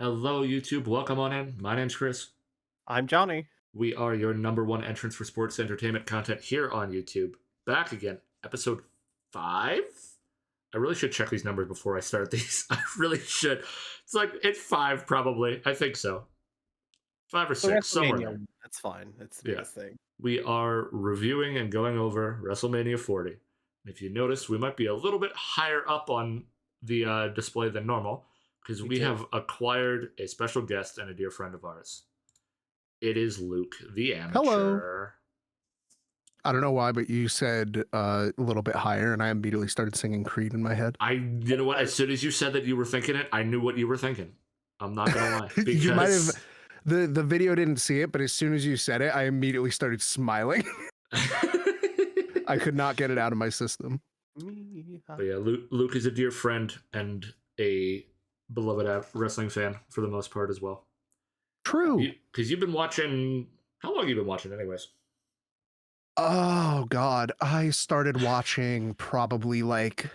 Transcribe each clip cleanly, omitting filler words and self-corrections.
Hello, YouTube. Welcome on in. My name's Chris. I'm Johnny. We are your number one entrance for sports entertainment content here on YouTube. Back again, episode 5. I really should check these numbers before I start these. I really should. It's 5 probably. I think so. 5 or 6, somewhere in there. That's fine. That's the Yeah. biggest thing. We are reviewing and going over Wrestlemania 40. If you notice, we might be a little bit higher up on the display than normal because we have acquired a special guest and a dear friend of ours. It is Luke, the amateur. Hello. I don't know why, but you said a little bit higher, and I immediately started singing Creed in my head. You know what? As soon as you said that you were thinking it, I knew what you were thinking. I'm not gonna lie. Because You might have. The video didn't see it, but as soon as you said it, I immediately started smiling. I could not get it out of my system. But yeah, Luke is a dear friend and a beloved wrestling fan for the most part as well. True. Because you've been watching. How long have you been watching, anyways? Oh God, I started watching probably like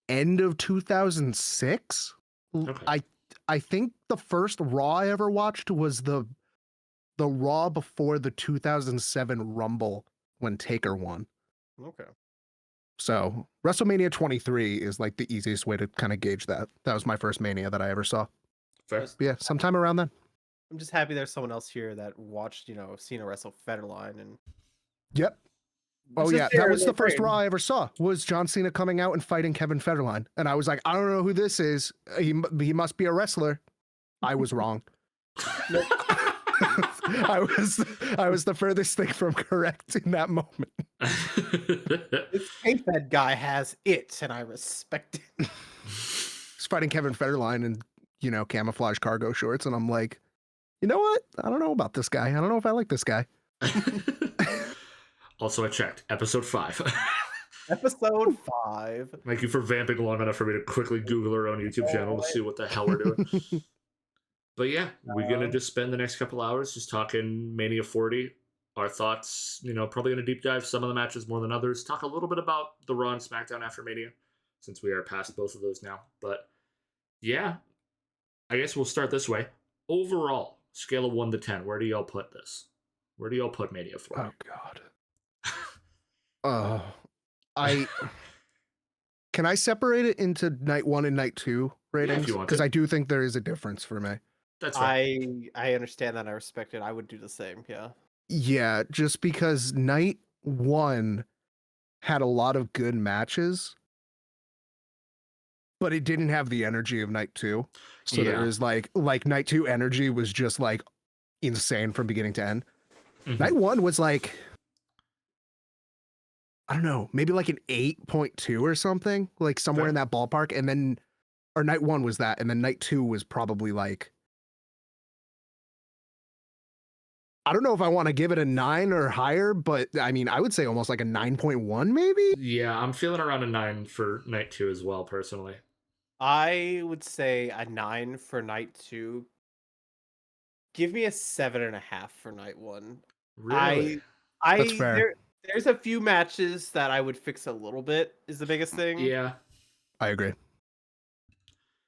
end of 2006. Okay. I think the first Raw I ever watched was the Raw before the 2007 Rumble when Taker won. Okay. So WrestleMania 23 is like the easiest way to kind of gauge that. That was my first Mania that I ever saw. Fair. But yeah, sometime around then. I'm just happy there's someone else here that watched, Cena wrestle Federline and. Yep. Oh Just yeah, there that was in the the first frame. Raw I ever saw. Was John Cena coming out and fighting Kevin Federline, and I was like, I don't know who this is. He must be a wrestler. I was wrong. I was the furthest thing from correct in that moment. This K-Fed guy has it, and I respect it. He's fighting Kevin Federline in camouflage cargo shorts, and I'm like, you know what? I don't know about this guy. I don't know if I like this guy. Also, I checked. Episode 5. Episode 5. Thank you for vamping long enough for me to quickly Google our own YouTube channel to see what the hell we're doing. But yeah, we're going to just spend the next couple hours just talking Mania 40. Our thoughts, probably going to deep dive some of the matches more than others. Talk a little bit about the Raw and SmackDown after Mania, since we are past both of those now. But yeah, I guess we'll start this way. Overall, scale of 1 to 10, where do y'all put this? Where do y'all put Mania 40? Oh God. Can I separate it into night 1 and night 2 ratings? Because I do think there is a difference for me. That's fine. I understand that. I respect it. I would do the same. Yeah. Yeah, just because night 1 had a lot of good matches, but it didn't have the energy of night 2. So Yeah. there was like night 2 energy was just like insane from beginning to end. Mhm. Night 1 was like, I don't know, maybe like an 8.2 or something, like somewhere in that ballpark. And then, or night 1 was that. And then night 2 was probably like, I don't know if I want to give it a 9 or higher, but I mean, I would say almost like a 9.1 maybe. Yeah, I'm feeling around a 9 for night 2 as well, personally. I would say a 9 for night 2. Give me a 7.5 for night 1. Really? That's fair. There's a few matches that I would fix a little bit is the biggest thing. Yeah. I agree.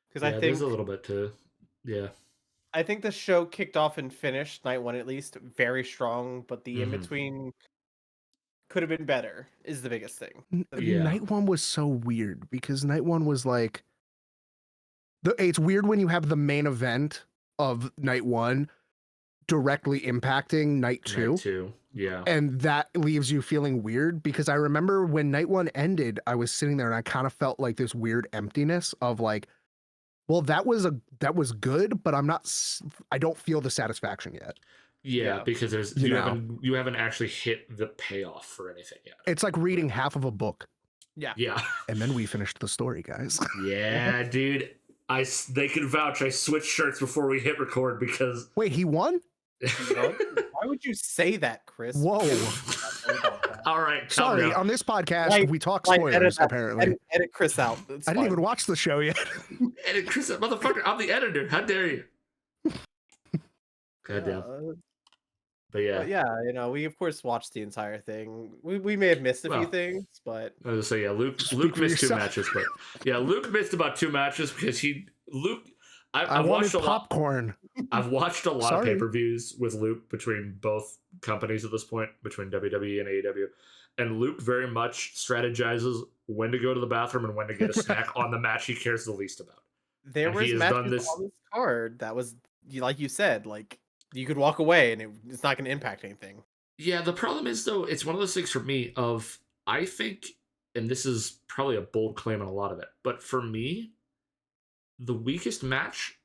Because Yeah, I think there's a little bit too. Yeah. I think the show kicked off and finished night 1 at least very strong, but the in Mhm. between could have been better is the biggest thing. Yeah. Night 1 was so weird because night 1 was like, it's weird when you have the main event of night 1 directly impacting night 2. Night 2. Yeah. And that leaves you feeling weird because I remember when night 1 ended, I was sitting there and I kind of felt like this weird emptiness of like, well, that was good, but I don't feel the satisfaction yet. Yeah, Yeah. because you haven't actually hit the payoff for anything yet. It's like reading half of a book. Yeah. Yeah. And then we finished the story, guys. Yeah, dude. They can vouch. I switched shirts before we hit record because. Wait, he won? Why would you say that, Chris? Whoa. All right. Sorry, on this podcast, we talk spoilers, apparently. Edit Chris out. I didn't even watch the show yet. Edit Chris, motherfucker. I'm the editor. How dare you? Goddamn. But yeah. Yeah, we of course watched the entire thing. We may have missed a few things, but I was gonna say, yeah, Luke missed 2 matches, but yeah, Luke missed about 2 matches because Luke. I I've wanted watched a lot. popcorn. I've watched a lot of Sorry. pay-per-views with Luke between both companies at this point, between WWE and AEW. And Luke very much strategizes when to go to the bathroom and when to get a snack on the match he cares the least about. There And was he has matches done this. on this card that was, like you said, like you could walk away and it's not going to impact anything. Yeah, the problem is, though, it's one of those things for me of, I think, and this is probably a bold claim on a lot of it, but for me, the weakest match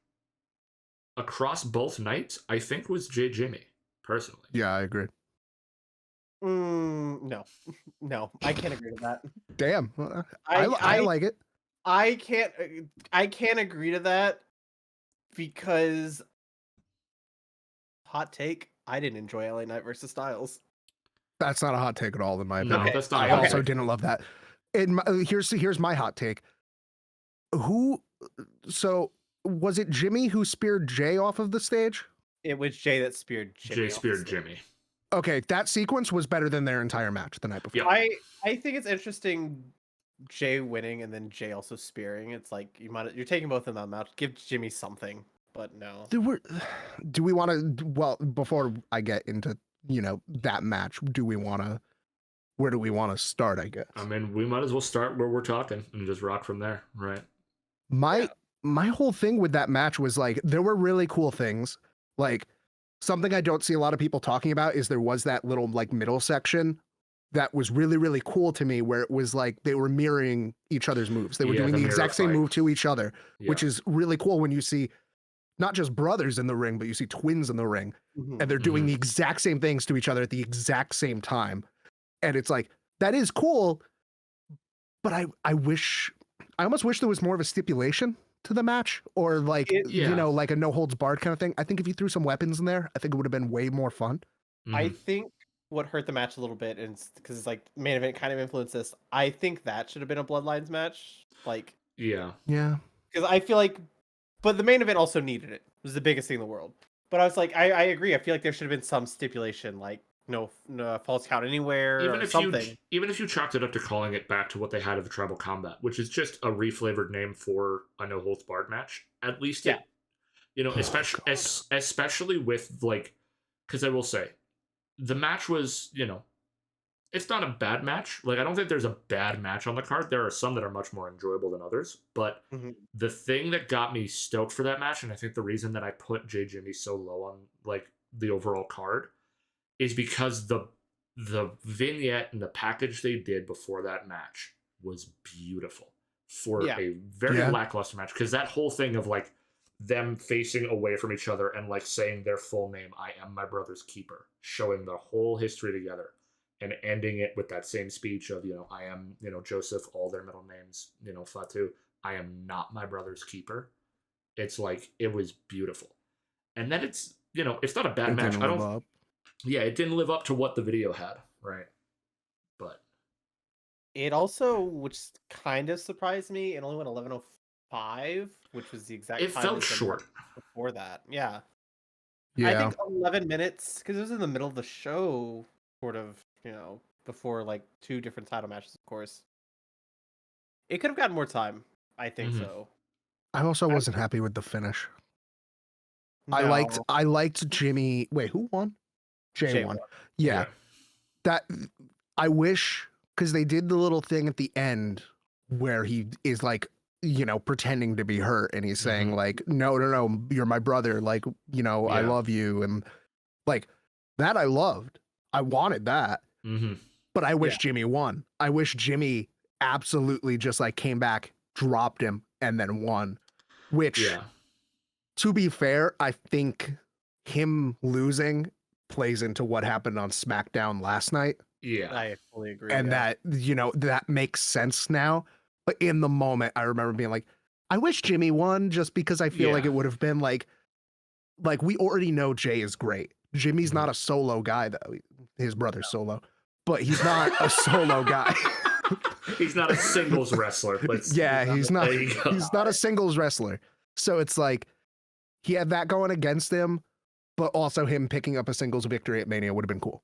across both nights, I think, was Jimmy, personally. Yeah, I agree. No, no, I can't agree to that. Damn, I like it. I can't agree to that because hot take, I didn't enjoy LA Knight versus Styles. That's not a hot take at all, in my No, opinion. that's not. I also didn't love that. Here's my hot take. So was it Jimmy who speared Jay off of the stage? It was Jay that speared Jimmy. Jay speared Jimmy. Okay, that sequence was better than their entire match the night before. Yeah. I think it's interesting Jay winning and then Jay also spearing. It's like you're taking both of them out. Give Jimmy something, but no. Do we want to? Well, before I get into that match, where do we want to start? I guess. I mean, we might as well start where we're talking and just rock from there, right? My whole thing with that match was like there were really cool things. Like something I don't see a lot of people talking about is there was that little like middle section that was really, really cool to me, where it was like they were mirroring each other's moves. They were doing the exact same move to each other, which is really cool when you see not just brothers in the ring, but you see twins in the ring, and they're doing the exact same things to each other at the exact same time. And it's like, that is cool, but I almost wish there was more of a stipulation to the match, or like, like a no holds barred kind of thing. I think if you threw some weapons in there, I think it would have been way more fun. I think what hurt the match a little bit, and because it's like main event kind of influenced this, I think that should have been a Bloodlines match. Like, yeah, because I feel like, but the main event also needed it. It was the biggest thing in the world. But I was like, I agree. I feel like there should have been some stipulation, like no false count anywhere, even or if something. Even if you chalked it up to calling it back to what they had of the Tribal Combat, which is just a reflavored name for a no holds barred match. At least, especially with like, because I will say, the match was, it's not a bad match. Like, I don't think there's a bad match on the card. There are some that are much more enjoyable than others. But the thing that got me stoked for that match, and I think the reason that I put Jimmy so low on like the overall card, is because the vignette and the package they did before that match was beautiful for a very lackluster match. Because that whole thing of like them facing away from each other and like saying their full name, I am my brother's keeper, showing the whole history together, and ending it with that same speech of, I am, Joseph, all their middle names, Fatu, I am not my brother's keeper. It's like, it was beautiful. And then it's, it's not a bad match. It didn't live up to what the video had, right? But it also, which kind of surprised me, it only went 11:05, which was the exact time. It felt short before that. Yeah. Yeah. I think 11 minutes, because it was in the middle of the show, sort of, before like 2 different title matches, of course. It could have gotten more time. I think so. I also wasn't happy with the finish. No. I liked Jimmy. Wait, who won? Jay won. Yeah. That I wish, because they did the little thing at the end where he is like, pretending to be hurt, and he's saying like, no, you're my brother. Like, I love you. And like that I loved. I wanted that. But I wish Jimmy won. I wish Jimmy absolutely just like came back, dropped him, and then won. Which, to be fair, I think him losing plays into what happened on SmackDown last night. Yeah. I fully agree. And that, that makes sense now. But in the moment, I remember being like, I wish Jimmy won, just because I feel like it would have been like we already know Jay is great. Jimmy's not a solo guy, though. His brother's solo, but he's not a solo guy. He's not a singles wrestler. He's not a singles wrestler. So it's like he had that going against him, but also him picking up a singles victory at Mania would have been cool.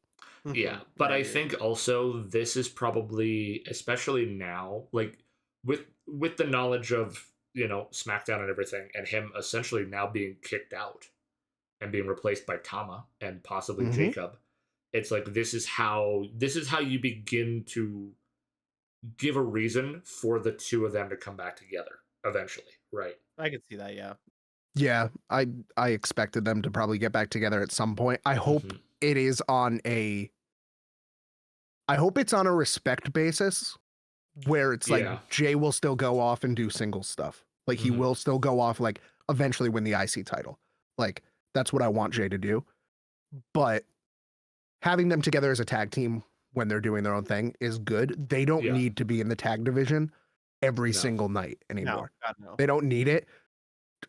Yeah, but I think also this is probably, especially now, like with the knowledge of, SmackDown and everything, and him essentially now being kicked out and being replaced by Tama and possibly Jacob. It's like this is how you begin to give a reason for the two of them to come back together eventually, right? I could see that, yeah. Yeah, I expected them to probably get back together at some point. I hope it is on a respect basis where it's like Jay will still go off and do single stuff. Like he will still go off, like eventually win the IC title. Like that's what I want Jay to do. But having them together as a tag team when they're doing their own thing is good. They don't need to be in the tag division every single night anymore. No, God, no. They don't need it.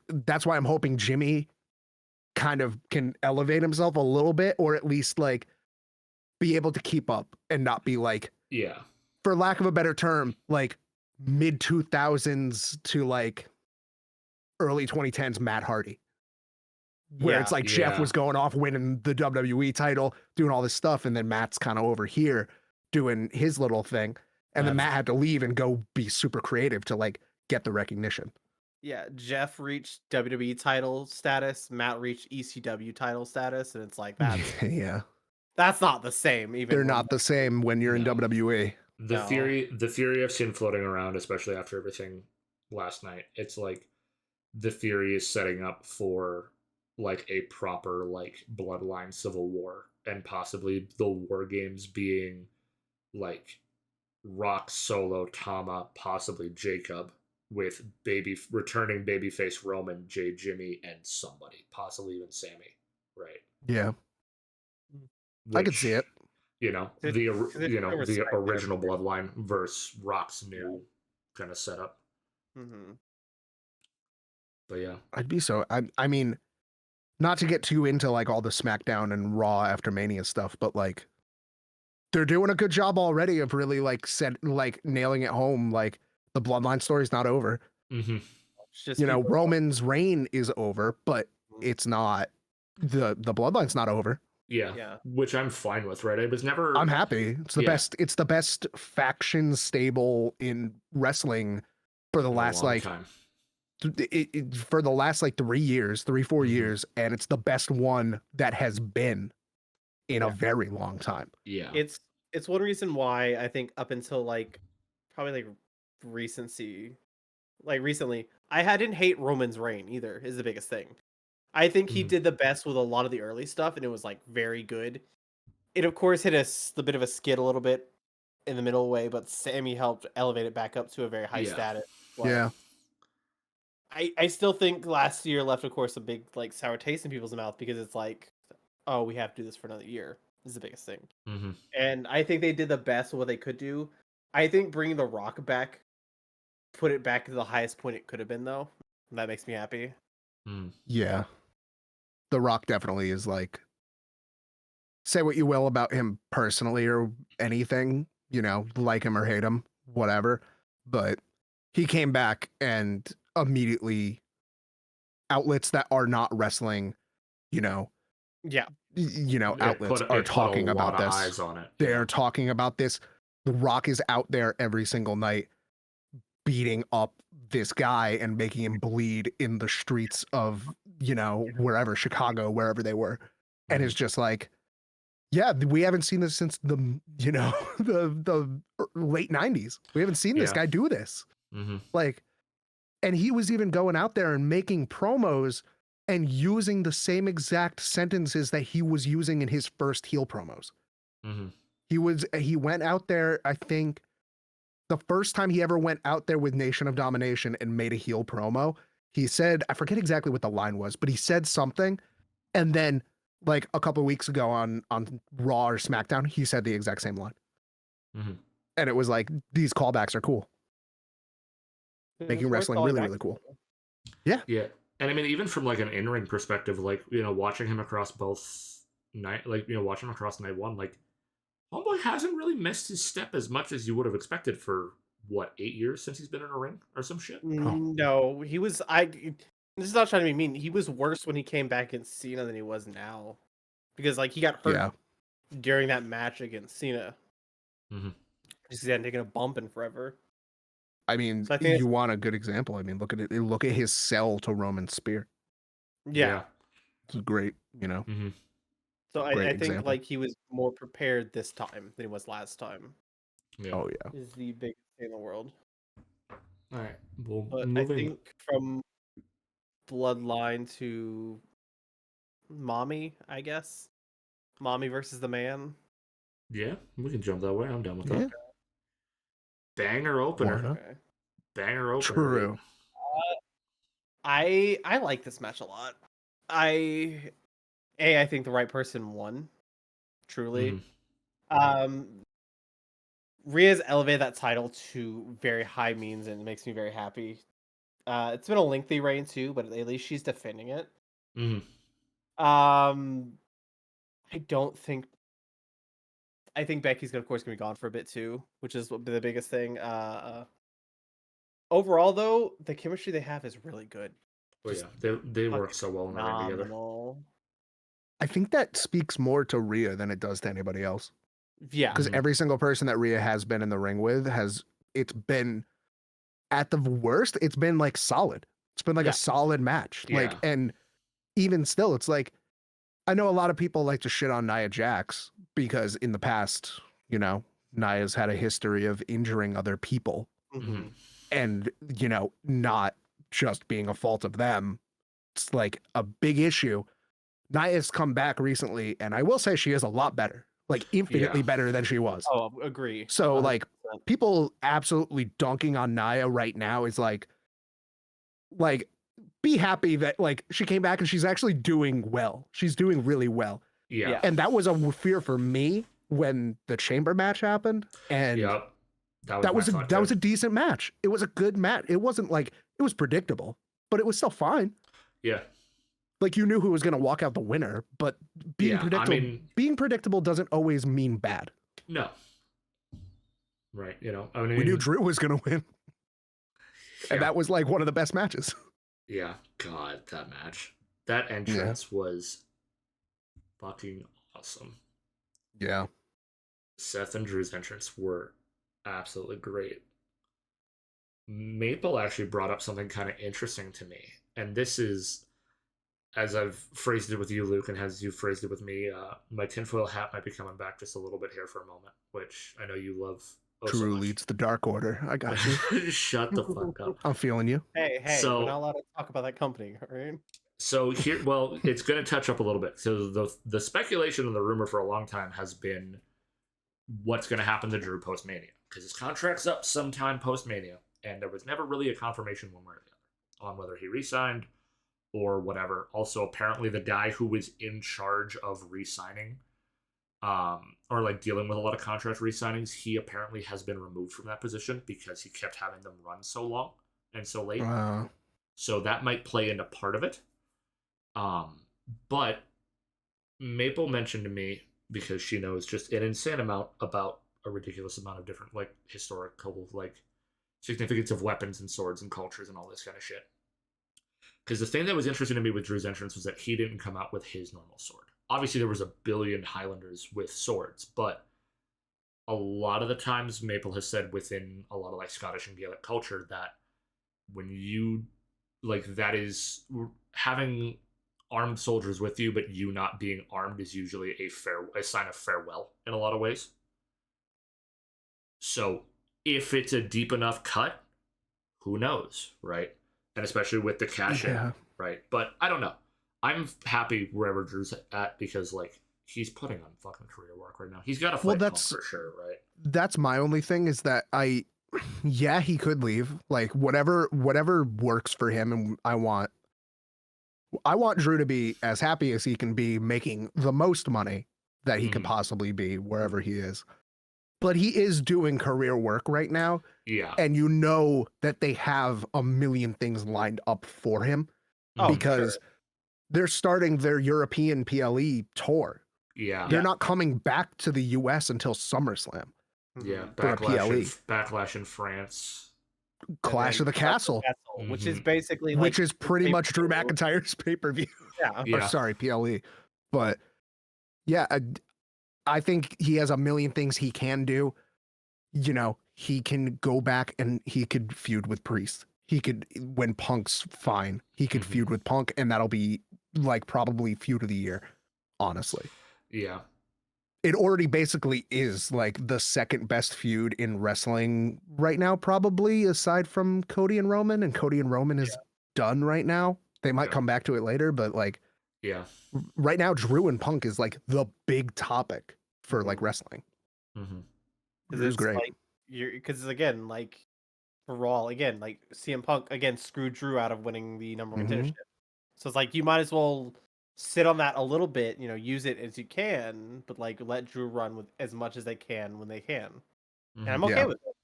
That's why I'm hoping Jimmy kind of can elevate himself a little bit, or at least like be able to keep up and not be like, for lack of a better term, like mid 2000s to like early 2010s Matt Hardy, where it's like Jeff was going off winning the WWE title, doing all this stuff, and then Matt's kind of over here doing his little thing, and then Matt had to leave and go be super creative to like get the recognition. Yeah, Jeff reached WWE title status, Matt reached ECW title status, and it's like that. That's not the same. Even they're not the same when you're in WWE. The theory I've seen floating around, especially after everything last night, it's like the theory is setting up for like a proper like bloodline civil war, and possibly the War Games being like Rock, Solo, Tama, possibly Jacob, with returning babyface Roman, Jay, Jimmy, and somebody, possibly even Sammy, right? Yeah, I could see it. The original bloodline versus Rock's new kind of setup. But yeah, I'd be so. I mean, not to get too into like all the SmackDown and Raw after Mania stuff, but like they're doing a good job already of really like nailing it home. Like the bloodline story's not over. Roman's reign is over, but it's not. The bloodline's not over. Yeah, which I'm fine with, right? I'm happy. It's the best. It's the best faction stable in wrestling for the last like time. For the last like 3 years, 4 years, and it's the best one that has been in a very long time. Yeah, it's one reason why I think up until like probably like recently, I didn't hate Roman's reign either. Is the biggest thing. I think he did the best with a lot of the early stuff, and it was like very good. It of course hit a bit of a skid a little bit in the middle way, but Sammy helped elevate it back up to a very high status. Yeah. I still think last year left, of course, a big like sour taste in people's mouth because it's like, oh, we have to do this for another year. This is the biggest thing. And I think they did the best of what they could do. I think bringing The Rock back, put it back to the highest point it could have been, though. And that makes me happy. Yeah. The Rock definitely is like, say what you will about him personally or anything, like him or hate him, whatever. But he came back and immediately outlets that are not wrestling, outlets are talking about this. Eyes on it. They're talking about this. The Rock is out there every single night beating up this guy and making him bleed in the streets of, wherever, Chicago, wherever they were. And it's just like, yeah, we haven't seen this since the late 90s. We haven't seen this guy do this. Like, and he was even going out there and making promos and using the same exact sentences that he was using in his first heel promos. He went out there, I think the first time he ever went out there with Nation of Domination and made a heel promo, he said, I forget exactly what the line was, but he said something. And then like a couple of weeks ago on Raw or SmackDown, he said the exact same line. And it was like, these callbacks are cool. Making wrestling really, really cool. Yeah. Yeah. And I mean, even from like an in-ring perspective, like, watching him across both night, like, watching him across night one, like, Homeboy hasn't really missed his step as much as you would have expected for, 8 years since he's been in a ring or some shit? No, he was, this is not trying to be mean, he was worse when he came back against Cena than he was now. Because, like, he got hurt during that match against Cena. Just because he hadn't taken a bump in forever. I mean, So I think you want a good example. I mean, look at it. Look at his sell to Roman's spear. yeah. It's great, Mm-hmm. So great I think example. like he was more prepared this time than he was last time. Yeah. Oh yeah. Is the biggest thing in the world. All right. Well, But I think from Bloodline to Mommy, I guess. Mommy versus the Man. Yeah, we can jump that way. I'm done with Yeah. that. Banger opener. Why not? Okay. Banger opener. True. I like this match a lot. I think the right person won. Truly. Mhm. Rhea's elevated that title to very high means and it makes me very happy. It's been a lengthy reign too, but at least she's defending it. Mhm. I don't think. I think Becky's of course gonna be gone for a bit too, which is the biggest thing. Overall though, the chemistry they have is really good. Well, Just yeah, they work fucking so well in the ring together. phenomenal. I think that speaks more to Rhea than it does to anybody else. Yeah, Because Mhm. every single person that Rhea has been in the ring with it's been at the worst, it's been like solid. It's been like Yeah. a solid match. Like, Yeah. and even still, it's like, I know a lot of people like to shit on Nia Jax because in the past, Nia's had a history of injuring other people mhm. and, not just being a fault of them. It's like a big issue. Nia's come back recently, and I will say she is a lot better, like infinitely Yeah. better than she was. Oh, agree. So 100%. like people absolutely dunking on Nia right now is like be happy that like she came back and she's actually doing well. She's doing really well. Yeah. Yeah. And that was a fear for me when the chamber match happened. And Yep. that was my thought, a too. decent match. It was a good match. It wasn't like it was predictable, but it was still fine. Yeah. Like you knew who was going to walk out the winner, but being predictable doesn't always mean bad. No. Right. We knew Drew was going to win. And yeah. that was like one of the best matches. Yeah. God, that match. That entrance was fucking awesome. Yeah. Seth and Drew's entrance were absolutely great. Maple actually brought up something kind of interesting to me. And this is, as I've phrased it with you, Luke, and as you phrased it with me, my tinfoil hat might be coming back just a little bit here for a moment, which I know you love. Drew leads the Dark Order. I got you. Shut the fuck up. I'm feeling you. Hey, So- we're not allowed to talk about that company, right? So here, well, it's going to touch up a little bit. So the speculation and the rumor for a long time has been what's going to happen to Drew post Mania, because his contract's up sometime post Mania, and there was never really a confirmation one way or the other on whether he re-signed or whatever. Also, apparently, the guy who was in charge of re-signing, or like dealing with a lot of contract re-signings, he apparently has been removed from that position because he kept having them run so long and so late. So that might play into part of it. But Maple mentioned to me, because she knows just an insane amount about a ridiculous amount of different like historical like significance of weapons and swords and cultures and all this kind of shit. Because the thing that was interesting to me with Drew's entrance was that he didn't come out with his normal sword. Obviously, there was a billion Highlanders with swords, but a lot of the times Maple has said within a lot of like Scottish and Gaelic culture that when you like that is having armed soldiers with you, but you not being armed is usually a sign of farewell in a lot of ways. So if it's a deep enough cut, who knows, right? And especially with the cash in, right? But I don't know. I'm happy wherever Drew's at because like he's putting on fucking career work right now. He's got to fight for sure, right? That's my only thing is that he could leave. Like whatever works for him, and I want Drew to be as happy as he can be, making the most money that he can possibly be wherever he is. But he is doing career work right now. Yeah. And you know that they have a million things lined up for him because they're starting their European PLE tour. Yeah. They're not coming back to the US until SummerSlam. Yeah. For a PLE. Backlash in France. Clash of the Castle. Which is basically which is pretty much Drew McIntyre's pay-per-view. Yeah. Or sorry, PLE. But yeah, I think he has a million things he can do. You know, he can go back and he could feud with Priest. He could, when Punk's fine, he could feud with Punk, and that'll be like probably feud of the year, honestly. Yeah. It already basically is like the second best feud in wrestling right now, probably, aside from Cody and Roman. And Cody and Roman is done right now. They might come back to it later, but like, right now, Drew and Punk is like the big topic for like wrestling. It's great. Like, because again, like for Raw, again, like CM Punk again screwed Drew out of winning the number one contendership. So it's like you might as well sit on that a little bit, you know, use it as you can, but like let Drew run with as much as they can when they can. And I'm okay with it.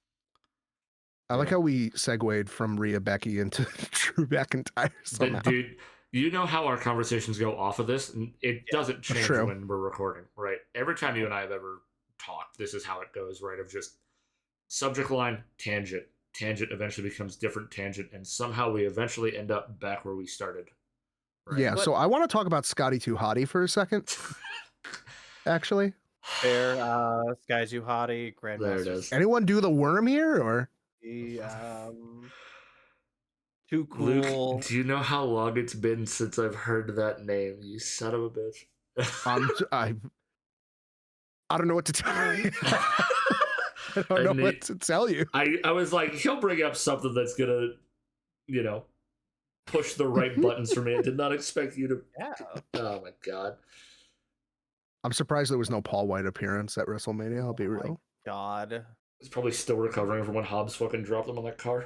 I like how we segued from Rhea Becky into Drew McIntyre somehow. Dude, you know how our conversations go off of this? It doesn't change when we're recording, right? Every time you and I have ever talked, this is how it goes, right? Of just subject line, tangent. Tangent eventually becomes different tangent, and somehow we eventually end up back where we started. Right? Yeah, so I want to talk about Scotty 2 Hottie for a second. Actually. Fair, Sky Too Hottie, Grandmaster. There it is. Anyone do the worm here, or? Too cool. Luke, do you know how long it's been since I've heard that name? You son of a bitch. I don't know what to tell you. I don't know what to tell you. I was like, he'll bring up something that's gonna, you know, push the right buttons for me. I did not expect you to. Yeah. Oh my god. I'm surprised there was no Paul White appearance at WrestleMania. I'll be real. God. He's probably still recovering from when Hobbs fucking dropped him on that car.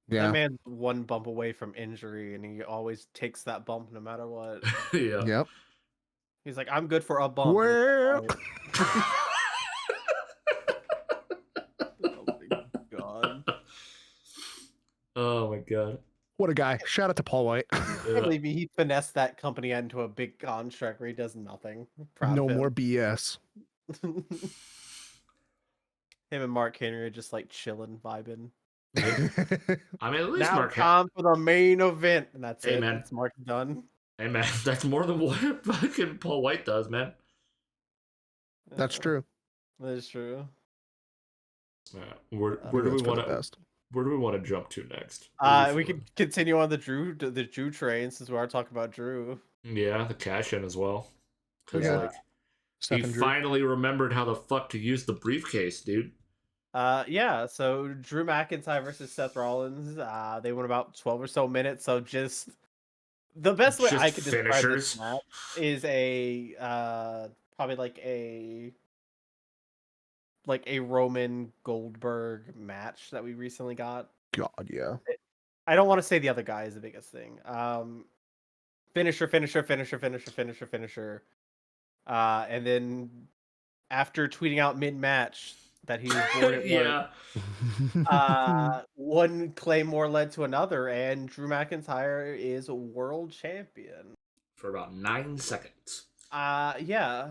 Yeah. That man's one bump away from injury, and he always takes that bump no matter what. Yeah. Yep. He's like, I'm good for a bump. Well. Oh my god. Oh my god. What a guy. Shout out to Paul White. I can't believe he finessed that company into a big contract where he does nothing. No more BS. Him and Mark Henry are just like chilling, vibing. I mean, at least now Mark time for the main event, and that's it. Man. That's Mark done. Hey man, that's more than what fucking Paul White does, man. That's true. That is true. Where do we want to jump to next? We can continue on the Drew train since we are talking about Drew. Yeah, the cash in as well. Because Yeah. he finally remembered how the fuck to use the briefcase, dude. Yeah, so Drew McIntyre versus Seth Rollins. They went about 12 or so minutes. So just the best way I could describe this match is a probably like a Roman Goldberg match that we recently got. God, yeah. I don't want to say the other guy is the biggest thing. Finisher. And then after tweeting out mid-match that he was bored at work, one claymore led to another, and Drew McIntyre is a world champion. For about 9 seconds. Yeah.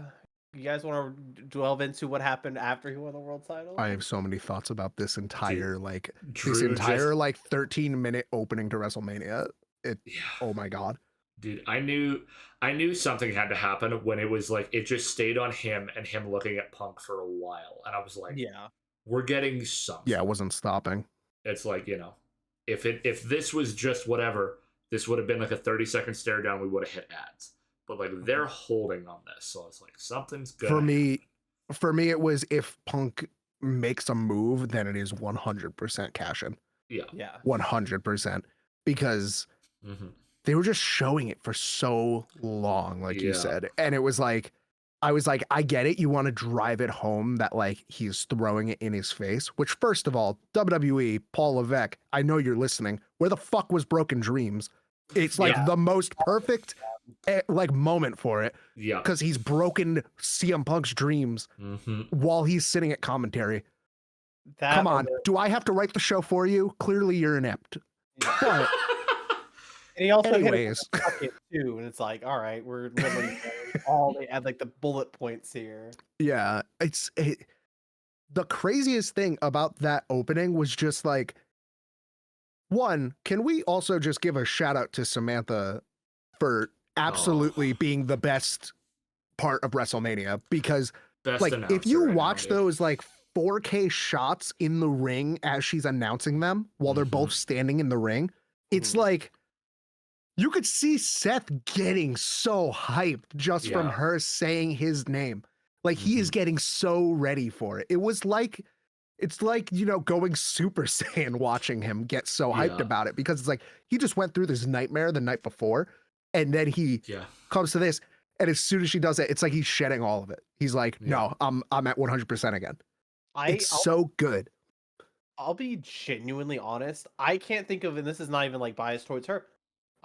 You guys want to delve into what happened after he won the world title? I have so many thoughts about this entire 13-minute opening to WrestleMania. Oh my god. Dude, I knew something had to happen when it was like it just stayed on him and him looking at Punk for a while, and I was like, yeah, we're getting something. Yeah, it wasn't stopping. It's like, you know, if this was just whatever, this would have been like a 30-second stare down. We would have hit ads, but like they're holding on this, so it's like something's good. For me, it was if Punk makes a move, then it is 100% cash in. Yeah, 100%, because they were just showing it for so long, like you said, and it was like, I was like, I get it. You want to drive it home that like he's throwing it in his face, which first of all, WWE, Paul Levesque, I know you're listening. Where the fuck was Broken Dreams? It's like the most perfect like moment for it. Yeah. Because he's broken CM Punk's dreams while he's sitting at commentary. Come on. Do I have to write the show for you? Clearly you're inept. And he also Anyways. hit it too, and it's like, all right, we're literally all they add like the bullet points here. Yeah, the craziest thing about that opening was just like, one, can we also just give a shout out to Samantha for absolutely being the best part of WrestleMania? Because best like if you watch those like 4K shots in the ring as she's announcing them while they're both standing in the ring. It's like you could see Seth getting so hyped just from her saying his name. Like he is getting so ready for it. It's like, you know, going Super Saiyan watching him get so hyped about it, because it's like he just went through this nightmare the night before, and then he comes to this, and as soon as she does it, it's like he's shedding all of it. He's like, no, I'm at 100% again. It's so good. I'll be genuinely honest. I can't think of, and this is not even like biased towards her,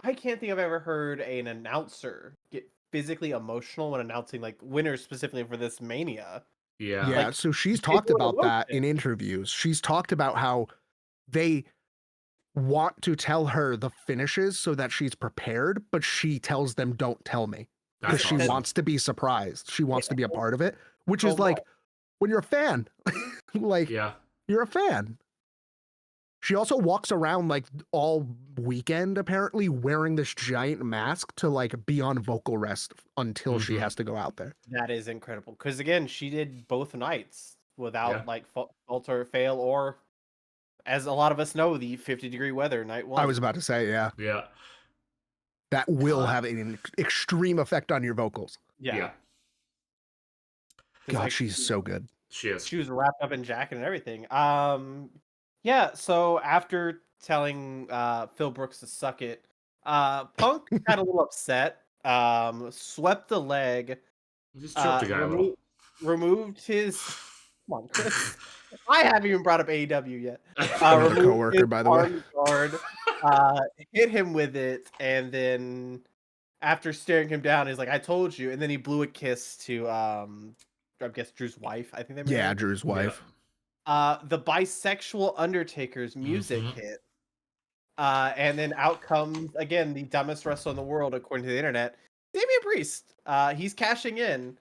I can't think I've ever heard an announcer get physically emotional when announcing like winners specifically for this Mania. Yeah. Yeah. Like, So she's talked about that in interviews. She's talked about how they want to tell her the finishes so that she's prepared, but she tells them, don't tell me. Because she wants to be surprised. She wants to be a part of it, which is like when you're a fan, like you're a fan. She also walks around like all weekend, apparently, wearing this giant mask to like be on vocal rest until she has to go out there. That is incredible. Because again, she did both nights without like falter or fail, or as a lot of us know, the 50-degree weather night one. I was about to say, yeah. That will have an extreme effect on your vocals. Yeah. God, she's so good. She is. She was wrapped up in jacket and everything. Yeah, so after telling Phil Brooks to suck it, Punk got a little upset, swept the leg, just choked the guy removed his... Come on, Chris. I haven't even brought up AEW yet. Another coworker, by the way. Guard, hit him with it, and then after staring him down, he's like, "I told you." And then he blew a kiss to, I guess, Drew's wife. I think they married. Drew's wife. The bisexual Undertaker's music hit. And then out comes, again, the dumbest wrestler in the world, according to the internet, Damian Priest. He's cashing in.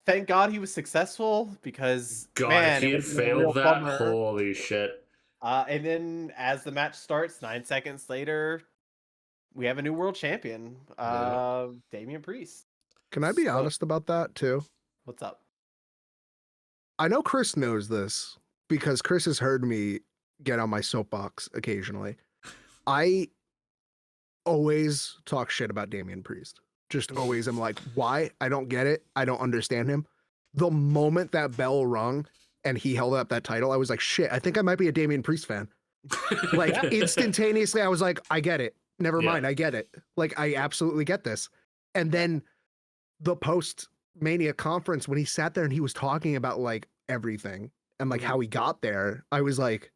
Thank God he was successful, because if he had failed that, holy shit. And then as the match starts, 9 seconds later, we have a new world champion, Damian Priest. Can I be honest about that too? What's up? I know Chris knows this because Chris has heard me get on my soapbox occasionally. I always talk shit about Damian Priest. Just always. I'm like, why? I don't get it. I don't understand him. The moment that bell rung and he held up that title, I was like, shit, I think I might be a Damian Priest fan. Like instantaneously, I was like, I get it. Never mind. I get it. Like, I absolutely get this. And then the post-Mania conference, when he sat there and he was talking about like everything and like how he got there, I was like,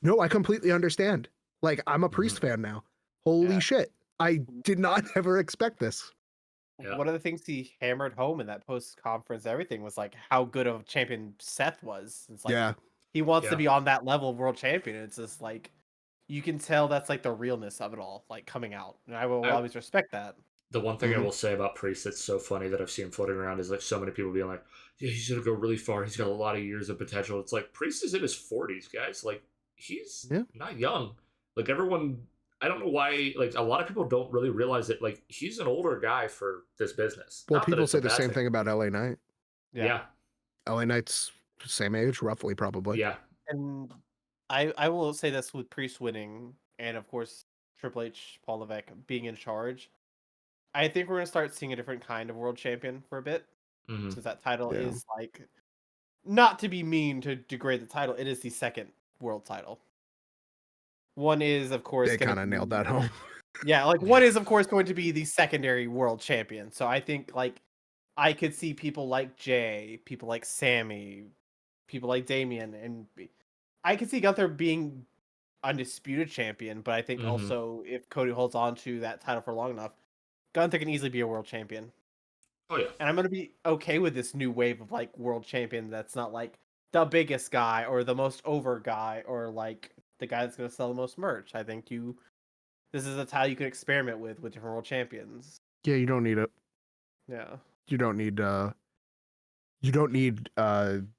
no, I completely understand. Like, I'm a Priest fan now. Holy shit. I did not ever expect this. One of the things he hammered home in that post-conference, everything, was like how good of a champion Seth was. It's like he wants to be on that level of world champion. It's just like you can tell that's like the realness of it all, like coming out, and I will always respect that. The one thing I will say about Priest that's so funny that I've seen floating around is like so many people being like, yeah, he's gonna go really far. He's got a lot of years of potential. It's like Priest is in his 40s, guys. Like he's not young. Like everyone. I don't know why, like, a lot of people don't really realize that, like, he's an older guy for this business. Well, people say the same thing about LA Knight. Yeah. LA Knight's same age, roughly, probably. Yeah. And I will say this with Priest winning, and of course, Triple H, Paul Levesque being in charge. I think we're going to start seeing a different kind of world champion for a bit. Since that title is, like, not to be mean to degrade the title, it is the second world title. One is, of course... They kind of nailed that home. Yeah, like, one is, of course, going to be the secondary world champion. So I think, like, I could see people like Jay, people like Sammy, people like Damian, and I could see Gunther being undisputed champion, but I think also if Cody holds on to that title for long enough, Gunther can easily be a world champion. Oh, yeah. And I'm going to be okay with this new wave of, like, world champion that's not, like, the biggest guy or the most over guy or, like... the guy that's going to sell the most merch. I think this is a title you can experiment with different world champions. Yeah, you don't need it. Yeah. You don't need,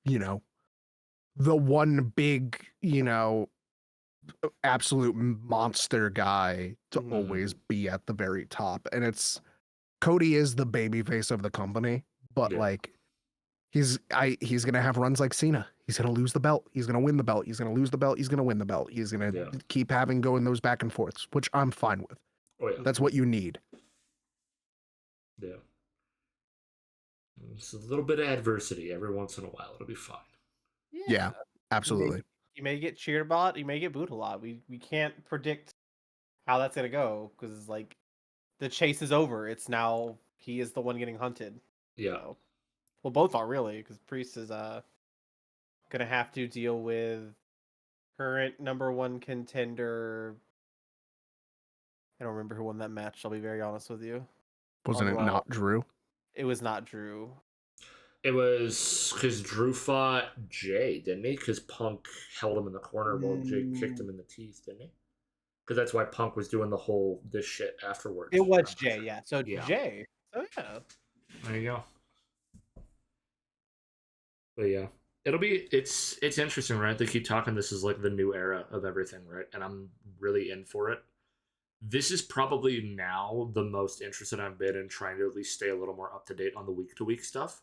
you know, the one big, you know, absolute monster guy to always be at the very top. And Cody is the baby face of the company, but like, he's going to have runs like Cena. He's going to lose the belt. He's going to win the belt. He's going to lose the belt. He's going to win the belt. He's going to keep having going those back and forths, which I'm fine with. Oh yeah, that's what you need. Yeah, it's a little bit of adversity every once in a while. It'll be fine. Yeah, absolutely. You may get cheered a lot. You may get booed a lot. We can't predict how that's gonna go because like the chase is over. It's now he is the one getting hunted. Yeah. So, well, both are really because Priest is gonna have to deal with current number one contender. I don't remember who won that match. I'll be very honest with you. Wasn't it not Drew? It was not Drew. It was because Drew fought Jay, didn't he? Because Punk held him in the corner while Jay kicked him in the teeth, didn't he? Because that's why Punk was doing the whole this shit afterwards. It was Jay, yeah. So Jay. Oh yeah. There you go. But yeah, it's interesting, right? They keep talking this is like the new era of everything, right? And I'm really in for it. This is probably now the most interested I've been in trying to at least stay a little more up to date on the week to week stuff.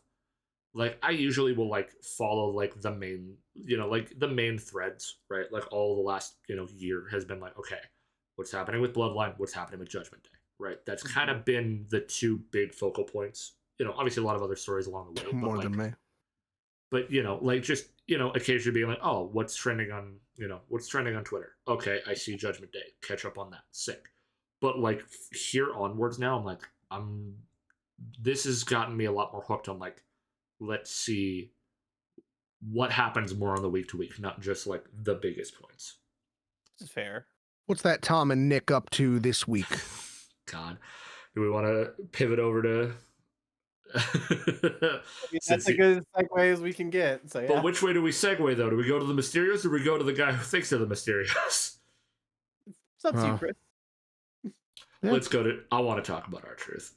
Like I usually will like follow like the main, like the main threads, right? Like all the last, year has been like, okay, what's happening with Bloodline? What's happening with Judgment Day, right? That's kind of been the two big focal points. Obviously a lot of other stories along the way. More than me. But like just occasionally being like, oh, what's trending on Twitter? Okay, I see Judgment Day. Catch up on that. Sick. But like here onwards now, I'm like, this has gotten me a lot more hooked on like, let's see what happens more on the week to week, not just like the biggest points. This is fair. What's that Tom and Nick up to this week? God, do we want to pivot over to? That's a good segue as we can get. So, yeah. But which way do we segue though? Do we go to the Mysterios or do we go to the guy who thinks they're the Mysterios? It's up to you, Chris. Yeah. Let's go to. I want to talk about R-Truth.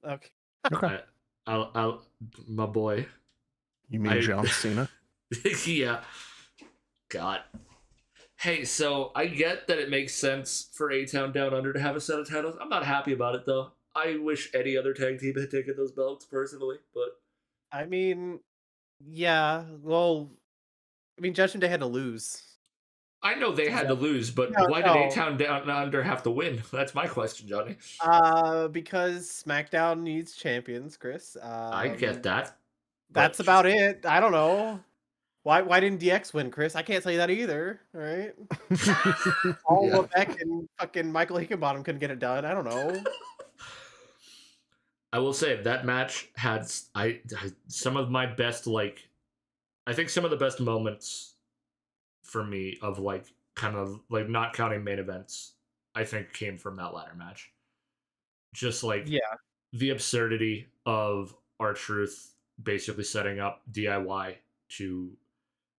Okay. I'll my boy. You mean John Cena? Yeah. God. Hey, so I get that it makes sense for A-Town Down Under to have a set of titles. I'm not happy about it though. I wish any other tag team had taken those belts personally, but I mean, yeah. Well, I mean, Judgment Day had to lose. I know they had to lose, but why did A-Town Down Under have to win? That's my question, Johnny. Because SmackDown needs champions, Chris. I get that. That's about it. I don't know. Why didn't DX win, Chris? I can't tell you that either. All right. All Beck and fucking Michael Hickenbottom couldn't get it done. I don't know. I will say that match had some of my best, like, I think some of the best moments for me of like kind of like not counting main events, I think came from that ladder match. Just like the absurdity of R-Truth basically setting up DIY to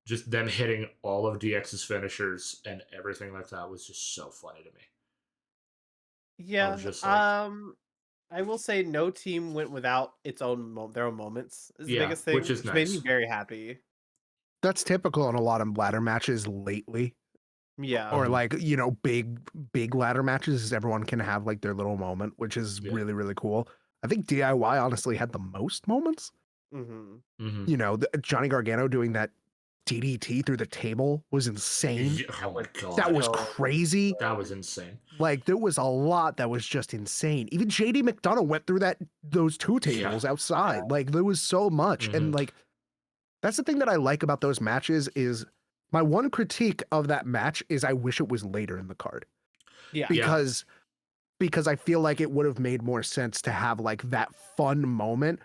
just them hitting all of DX's finishers and everything like that was just so funny to me. Yeah. Just like, I will say no team went without their own moments. Is the biggest thing, which is nice. Made me very happy. That's typical in a lot of ladder matches lately. Yeah. Or like, big ladder matches is everyone can have like their little moment, which is really, really cool. I think DIY honestly had the most moments. Johnny Gargano doing that DDT through the table was insane. Oh my God. That was crazy. That was insane. Like there was a lot that was just insane. Even JD McDonough went through those two tables outside. Like there was so much. And like, that's the thing that I like about those matches is my one critique of that match is I wish it was later in the card. Yeah. Because I feel like it would have made more sense to have like that fun moment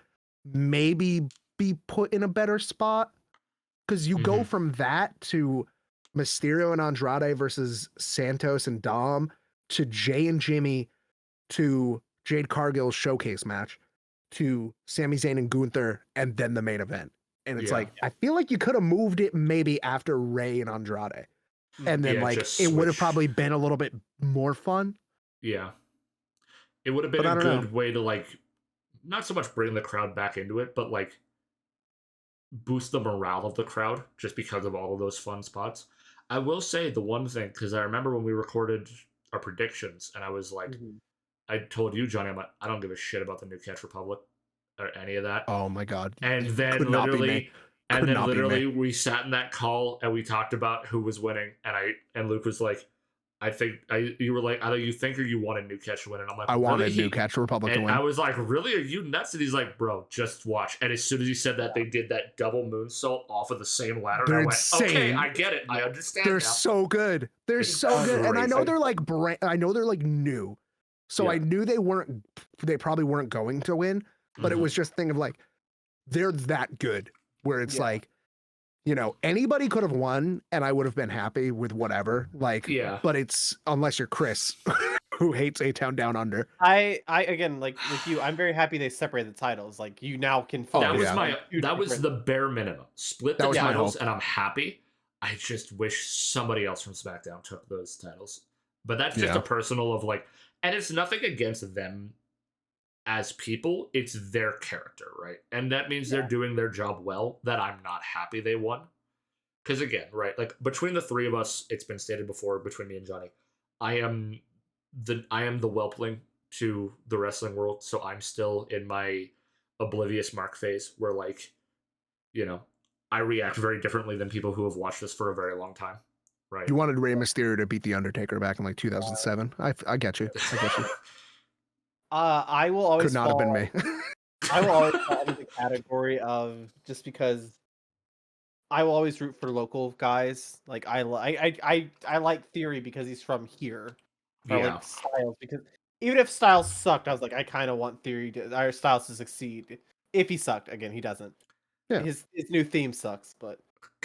maybe be put in a better spot. Because you go from that to Mysterio and Andrade versus Santos and Dom to Jay and Jimmy to Jade Cargill's showcase match to Sami Zayn and Gunther and then the main event. And it's like, I feel like you could have moved it maybe after Ray and Andrade. And then like it would have probably been a little bit more fun. Yeah. It would have been a good way to like, not so much bring the crowd back into it, but like boost the morale of the crowd just because of all of those fun spots. I will say the one thing, because I remember when we recorded our predictions and I was like, I told you, Johnny, I'm like, I don't give a shit about the New Catch Republic or any of that. Oh my God. And then literally And Could then not be literally me. we sat in that call and we talked about who was winning, and Luke was like, you were like, either you think or you wanted New Catch to win, and I'm like, I really? wanted New Catch Republic to And win. I was like, really? Are you nuts? And he's like, bro, just watch. And as soon as he said that, they did that double moonsault off of the same ladder. They're and I went, okay, insane. I get it. I understand They're now. so good. They're so good. And I know they're like I know they're like new. So I knew they probably weren't going to win, but it was just a thing of like, they're that good where it's like, you know, anybody could have won and I would have been happy with whatever. Like, but it's unless you're Chris who hates A-Town Down Under. I again, like with you, I'm very happy they separated the titles. Like you now can that was the bare minimum. Split the titles and I'm happy. I just wish somebody else from SmackDown took those titles. But that's just a personal of like, and it's nothing against them as people, it's their character, right? And that means they're doing their job well, that I'm not happy they won. Because again, right, like between the three of us, it's been stated before, between me and Johnny, I am the whelpling to the wrestling world, so I'm still in my oblivious mark phase where, like, you know, I react very differently than people who have watched this for a very long time, right? You wanted Rey Mysterio to beat The Undertaker back in like 2007. I get you. I get you. I will always could not have been me. I will always fall into the category of, just because I will always root for local guys. Like I like Theory because he's from here. I like Styles because even if Styles sucked, I was like, I kind of want Styles to succeed. If he sucked, again, he doesn't. Yeah. His new theme sucks, but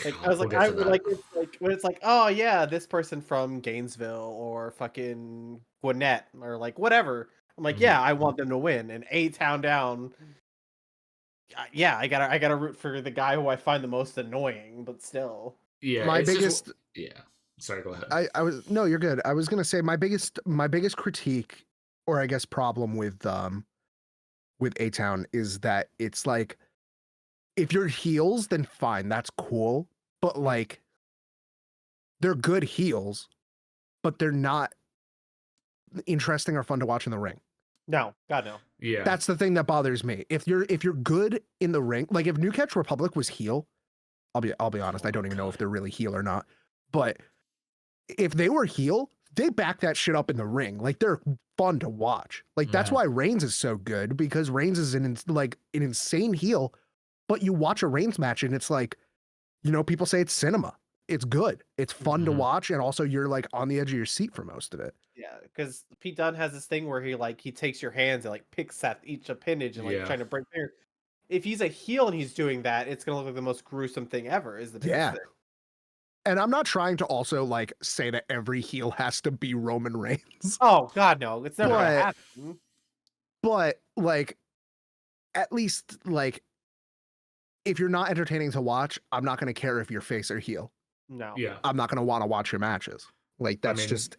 like I was like, We'll I would like it's like when it's like, oh yeah, this person from Gainesville or fucking Gwinnett or like whatever. I'm like, yeah, I want them to win. And A-Town Down, yeah, I gotta root for the guy who I find the most annoying, but still. Yeah, my biggest. Sorry, go ahead. No, you're good. I was gonna say my biggest critique, or I guess problem with A-Town is that it's like, if you're heels, then fine, that's cool. But like, they're good heels, but they're not interesting or fun to watch in the ring. No, God no. Yeah, that's the thing that bothers me. If you're good in the ring, like if New Catch Republic was heel, I'll be honest, I don't even know if they're really heel or not. But if they were heel, they back that shit up in the ring. Like they're fun to watch. Like that's why Reigns is so good, because Reigns is an insane heel. But you watch a Reigns match and it's like, you know, people say it's cinema. It's good. It's fun to watch, and also you're like on the edge of your seat for most of it. Yeah, because Pete Dunne has this thing where he takes your hands and like picks at each appendage and like trying to break there. If he's a heel and he's doing that, it's gonna look like the most gruesome thing ever. Is the biggest thing. And I'm not trying to also like say that every heel has to be Roman Reigns. Oh God, no, it's never gonna happen. But like, at least like, if you're not entertaining to watch, I'm not gonna care if you're face or heel. No. Yeah. I'm not gonna want to watch your matches. Like that's just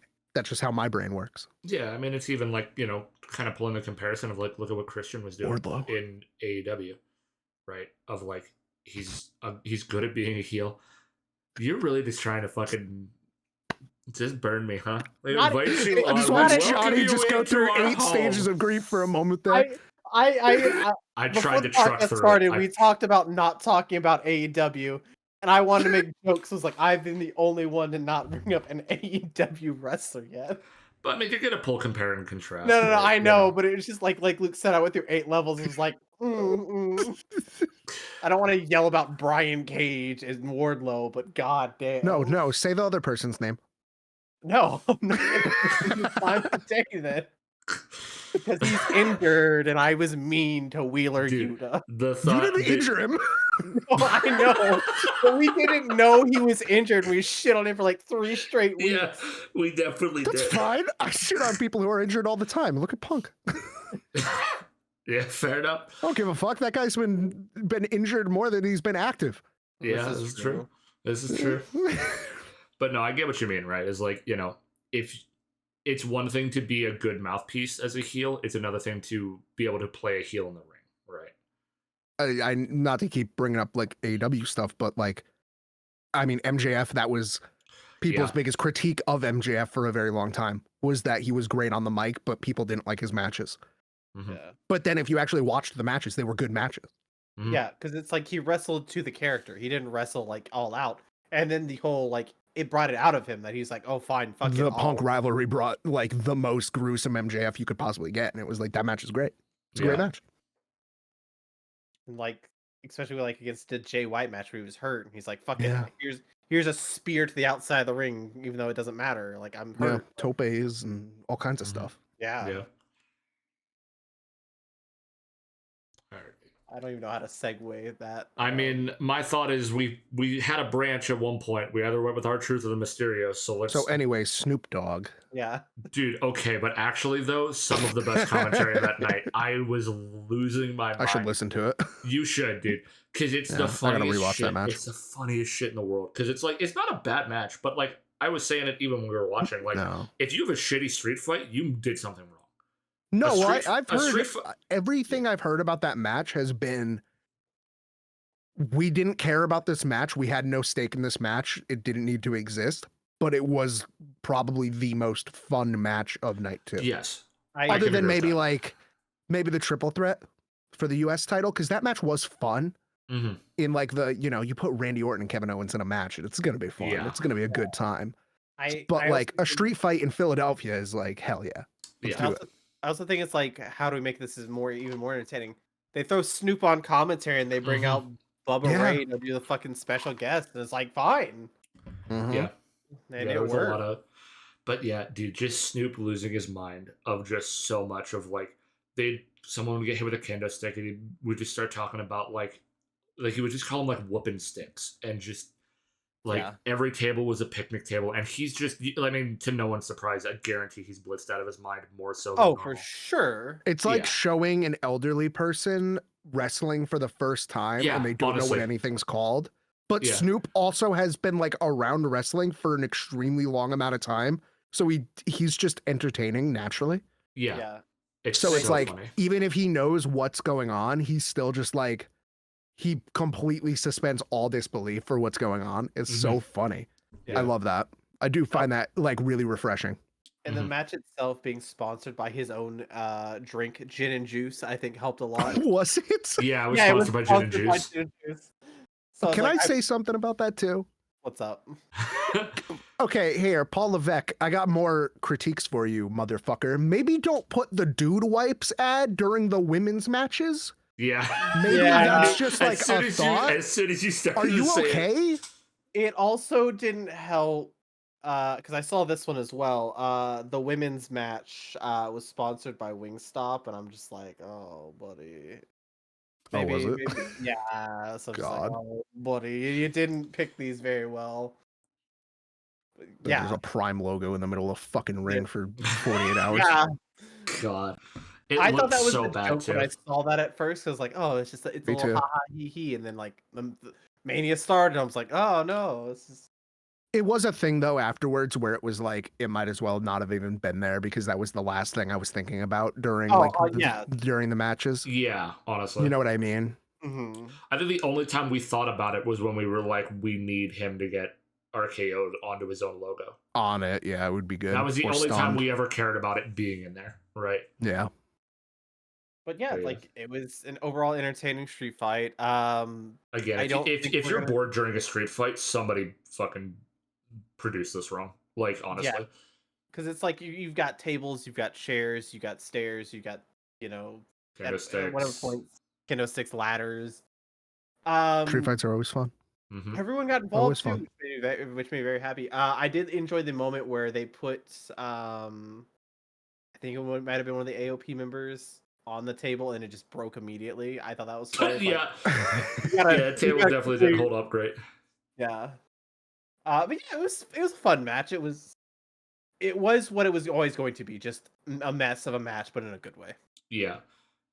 how my brain works. Yeah, I mean, it's even like, you know, kind of pulling the comparison of like, look at what Christian was doing in AEW, right? Of like, he's good at being a heel. You're really just trying to fucking just burn me, huh? Like, I just watched Johnny just go through 8 stages of grief for a moment there. I tried to truck through it. We talked about not talking about AEW, and I wanted to make jokes. I was like, I've been the only one to not bring up an AEW wrestler yet. But I mean, you're gonna pull compare and contrast. No, I know, but it was just like Luke said, I went through 8 levels. It was like, I don't want to yell about Brian Cage and Wardlow, but god damn. No, say the other person's name. No, I'm not gonna say that. Because he's injured, and I was mean to Wheeler Yuta. You didn't injure him. No, I know, but we didn't know he was injured. We shit on him for like 3 straight weeks. Yeah, we definitely did. That's fine. I shit on people who are injured all the time. Look at Punk. Yeah, fair enough. I don't give a fuck. That guy's been injured more than he's been active. Yeah, this is true. This is true. But no, I get what you mean, right? It's like, you know, if it's one thing to be a good mouthpiece as a heel, it's another thing to be able to play a heel in the ring, right? I not to keep bringing up like AEW stuff, but like, I mean, MJF, that was people's biggest critique of MJF for a very long time, was that he was great on the mic, but people didn't like his matches. Yeah. But then if you actually watched the matches, they were good matches. Mhm. Yeah, because it's like he wrestled to the character. He didn't wrestle like all out. And then the whole like it brought it out of him that he's like, oh fine, fuck it. The Punk rivalry brought like the most gruesome MJF you could possibly get, and it was like that match is great. It's a great match. And like especially like against the Jay White match where he was hurt, and he's like, fuck Yeah. it, here's a spear to the outside of the ring, even though it doesn't matter. Like I'm hurt. Topes and all kinds of Mhm. stuff. Yeah. Yeah. All right. I don't even know how to segue that. I mean, my thought is we had a branch at one point. We either went with R-Truth or the Mysterios. So anyway, Snoop Dogg. Yeah. Dude, okay, but actually though, some of the best commentary that night, I was losing my mind. I should listen to it. You should, dude, because it's the funniest I gotta rewatch shit. that match. It's the funniest shit in the world. Because it's like it's not a bad match, but like I was saying it even when we were watching. Like, if you have a shitty street fight, you did something wrong. No, I've heard everything I've heard about that match has been. We didn't care about this match. We had no stake in this match. It didn't need to exist, but it was probably the most fun match of night 2. Yes. Other than maybe the triple threat for the US title, because that match was fun. Mm-hmm. In like you put Randy Orton and Kevin Owens in a match, and it's gonna be fun. Yeah. It's gonna be a good time. But I like a street fight in Philadelphia is like hell yeah. I also think it's like, how do we make this even more entertaining? They throw Snoop on commentary and they bring out Bubba Ray to do the fucking special guest, and it's like fine. Yeah, and it worked. But yeah, dude, just Snoop losing his mind of just so much of like someone would get hit with a kendo stick and he would just start talking about like he would just call them like whooping sticks and just like every table was a picnic table, and he's just, I mean, to no one's surprise, I guarantee he's blitzed out of his mind more so than normal. For sure. It's like showing an elderly person wrestling for the first time and they don't know what anything's called. But Snoop also has been like around wrestling for an extremely long amount of time. So he's just entertaining naturally. Yeah. It's like funny. Even if he knows what's going on, he's still just like, he completely suspends all disbelief for what's going on. It's so funny. I love that. I do find that like really refreshing. And the match itself being sponsored by his own drink, gin and juice, I think helped a lot. Was it? Yeah, it was sponsored by gin and juice. So can I say something about that too? What's up? Okay, here, Paul Levesque, I got more critiques for you, motherfucker. Maybe don't put the dude wipes ad during the women's matches. Yeah. Maybe that's just like a thought. As soon as you start, are you okay? It also didn't help because I saw this one as well. The women's match was sponsored by Wingstop, and I'm just like, oh, buddy. Maybe, was it? Maybe, yeah. So God, like, oh, buddy, you didn't pick these very well. Yeah, there's a Prime logo in the middle of the fucking ring for 48 hours. Yeah. God. I thought that was so the bad joke too. when I saw that at first. I was like, oh, it's a little ha ha he he, and then like the Mania started, and I was like, oh no, this is. It was a thing though afterwards where it was like it might as well not have even been there because that was the last thing I was thinking about during during the matches. Yeah, honestly, you know what I mean. Mm-hmm. I think the only time we thought about it was when we were like, we need him to get RKO'd onto his own logo on it. Yeah, it would be good. That was the only time we ever cared about it being in there, right? Yeah. But yeah, like it was an overall entertaining street fight. Again, if you're bored during a street fight, somebody fucking produced this wrong. Like honestly, because it's like you've got tables, you've got chairs, you got stairs, you got kendo sticks, whatever points, kendo sticks, ladders. Street fights are always fun. Mm-hmm. Everyone got involved too, which made me very happy. I did enjoy the moment where they put I think it might have been one of the AOP members on the table and it just broke immediately. I thought that was cool. Yeah. Table definitely didn't hold up great. Yeah. But yeah, it was a fun match. It was what it was always going to be, just a mess of a match, but in a good way. Yeah.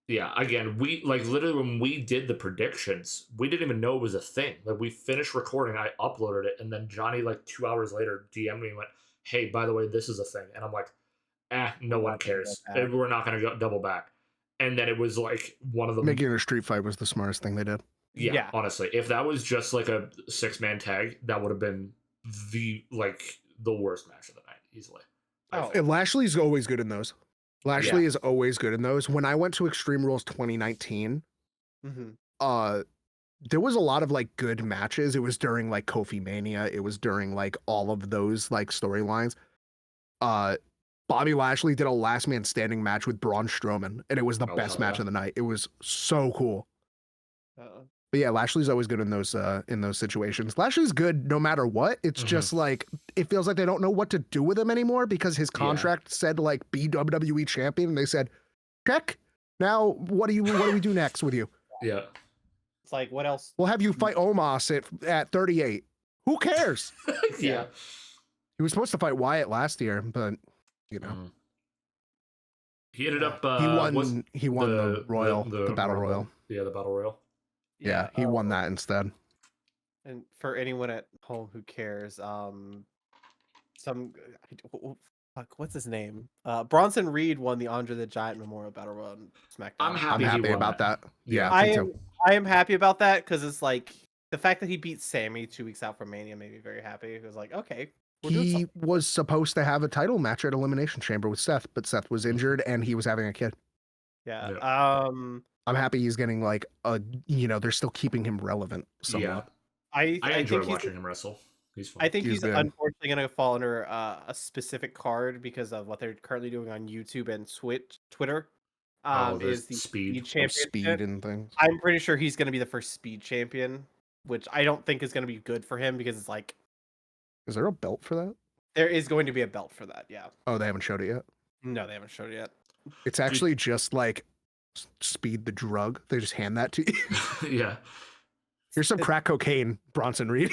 Yeah, again, we like literally when we did the predictions, we didn't even know it was a thing. Like we finished recording, I uploaded it, and then Johnny like 2 hours later DM'd me and went, "Hey, by the way, this is a thing." And I'm like, no one cares. We're not gonna go double back. And then it was like one of the making a street fight was the smartest thing they did. Yeah, honestly, if that was just like a 6-man tag, that would have been the worst match of the night easily. And Lashley's always good in those. Lashley is always good in those. When I went to Extreme Rules 2019, there was a lot of like good matches. It was during like Kofi Mania. It was during like all of those like storylines. Bobby Lashley did a last man standing match with Braun Strowman, and it was the best match of the night. It was so cool. But yeah, Lashley's always good in those situations. Lashley's good no matter what. It's just like it feels like they don't know what to do with him anymore because his contract said like be WWE champion, and they said, check. Now what do we do next with you? Yeah. It's like, what else? We'll have you fight Omos at 38. Who cares? Yeah. He was supposed to fight Wyatt last year, but you know. He ended up he won the Battle Royal. Yeah, the Battle Royal. Yeah, he won that instead. And for anyone at home who cares, what's his name? Bronson Reed won the Andre the Giant Memorial Battle Royal on SmackDown. I'm happy about that. Yeah, I am happy about that because it's like the fact that he beat Sammy 2 weeks out from Mania made me very happy. It was like, okay, he was supposed to have a title match at Elimination Chamber with Seth, but Seth was injured and he was having a kid. Yeah. I'm happy he's getting like they're still keeping him relevant somewhat. Yeah. I enjoy watching him wrestle. He's fun. I think he's unfortunately going to fall under a specific card because of what they're currently doing on YouTube and Twitter. Is the speed championship. Speed and things. I'm pretty sure he's going to be the first speed champion, which I don't think is going to be good for him because it's like. Is there a belt for that? There is going to be a belt for that. Yeah. Oh, they haven't showed it yet. No, they haven't showed it yet. It's actually just like Speed the drug. They just hand that to you. Yeah. Here's some crack cocaine, Bronson Reed.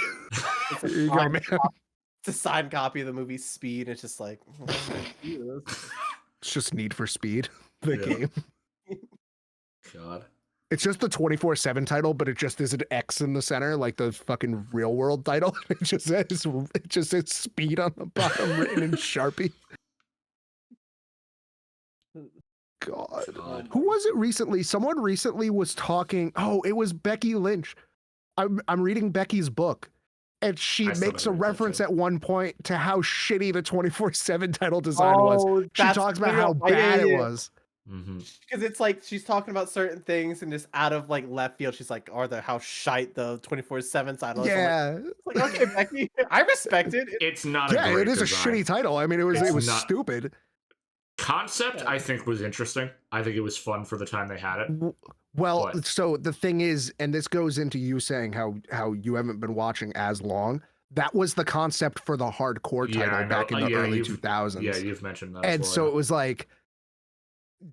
Here you go, man. It's a signed copy of the movie Speed. It's just like it's just Need for Speed, the game. God. It's just the 24/7 title, but it just is an X in the center, like the fucking Real World title. It just says Speed on the bottom, written in Sharpie. God. Who was it recently? Someone recently was talking. Oh, it was Becky Lynch. I'm reading Becky's book, and she makes a reference at one point to how shitty the 24/7 title design was. She talks about how bad it was. Because it's like she's talking about certain things, and just out of like left field, she's like, how shite the 24/7 title is. Yeah. Like, okay, Becky, I respect it. It's not. Yeah, it is a shitty title. I mean, it was stupid. Concept, I think, was interesting. I think it was fun for the time they had it. Well, so the thing is, and this goes into you saying how you haven't been watching as long. That was the concept for the hardcore title back in the early 2000s. Yeah, you've mentioned that. And so it was like,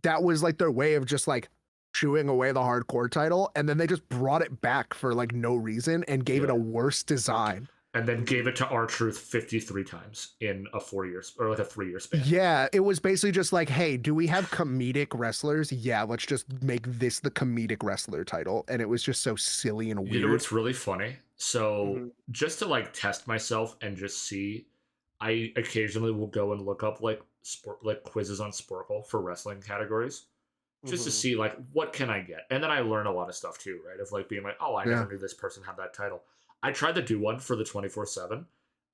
that was like their way of just like chewing away the hardcore title. And then they just brought it back for like no reason and gave it a worse design. And then gave it to R-Truth 53 times in a 4 years or like a 3 year span. Yeah, it was basically just like, hey, do we have comedic wrestlers? Yeah, let's just make this the comedic wrestler title. And it was just so silly and weird. You know what's really funny? So just to like test myself and just see, I occasionally will go and look up like quizzes on Sporkle for wrestling categories. Just to see like what can I get. And then I learn a lot of stuff too, right? Of like being like, oh, I never knew this person had that title. I tried to do one for the 24/7,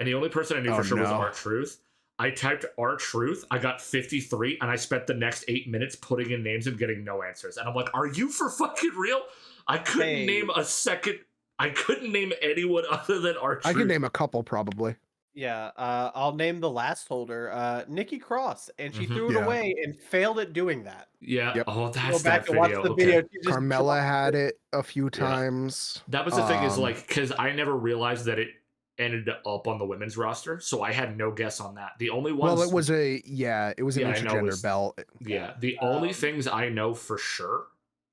and the only person I knew for sure was R-Truth. I typed R-Truth, I got 53, and I spent the next 8 minutes putting in names and getting no answers. And I'm like, are you for fucking real? I couldn't name a second. I couldn't name anyone other than R-Truth. I could name a couple probably. Yeah, I'll name the last holder, Nikki Cross, and she threw it away and failed at doing that. Yeah. Yep. Oh, that's go back that and watch video. The video. Carmella had it a few times. That was the thing is like, because I never realized that it ended up on the women's roster, so I had no guess on that. The only ones. Well, it was an intergender belt. Yeah, the only things I know for sure,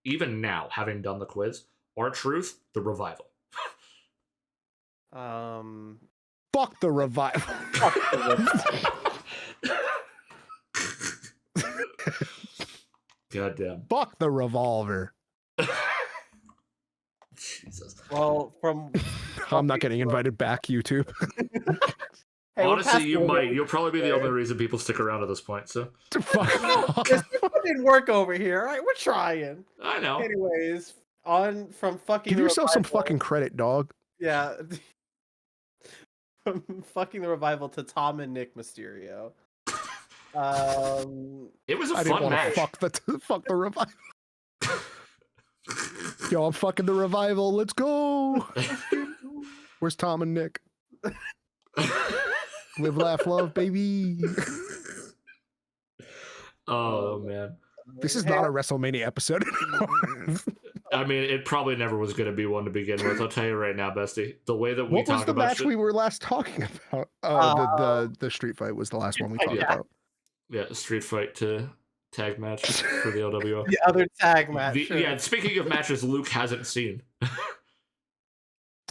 even now having done the quiz, R-Truth, the Revival. Fuck the Revival. Fuck the Goddamn. Fuck the Revolver. Jesus. Well, I'm not getting invited back, YouTube. Hey, honestly, you might. You'll probably be the only reason people stick around at this point. So. This didn't work over here. All right, we're trying. I know. Anyways, on from fucking. Give yourself some fucking credit, dog. Yeah. From fucking the Revival to Tom and Nick Mysterio. It was a fun match. Fuck the Revival. Yo, I'm fucking the revival. Let's go. Where's Tom and Nick? Live, laugh, love, baby. Oh man. This is not a WrestleMania episode anymore. I mean, it probably never was going to be one to begin with. I'll tell you right now, Bestie. The way that we What was talk the about match shit, we were last talking about? The street fight was the last one we talked about. yeah, street fight to tag match for the LWO. The other tag match. Sure. Yeah, speaking of matches Luke hasn't seen.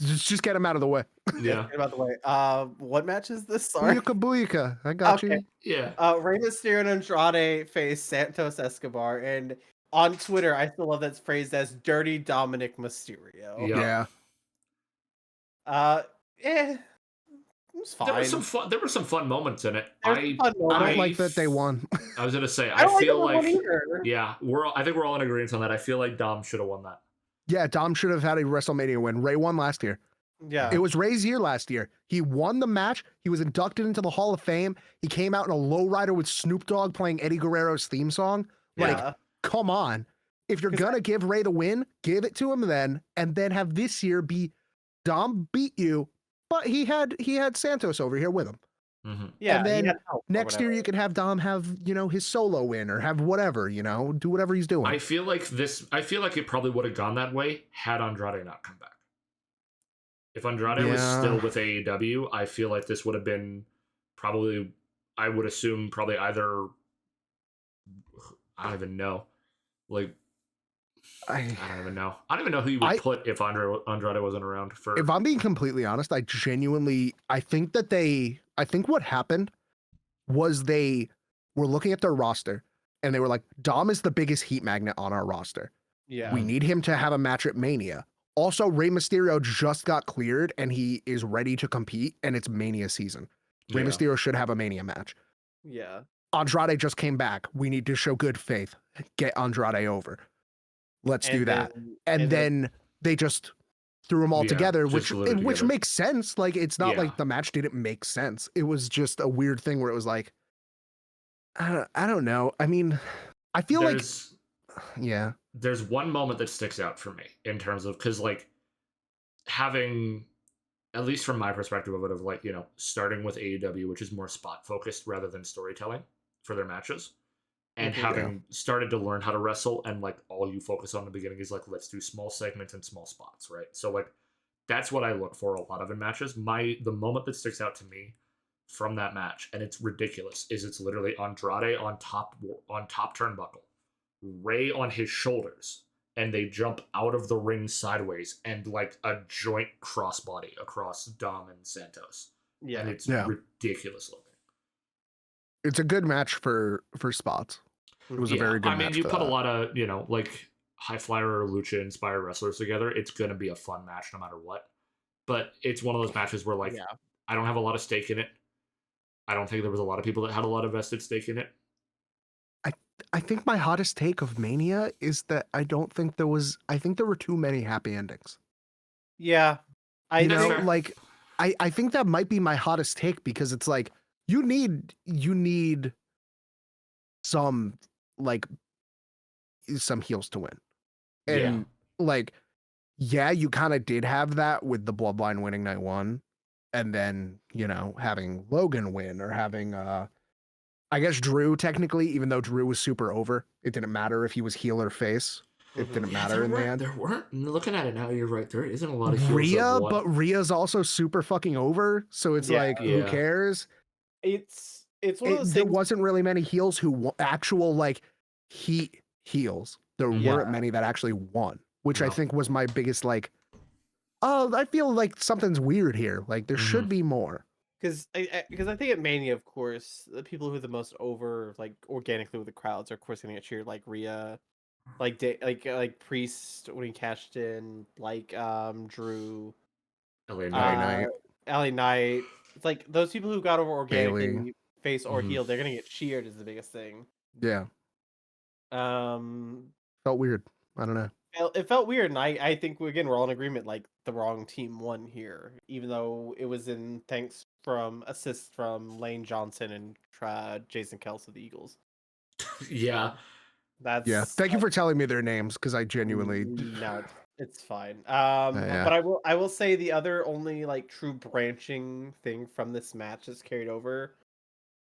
Just get him out of the way. Yeah. Get out of the way. What match is this? Sorry. Booyaka booyaka. I got you. Yeah. Rey Mysterio and Andrade face Santos Escobar, and on Twitter, I still love that's phrased as "Dirty Dominic Mysterio." Yeah. It was fine. There were some fun moments in it. I don't like that they won. I was gonna say, I feel like yeah, I think we're all in agreement on that. I feel like Dom should have won that. Yeah, Dom should have had a WrestleMania win. Ray won last year. Yeah. It was Ray's year last year. He won the match. He was inducted into the Hall of Fame. He came out in a lowrider with Snoop Dogg playing Eddie Guerrero's theme song. Like, come on. If you're going to give Ray the win, give it to him then, and then have this year be Dom beat you, but he had Santos over here with him. Mm-hmm. Yeah. And then next year you can have Dom have, his solo win or have whatever, do whatever he's doing. I feel like it probably would have gone that way had Andrade not come back. If Andrade was still with AEW, I feel like this would have been probably, I would assume, probably either, I don't even know. Like, I don't even know. I don't even know who you would put if Andrade wasn't around. If I'm being completely honest, I think what happened was they were looking at their roster and they were like, Dom is the biggest heat magnet on our roster. Yeah. We need him to have a match at Mania. Also, Rey Mysterio just got cleared and he is ready to compete and it's Mania season. Rey Mysterio should have a Mania match. Yeah. Andrade just came back. We need to show good faith. Get Andrade over. Let's do that. And then they just threw them all together, which makes sense. Like, it's not like the match didn't make sense. It was just a weird thing where it was like, I don't know. I mean, I feel there's one moment that sticks out for me in terms of, because like having, at least from my perspective of it, of like, starting with AEW, which is more spot focused rather than storytelling for their matches, and having started to learn how to wrestle, and like all you focus on in the beginning is like, let's do small segments and small spots, right? So like that's what I look for a lot of in matches. The moment that sticks out to me from that match, and it's ridiculous, is it's literally Andrade on top turnbuckle, Ray on his shoulders, and they jump out of the ring sideways and like a joint crossbody across Dom and Santos. Yeah, and it's ridiculous looking. It's a good match for spots. It was a very good match. I mean, you put a lot of, like high flyer or lucha inspired wrestlers together, it's going to be a fun match no matter what. But it's one of those matches where like I don't have a lot of stake in it. I don't think there was a lot of people that had a lot of vested stake in it. I think my hottest take of Mania is that I think there were too many happy endings. Yeah. I think that might be my hottest take, because it's like you need some heels to win. And you kind of did have that with the Bloodline winning night one, and then, having Logan win, or having I guess Drew, technically, even though Drew was super over, it didn't matter if he was heel or face. It didn't matter in the end. There weren't. Looking at it now, you're right. There isn't a lot of heels. Rhea, but Rhea's also super fucking over. So it's who cares? It's one of those there wasn't really many heels who actual like heels. There weren't many that actually won, which I think was my biggest I feel like something's weird here. Like there should be more. Because I think at Mania, of course, the people who are the most over, like organically with the crowds, are of course going to get cheered, like Rhea, like Priest when he cashed in, like Drew, LA Knight. LA Knight. It's like those people who got over organically, face or heel, they're going to get cheered is the biggest thing. Yeah. Felt weird. I don't know. It felt weird, and I think we're all in agreement. Like the wrong team won here, even though it was in thanks from assists from Lane Johnson and Jason Kelce of the Eagles. Yeah, That's Yeah. Thank you for telling me their names because I genuinely. no, it's fine. Yeah. But I will say the other only like true branching thing from this match that's carried over.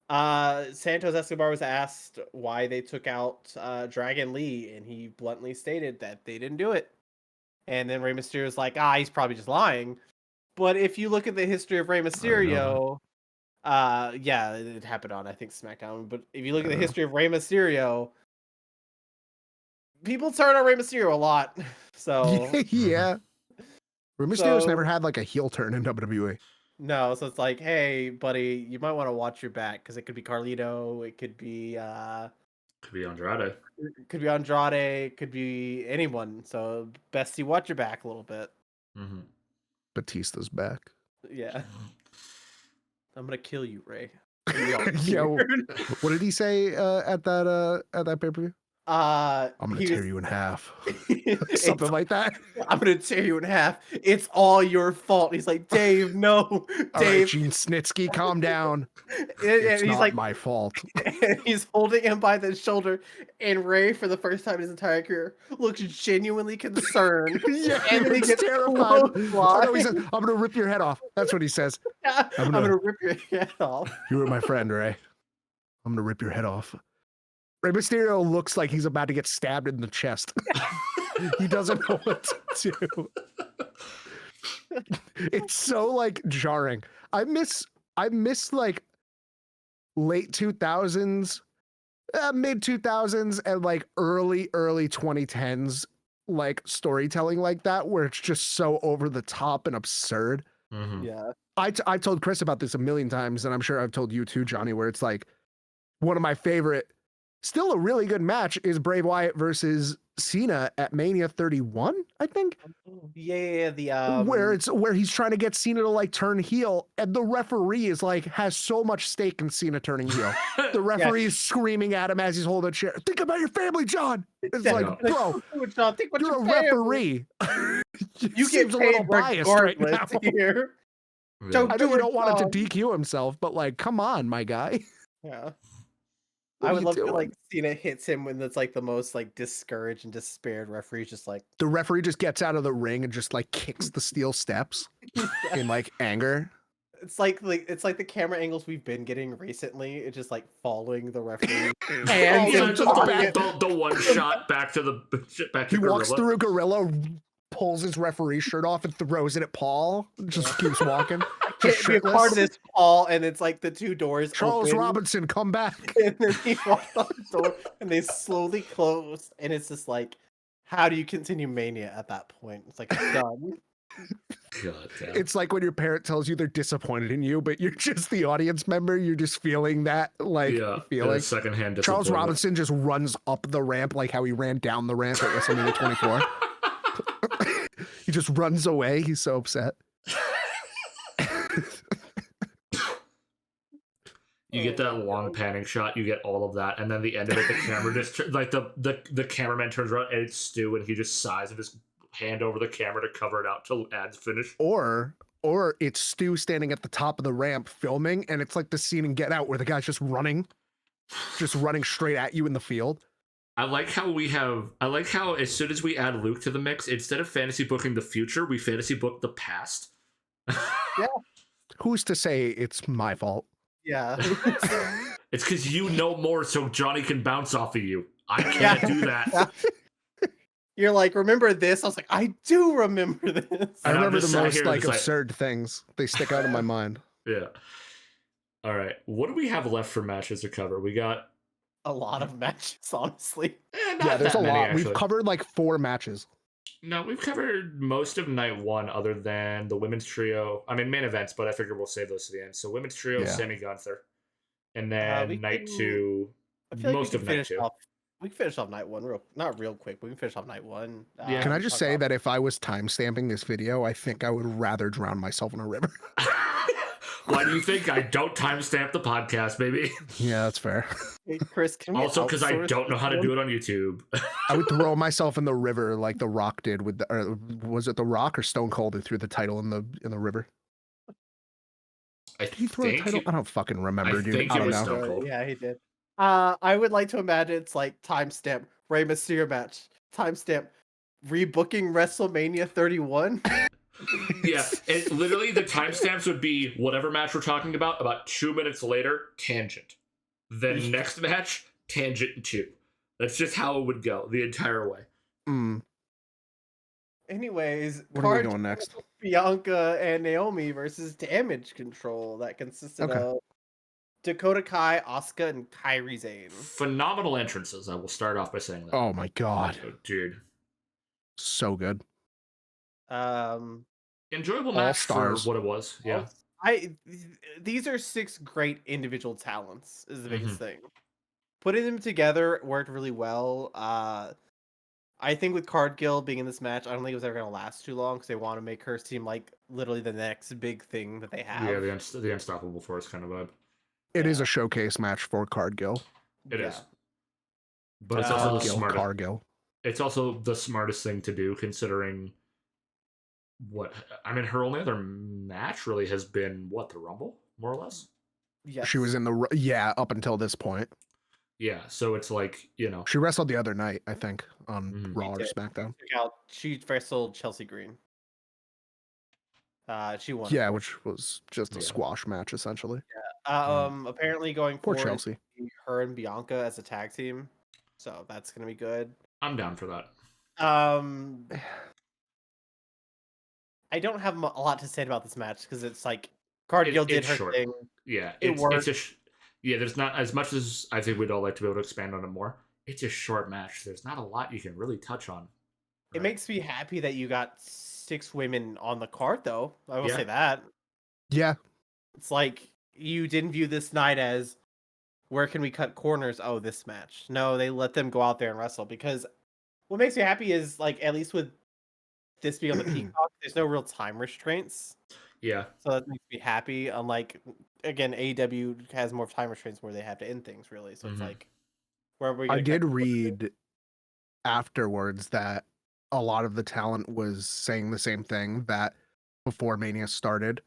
Santos Escobar was asked why they took out Dragon Lee, and he bluntly stated that they didn't do it. And then Rey Mysterio's like, he's probably just lying. But if you look at the history of Rey Mysterio, yeah, it happened on I think SmackDown. But if you look at the history of Rey Mysterio, people turn on Rey Mysterio a lot. So Yeah. Rey Mysterio's never had like a heel turn in WWE. no, so it's like, hey, buddy, you might want to watch your back because it could be Carlito, it could be Andrade. it could be Andrade, it could be anyone. So best you watch your back a little bit. Mm-hmm. Batista's back. Yeah, I'm gonna kill you, Ray. Yo, what did he say at that pay-per-view? I'm gonna tear you in half. Something like that. I'm gonna tear you in half. It's all your fault. He's like, Dave, no, Dave. All right, Gene Snitsky, calm down. It's he's not like, my fault. And he's holding him by the shoulder, and Ray, for the first time in his entire career, looks genuinely concerned. Yeah, and then he gets terrified. Oh, no, he says, I'm gonna rip your head off. That's what he says. I'm gonna rip your head off. You were my friend, Ray. I'm gonna rip your head off. Rey Mysterio looks like he's about to get stabbed in the chest. He doesn't know what to do. It's so like jarring. I miss like late 2000s, mid 2000s, and like early 2010s like storytelling like that, where it's just so over the top and absurd. Mm-hmm. Yeah, I told Chris about this a million times, and I'm sure I've told you too, Johnny, where it's like one of my favorite, still a really good match is Bray Wyatt versus Cena at Mania 31, I think. Yeah, where he's trying to get Cena to like turn heel, and the referee is like has so much stake in Cena turning heel. The referee is screaming at him as he's holding a chair. Think about your family, John. It's like, bro, John, think about you're a family. referee. You get seems a little biased right now. Here. Yeah. I know you don't want him to DQ himself, but like, come on, my guy. Yeah. What I are would you love doing? to like Cena hits him when that's like the most like discouraged and despaired referee's just like The referee just gets out of the ring and just like kicks the steel steps in like anger. it's like the camera angles we've been getting recently. It's just like following the referee. And Yeah, into just the back. the one shot back to He Gorilla. walks through Gorilla, pulls his referee shirt off and throws it at Paul. Just keeps walking. Can't be a part of this, Paul, and it's like the two doors Charles open, Robinson, come back. and then he walks out the door and they slowly close, and it's just like, how do you continue Mania at that point? It's like it's done. God damn. It's like when your parent tells you they're disappointed in you, but you're just the audience member. You're just feeling that feeling. Secondhand Charles Robinson just runs up the ramp like how he ran down the ramp at WrestleMania 24. He just runs away. He's so upset. You get that long panning shot, you get all of that, and then the end of it, the camera just like the cameraman turns around and it's Stu, and he just sighs and just hand over the camera to cover it out till ads finish. Or it's Stu standing at the top of the ramp filming, and it's like the scene in Get Out where the guy's just running straight at you in the field. I like how as soon as we add Luke to the mix, instead of fantasy booking the future, we fantasy book the past. Yeah. Who's to say it's my fault? Yeah. It's because you know more, so Johnny can bounce off of you. I can't do that. You're like, remember this? I was like, I do remember this. I remember the most like just absurd things. They stick out in my mind. Yeah. All right. What do we have left for matches to cover? We got A lot of matches, honestly. Yeah, there's a lot. Actually. We've covered like 4 matches. No, we've covered most of night one, other than the women's trio. I mean, main events, but I figure we'll save those to the end. So women's trio, Yeah. Sammy Gunther, and then night two, I feel like most of night two. We can finish off night one not real quick, but we can finish off night one. Yeah. Can I just say that if I was timestamping this video, I think I would rather drown myself in a river. Why do you think I don't timestamp the podcast, baby? Yeah, that's fair. Hey, Chris, can we Also, because I outsource don't know how to this do it on YouTube. I would throw myself in the river like The Rock did with was it The Rock or Stone Cold who threw the title in the river? I Did he throw a think title? I don't fucking remember, I dude. think I it don't was know. Stone one? Cold. Yeah, he did. I would like to imagine it's like timestamp Rey Mysterio match, timestamp rebooking WrestleMania 31. Yeah, and literally the timestamps would be whatever match we're talking about 2 minutes later, tangent. Then next match, tangent 2. That's just how it would go the entire way. Mm. Anyways, What are we going next? Bianca and Naomi versus Damage Control. That consisted of Dakota Kai, Asuka, and Kairi Sane. Phenomenal entrances. I will start off by saying that. Oh my god, dude, so good. Enjoyable All match stars. for what it was. Yeah, these are 6 great individual talents. Is the biggest thing. Putting them together worked really well. I think with Cargill being in this match, I don't think it was ever going to last too long because they want to make her seem like literally the next big thing that they have. Yeah, the Unstoppable Force kind of vibe. It is a showcase match for Cargill. It is. But it's also the smartest. Cargill. It's also the smartest thing to do considering her only other match really has been the Rumble, more or less. Yeah, she was in up until this point. Yeah, so it's like, she wrestled the other night, I think, on Raw or SmackDown. She wrestled Chelsea Green. She won. Yeah, which was just a squash match essentially. Yeah. Apparently going Poor forward, Chelsea. Her and Bianca as a tag team, so that's gonna be good. I'm down for that. I don't have a lot to say about this match because it's like Cargill did her short. thing. Yeah, it worked. There's not as much as I think we'd all like to be able to expand on it more. It's a short match. There's not a lot you can really touch on. It makes me happy that you got 6 women on the card, though. I will say that. Yeah. It's like you didn't view this night as where can we cut corners? Oh, this match. No, they let them go out there and wrestle because what makes me happy is like at least with this being on the Peacock, there's no real time restraints. Yeah. So that makes me happy. Unlike again, AEW has more time restraints where they have to end things really. So it's like where we. I did read afterwards that a lot of the talent was saying the same thing, that before Mania started,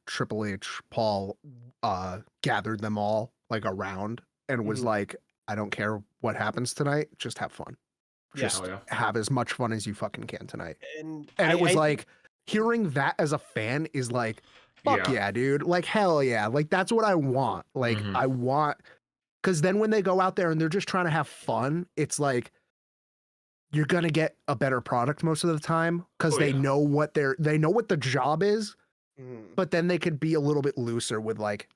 Triple H, Paul, gathered them all like around and was like, I don't care what happens tonight, just have fun. Just have as much fun as you fucking can tonight. And it was like, hearing that as a fan is like, fuck yeah, dude. Like, hell yeah. Like, that's what I want. Like, I want, because then when they go out there and they're just trying to have fun, it's like, you're going to get a better product most of the time because they know what the job is, but then they could be a little bit looser with like,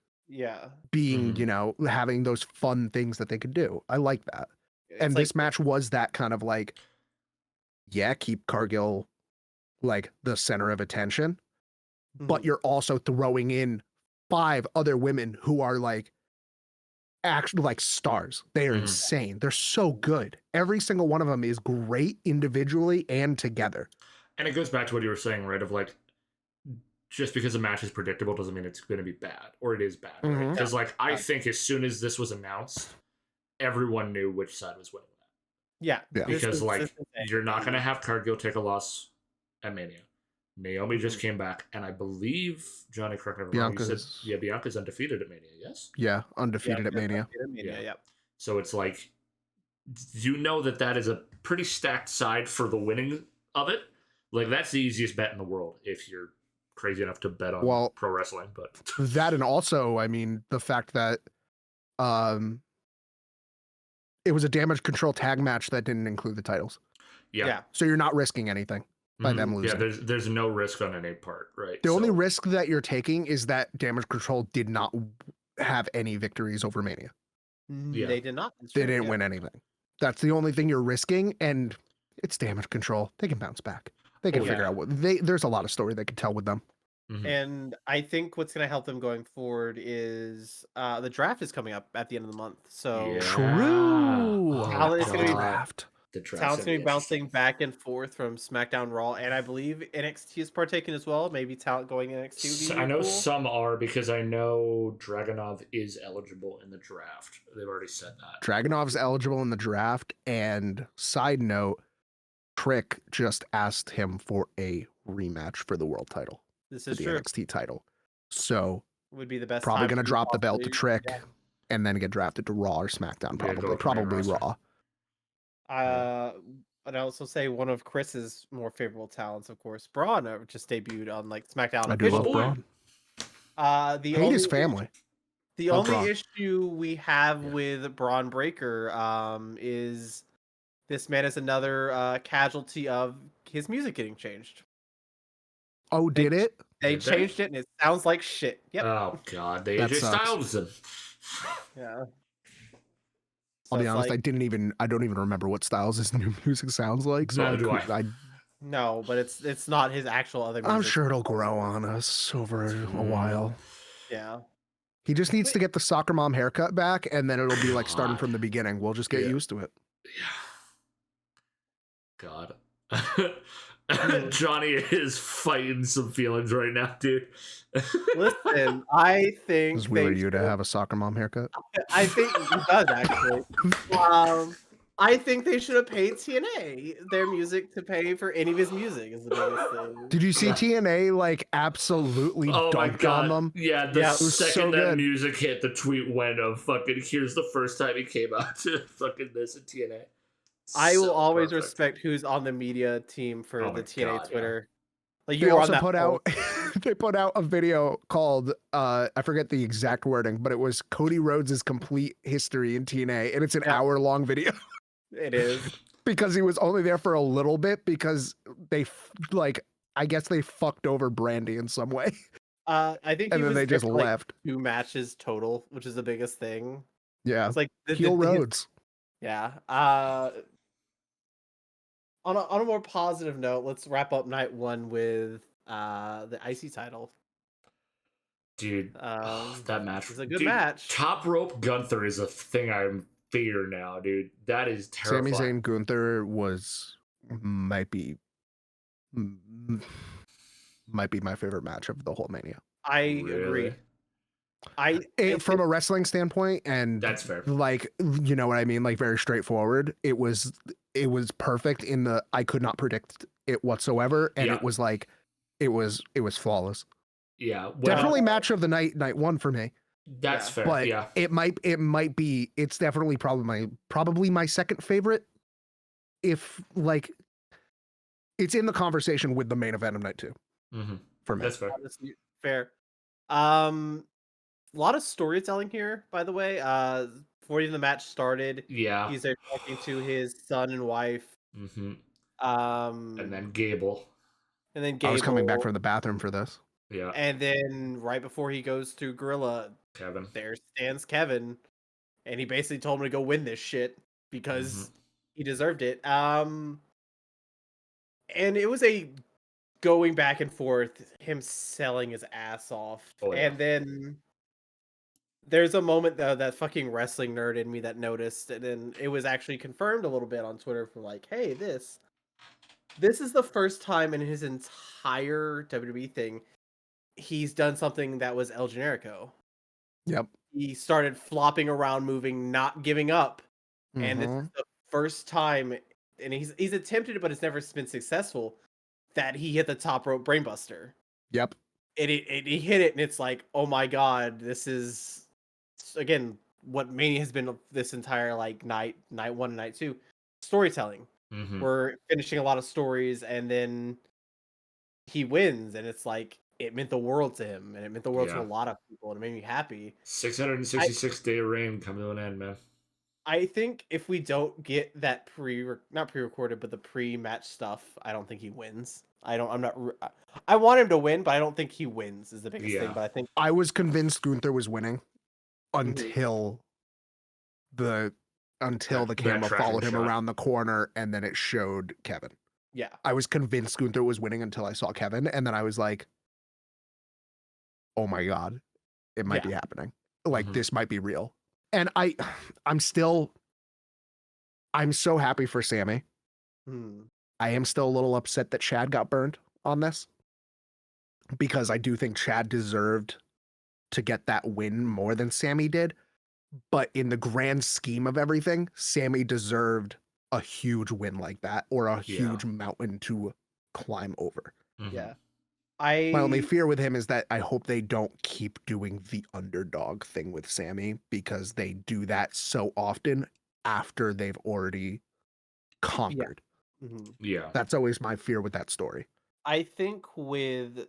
being, having those fun things that they could do. I like that. And this match was that kind of like, keep Cargill like the center of attention, but you're also throwing in 5 other women who are like actually like stars. They are insane. They're so good. Every single one of them is great individually and together. And it goes back to what you were saying, right? Of like, just because a match is predictable doesn't mean it's going to be bad, or it is bad, right? Because like, I think as soon as this was announced, everyone knew which side was winning that. Yeah. Because you're not going to have Cargill take a loss at Mania. Naomi just came back, and I believe, Johnny, correct me if I'm wrong, you said, Bianca's undefeated at Mania, yes? Yeah, undefeated at Mania. So it's like, you know that is a pretty stacked side for the winning of it. Like, that's the easiest bet in the world if you're crazy enough to bet on pro wrestling. But that, and also, I mean, the fact that it was a Damage Control tag match that didn't include the titles. Yeah. So you're not risking anything by them losing. Yeah, there's no risk on any part, right? The only risk that you're taking is that Damage Control did not have any victories over Mania. They did not. They didn't win anything. That's the only thing you're risking, and it's Damage Control. They can bounce back. They can figure out what there's a lot of story they can tell with them. And I think what's going to help them going forward is the draft is coming up at the end of the month. So true. Talent is going to be draft. Talent's going to be bouncing back and forth from SmackDown, Raw, and I believe NXT is partaking as well. Maybe Talent going NXT. I know some are, because I know Dragunov is eligible in the draft. They've already said that. Dragunov's eligible in the draft, and side note, Trick just asked him for a rematch for the world title. This is the true. NXT title. So would be the best. Probably going to drop the belt to Trick. and then get drafted to Raw or SmackDown. Yeah, go Probably up to main roster. Raw. I'd also say one of Chris's more favorable talents, of course, Braun just debuted on like SmackDown. I do love Boy. Braun. The Hate only his family. The Love only Braun. issue we have with Braun Breaker is this man is another casualty of his music getting changed. Oh, did it? They Did they? changed it and it sounds like shit. Yep. Oh god, they That AJ sucks. Styles him. Yeah. I'll be it's honest, like, I don't even remember what Styles' new music sounds like. So Neither do I. no, but it's not his actual other music. I'm sure it'll grow on us over a while. Yeah. He just needs to get the soccer mom haircut back, and then it'll be like starting God. from the beginning. We'll just get Yeah. used to it. God. Johnny is fighting some feelings right now, dude. Listen, I think This is weird you to have a soccer mom haircut. I think he does actually. I think they should have paid TNA their music to pay for any of his music is the biggest thing. Did you see TNA like absolutely Oh my dunked on god. them? Yeah, the Yeah. It was second so that good. music hit, the tweet went of fucking here's the first time he came out to fucking this in TNA. I will So always perfect. respect who's on the media team for Oh the my TNA God, yeah. Twitter. Like They you were on also that put poll. out they put out a video called I forget the exact wording, but it was Cody Rhodes' complete history in TNA, and it's an hour-long video. It is. Because he was only there for a little bit because I guess they fucked over Brandy in some way. I think And he then was they there just for, like, left. 2 matches total, which is the biggest thing. Yeah. It's like Heel Rhodes. Yeah. On a more positive note, let's wrap up night 1 with the IC title. Dude, that match was a good dude, match. Top rope Gunther is a thing I fear now, dude. That is terrifying. Sami Zayn Gunther might be my favorite match of the whole Mania. I agree. From a wrestling standpoint, and that's fair. Like, you know what I mean? Like, very straightforward. It was perfect in the I could not predict it whatsoever, and it was like it was flawless. Yeah, definitely match of the night 1 for me. That's fair. But yeah, it might be. It's definitely probably my second favorite. If like, it's in the conversation with the main event of night 2 for me. That's fair. Honestly, fair. A lot of storytelling here, by the way. Before even the match started, he's there talking to his son and wife. And then Gable. I was coming back from the bathroom for this. Yeah. And then right before he goes through Gorilla, Kevin. There stands Kevin, and he basically told him to go win this shit because he deserved it. And it was a going back and forth, him selling his ass off. And then there's a moment though that fucking wrestling nerd in me that noticed, and then it was actually confirmed a little bit on Twitter from like, hey, this is the first time in his entire WWE thing he's done something that was El Generico. Yep. He started flopping around, moving, not giving up. And this is the first time, and he's attempted it, but it's never been successful, that he hit the top rope brainbuster. Yep. And he hit it, and it's like, oh my god, this is, again, what Mania has been this entire like night 1 and night 2. Storytelling. We're finishing a lot of stories, and then he wins, and it's like, it meant the world to him, and it meant the world to a lot of people, and it made me happy. 666-day reign coming to an end, man. I think if we don't get that not pre-recorded, but the pre-match stuff, I don't think he wins. I want him to win, but I don't think he wins is the biggest thing. But I was convinced Gunther was winning until the camera followed him around the corner, and then it showed Kevin. Yeah. I was convinced Gunther was winning until I saw Kevin, and then I was like, oh my god, it might be happening. Like, this might be real. And I'm so happy for Sammy. I am still a little upset that Chad got burned on this, because I do think Chad deserved to get that win more than Sammy did. But in the grand scheme of everything, Sammy deserved a huge win like that, or a huge mountain to climb over. Yeah. My only fear with him is that I hope they don't keep doing the underdog thing with Sammy, because they do that so often after they've already conquered. Mhm. Yeah. That's always my fear with that story. I think with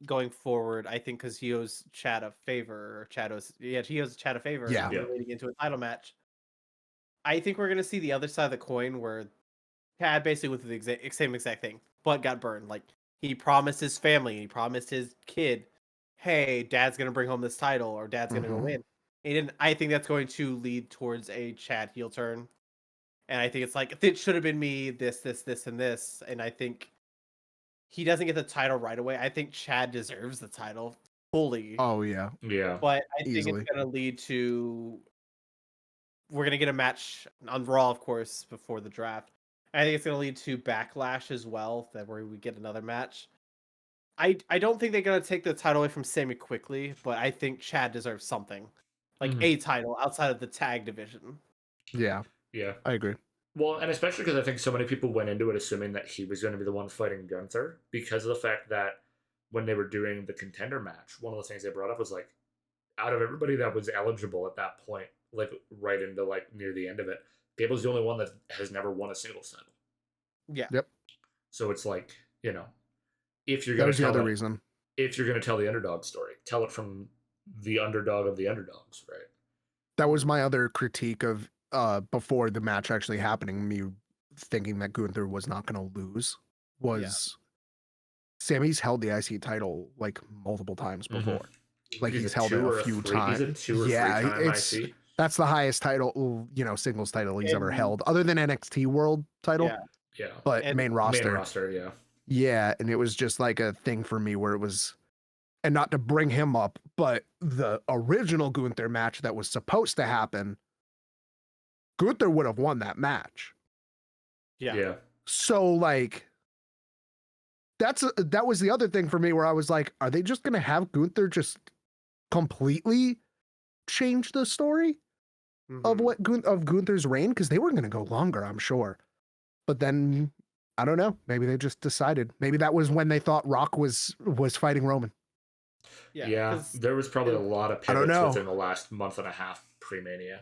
going forward, I think because he owes Chad a favor, or he owes Chad a favor, Yeah. and we're Yeah. leading into a title match. I think we're gonna see the other side of the coin where Chad basically went through the same exact thing, but got burned. Like, he promised his family, he promised his kid, "Hey, Dad's gonna bring home this title, or Dad's gonna go Mhm. win." He didn't. I think that's going to lead towards a Chad heel turn, and I think it's like, it should have been me, this, and this, and I think he doesn't get the title right away. I think Chad deserves the title fully, Oh yeah, Yeah. but I think easily. it's gonna lead to, we're gonna get a match on Raw, of course, before the draft. I think it's gonna lead to Backlash as well, that where we get another match. I don't think they're gonna take the title away from Sammy quickly, but I think Chad deserves something, like Mhm. a title outside of the tag division. Yeah, Yeah. I agree. Well, and especially because I think so many people went into it assuming that he was going to be the one fighting Gunther, because of the fact that when they were doing the contender match, one of the things they brought up was like, out of everybody that was eligible at that point, like right into like near the end of it, Gable's the only one that has never won a singles title. Yeah, Yep, So it's like, you know, if you're that going was to the tell other it, reason. if you're going to tell the underdog story, tell it from the underdog of the underdogs, right? That was my other critique of before the match actually happening, me thinking that Gunther was not going to lose, was Sammy's held the IC title like multiple times before. Like, He's he's a held it two a or a few three. He's a times. 2 or 3 Yeah, time it's IC. that's the highest title, singles title he's ever And- held, other than NXT World title. yeah, Yeah. But and main roster. Main roster, yeah. Yeah, and it was just like a thing for me where it was, and not to bring him up, but the original Gunther match that was supposed to happen, Gunther would have won that match. yeah. So like, that was the other thing for me where I was like, are they just gonna have Gunther just completely change the story of Mhm. of Gunther's reign? Because they were gonna go longer, I'm sure. But then I don't know. Maybe they just decided. Maybe that was when they thought Rock was fighting Roman. Yeah, 'Cause there was probably a lot of I don't pivots know. within the last month and a half pre-Mania.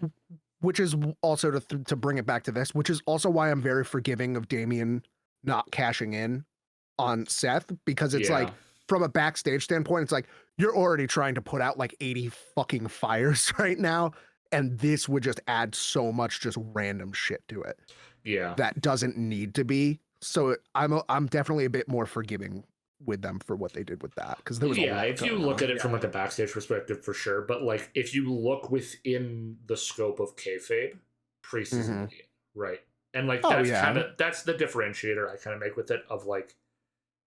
Which is also to bring it back to this, which is also why I'm very forgiving of Damian not cashing in on Seth, because it's like, Yeah. from a backstage standpoint, it's like, you're already trying to put out like 80 fucking fires right now, and this would just add so much just random shit to it Yeah. that doesn't need to be. So I'm definitely a bit more forgiving with them for what they did with that, because there was a Yeah, lot if you going look on. at it from like a backstage perspective, for sure. But like, if you look within the scope of kayfabe, Priest is an idiot, right? And like, Oh, that's yeah. that's the differentiator I kind of make with it. Of like,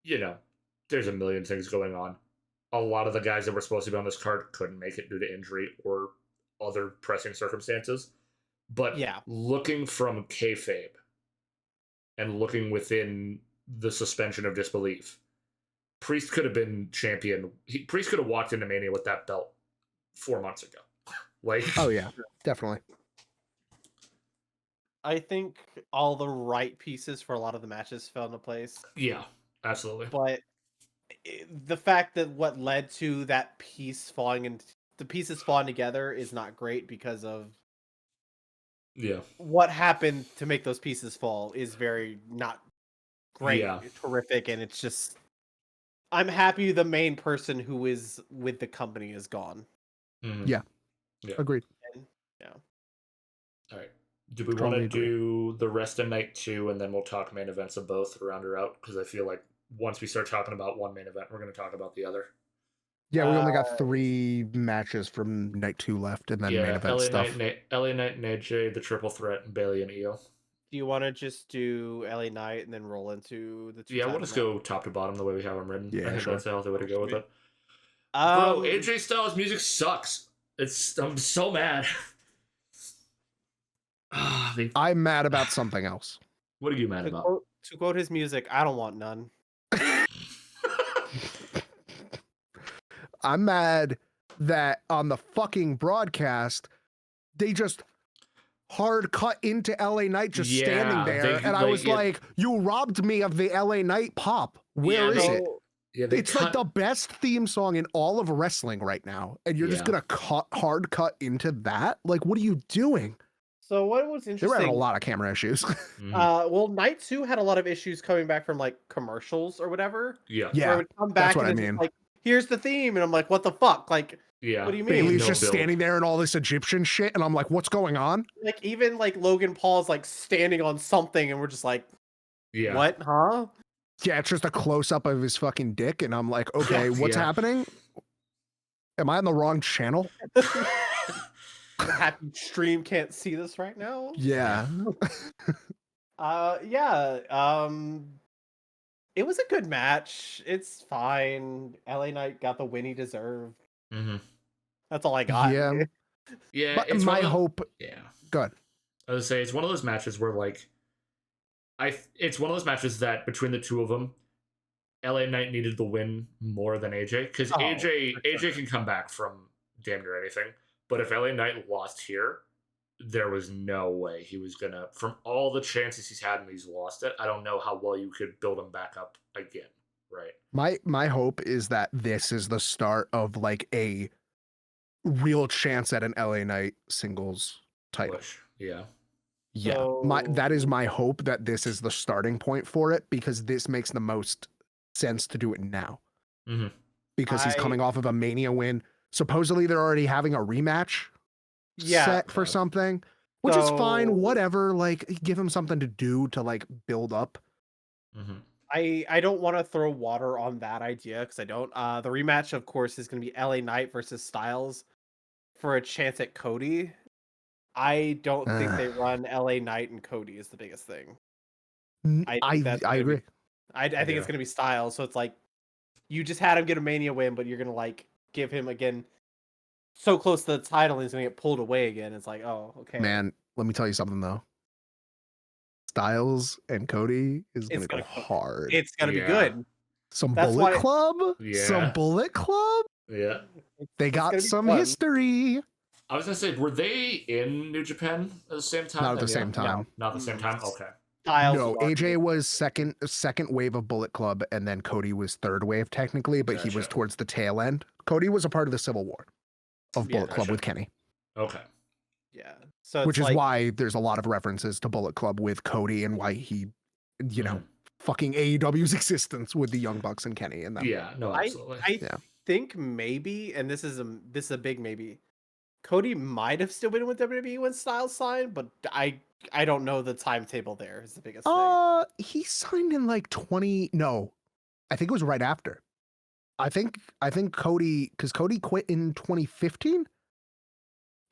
you know, there's a million things going on. A lot of the guys that were supposed to be on this card couldn't make it due to injury or other pressing circumstances. But Yeah. looking from kayfabe and looking within the suspension of disbelief, Priest could have been champion. Priest could have walked into Mania with that belt 4 months ago. Like, Oh yeah, definitely. I think all the right pieces for a lot of the matches fell into place, yeah, absolutely. but the fact that what led to that piece falling and the pieces falling together is not great, because of Yeah, what happened to make those pieces fall is very not great, Yeah. terrific, and it's just, I'm happy the main person who is with the company is gone. Mhm. Yeah. Yeah. Agreed. And, yeah. All right. Do we want Strongly to agree. do the rest of night 2 and then we'll talk main events of both to round her out? Because I feel like once we start talking about one main event, we're going to talk about the other. Yeah, we only got 3 matches from night 2 left, and then main Yeah, event stuff. LA Knight and AJ, the triple threat, and Bailey and Io. Do you want to just do LA Knight and then roll into the two? Yeah, we'll just go top to bottom the way we have them written. Yeah, I think sure. that's the healthy way to go with it. Um, Bro, AJ Styles' music sucks. I'm so mad. I'm mad about something else. What are you mad about? To quote his music, I don't want none. I'm mad that on the fucking broadcast, they just hard cut into LA Knight just standing there. And I was like, you robbed me of the LA Knight pop. Where is it? Yeah, it's like the best theme song in all of wrestling right now, and you're just gonna hard cut into that. Like, what are you doing? So what was They were interesting? having a lot of camera issues. Well, Night 2 had a lot of issues coming back from like commercials or whatever. Yeah. Where Yeah, it would come back that's what and I it's mean. like, here's the theme, and I'm like, what the fuck? Like, Yeah. what do you mean? Bailey's No just build. standing there in all this Egyptian shit, and I'm like, what's going on? Like even like Logan Paul's like standing on something, and we're just like, Yeah. what? Huh? Yeah, it's just a close up of his fucking dick, and I'm like, okay, what's happening? Am I on the wrong channel? The happy stream can't see this right now. Yeah. Yeah. It was a good match. It's fine. LA Knight got the win he deserved. Mm-hmm. That's all I got. Yeah. Yeah. But it's my hope. Yeah. Good. I would say it's one of those matches where like, it's one of those matches that between the two of them, LA Knight needed the win more than AJ because AJ can come back from damn near anything. But if LA Knight lost here, there was no way he was gonna. From all the chances he's had and he's lost it, I don't know how well you could build him back up again. Right. My hope is that this is the start of like a real chance at an LA Knight singles title. Push. Yeah. Yeah. That is my hope that this is the starting point for it because this makes the most sense to do it now. Mm-hmm. Because he's coming off of a Mania win. Supposedly they're already having a rematch set for something, which is fine. Whatever. Like, give him something to do to like build up. Mm-hmm. I don't want to throw water on that idea because I don't. The rematch, of course, is going to be LA Knight versus Styles for a chance at Cody. I don't think they run LA Knight and Cody is the biggest thing. I agree. I think it's going to be Styles. So it's like you just had him get a Mania win, but you're going to like give him again so close to the title and he's going to get pulled away again. It's like, oh, okay. Man, let me tell you something though. Styles and Cody is going to go hard. It's going to be good. Some Bullet Club? Yeah. Some Bullet Club? Yeah. They got some history. I was going to say, were they in New Japan at the same time? Not at the same time. No, not at the same time? Okay. No, AJ was second wave of Bullet Club, and then Cody was third wave technically, but he was towards the tail end. Cody was a part of the Civil War of Bullet Club with Kenny. Okay. Yeah. So which is why there's a lot of references to Bullet Club with Cody and why he, you know, fucking AEW's existence with the Young Bucks and Kenny and them. Yeah, no, absolutely. I think maybe, and this is a big maybe, Cody might have still been with WWE when Styles signed, but I don't know the timetable there is the biggest thing. He signed in like I think it was right after. I think Cody, because Cody quit in 2015.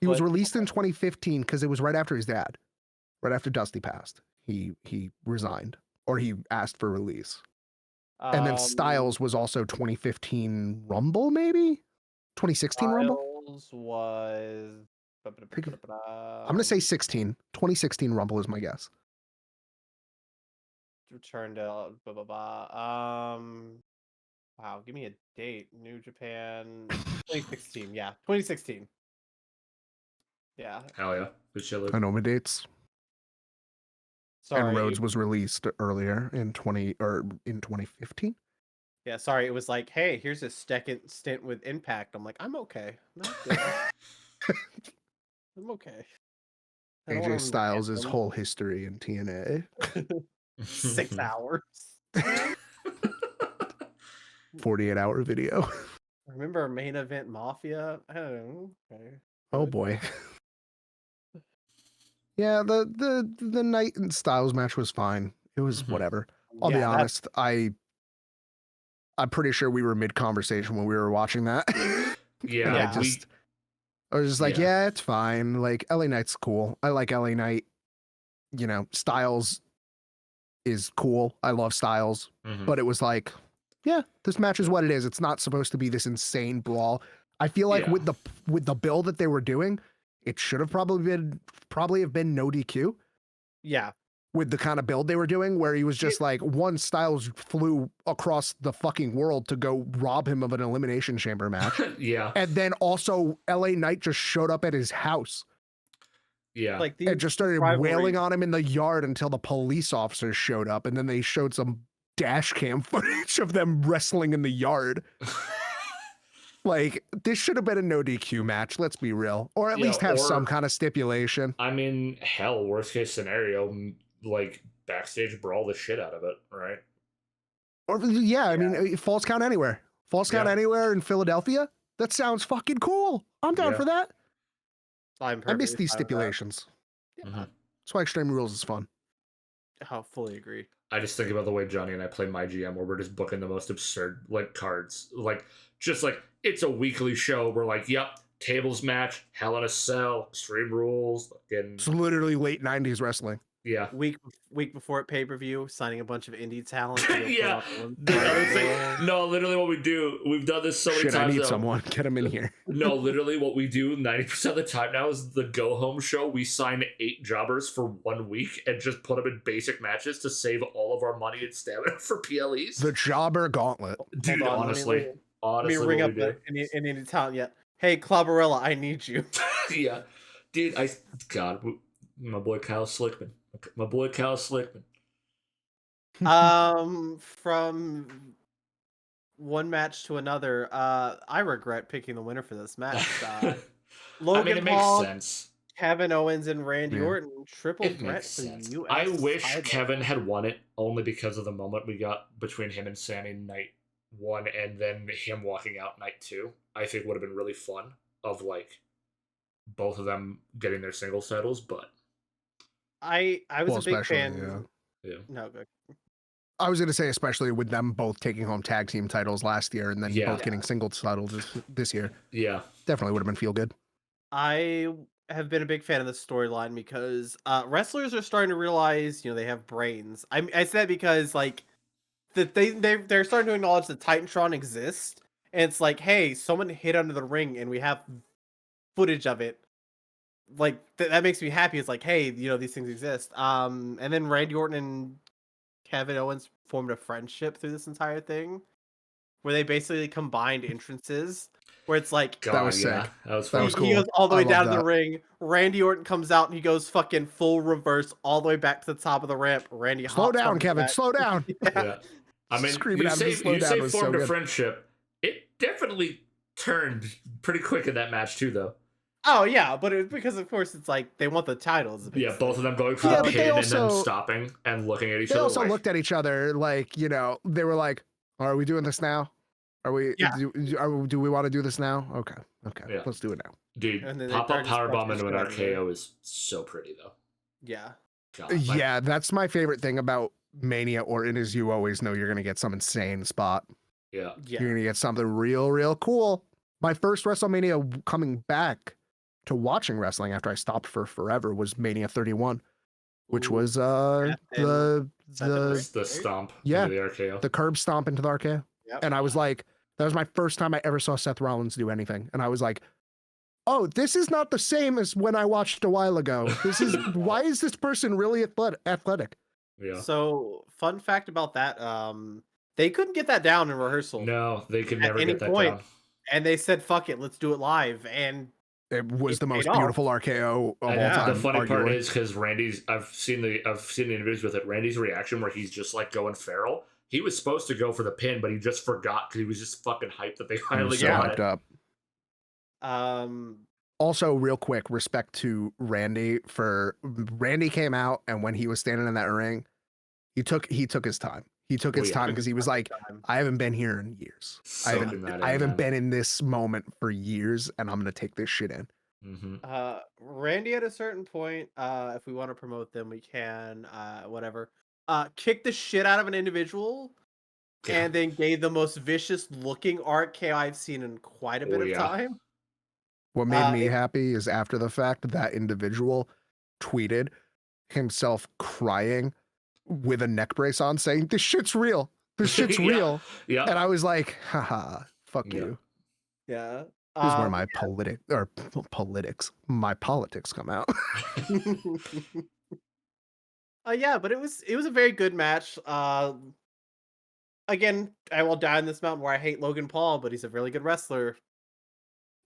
He was released in 2015 because it was right after his dad, right after Dusty passed. He resigned or he asked for release. And then Styles was also 2015 Rumble, maybe 2016 Rumble. Styles was. I'm gonna say 16. 2016 Rumble is my guess. Return to wow, give me a date. New Japan 2016. Yeah, 2016. Yeah. Hell yeah. Good shit, Luke. I know my dates. Sorry. And Rhodes was released earlier in 2015. Yeah, sorry. It was like, hey, here's a second stint with Impact. I'm like, I'm okay. I'm okay. AJ Styles' whole history in TNA. 6 hours. 48-hour video. Remember Main Event Mafia? I don't know. Okay. Oh boy. Yeah, the Knight and Styles match was fine. It was whatever. I'll be honest. I'm pretty sure we were mid conversation when we were watching that. Yeah. I was just like, yeah, it's fine. Like LA Knight's cool. I like LA Knight. You know, Styles is cool. I love Styles. But it was like, yeah, this match is what it is. It's not supposed to be this insane brawl. I feel like with the build that they were doing, it should have probably have been no DQ. Yeah. With the kind of build they were doing, where he was just like, one Styles flew across the fucking world to go rob him of an elimination chamber match. Yeah. And then also LA Knight just showed up at his house. Yeah. Like and just started wailing on him in the yard until the police officers showed up. And then they showed some dash cam footage of them wrestling in the yard. Like, this should have been a no DQ match, let's be real. Or at least have some kind of stipulation. I mean, hell, worst case scenario, like, backstage brawl the shit out of it, right? Or, I mean, false count anywhere. False count anywhere in Philadelphia? That sounds fucking cool. I'm down for that. I miss these stipulations. Yeah. That's why Extreme Rules is fun. I fully agree. I just think about the way Johnny and I play My GM, where we're just booking the most absurd like cards, like just like it's a weekly show. We're like, yep, tables match, Hell in a Cell, Extreme Rules, fucking. It's literally late '90s wrestling. Yeah. Week before pay-per-view, signing a bunch of indie talent. Yeah. No, literally what we do, we've done this so many times. I need someone. Get him in here. No, literally what we do 90% of the time now is the go-home show. We sign 8 jobbers for 1 week and just put them in basic matches to save all of our money and stamina for PLEs. The jobber gauntlet. Dude, honestly. Let me ring up an indie talent yet. Hey, Clubberella, I need you. Yeah. Dude, God, my boy Kyle Slickman. From one match to another, I regret picking the winner for this match. Logan Paul, makes sense. Kevin Owens and Randy Orton, triple threat for the US. I wish Kevin had won it only because of the moment we got between him and Sammy night 1 and then him walking out night 2. I think would have been really fun of like both of them getting their singles titles, but I was a big fan. Yeah. No, good. I was going to say, especially with them both taking home tag team titles last year and then both getting singles titles this year. Yeah. Definitely would have been feel good. I have been a big fan of this storyline because wrestlers are starting to realize, they have brains. I said because like that they're starting to acknowledge that Titantron exists, and it's like, hey, someone hid under the ring and we have footage of it. Like that makes me happy. It's like, hey, these things exist. And then Randy Orton and Kevin Owens formed a friendship through this entire thing, where they basically combined entrances. Where it's like, that was sick. That was fun. Cool. He goes all the way down to the ring. Randy Orton comes out and he goes fucking full reverse all the way back to the top of the ramp. Randy, slow down, Kevin. Slow down. Yeah. I mean, you say formed a friendship. It definitely turned pretty quick in that match too, though. Oh yeah, but it's because of course it's like they want the titles. Yeah, both of them going for the pin and then stopping and looking at each other. They also looked at each other like, they were like, "Are we doing this now? Are we? Yeah. Do we want to do this now? Okay, yeah. Let's do it now." Dude, pop-up powerbomb into an RKO is so pretty though. Yeah. God, that's my favorite thing about Mania Orton is you always know you're gonna get some insane spot. Yeah. You're gonna get something real cool. My first WrestleMania coming back to watching wrestling after I stopped for forever was Mania 31, which was the stomp into the RKO. The curb stomp into the RKO. Yep. And I was like, that was my first time I ever saw Seth Rollins do anything. And I was like, oh, this is not the same as when I watched a while ago. This is why is this person really athletic? Yeah. So fun fact about that, they couldn't get that down in rehearsal. No, they could never get that down. And they said, fuck it, let's do it live. And it was the most beautiful RKO of all time. The funny part is because Randy's, I've seen the interviews with it. Randy's reaction where he's just like going feral. He was supposed to go for the pin, but he just forgot because he was just fucking hyped that they finally got it. Up. Also, real quick, respect to Randy Randy came out, and when he was standing in that ring, he took his time. He took his time because he was like, I haven't been here in years. I haven't been in this moment for years, and I'm gonna take this shit in. Mm-hmm. Randy at a certain point, if we want to promote them, we can. Whatever. Kick the shit out of an individual, and then gave the most vicious looking RKO I've seen in quite a bit of time. What made me happy is after the fact that individual tweeted himself crying with a neck brace on saying, this shit's real. This shit's real. Yeah. And I was like, haha, fuck you. Yeah. This is where my my politics come out. Yeah, but it was a very good match. Again, I will die on this mountain where I hate Logan Paul, but he's a really good wrestler.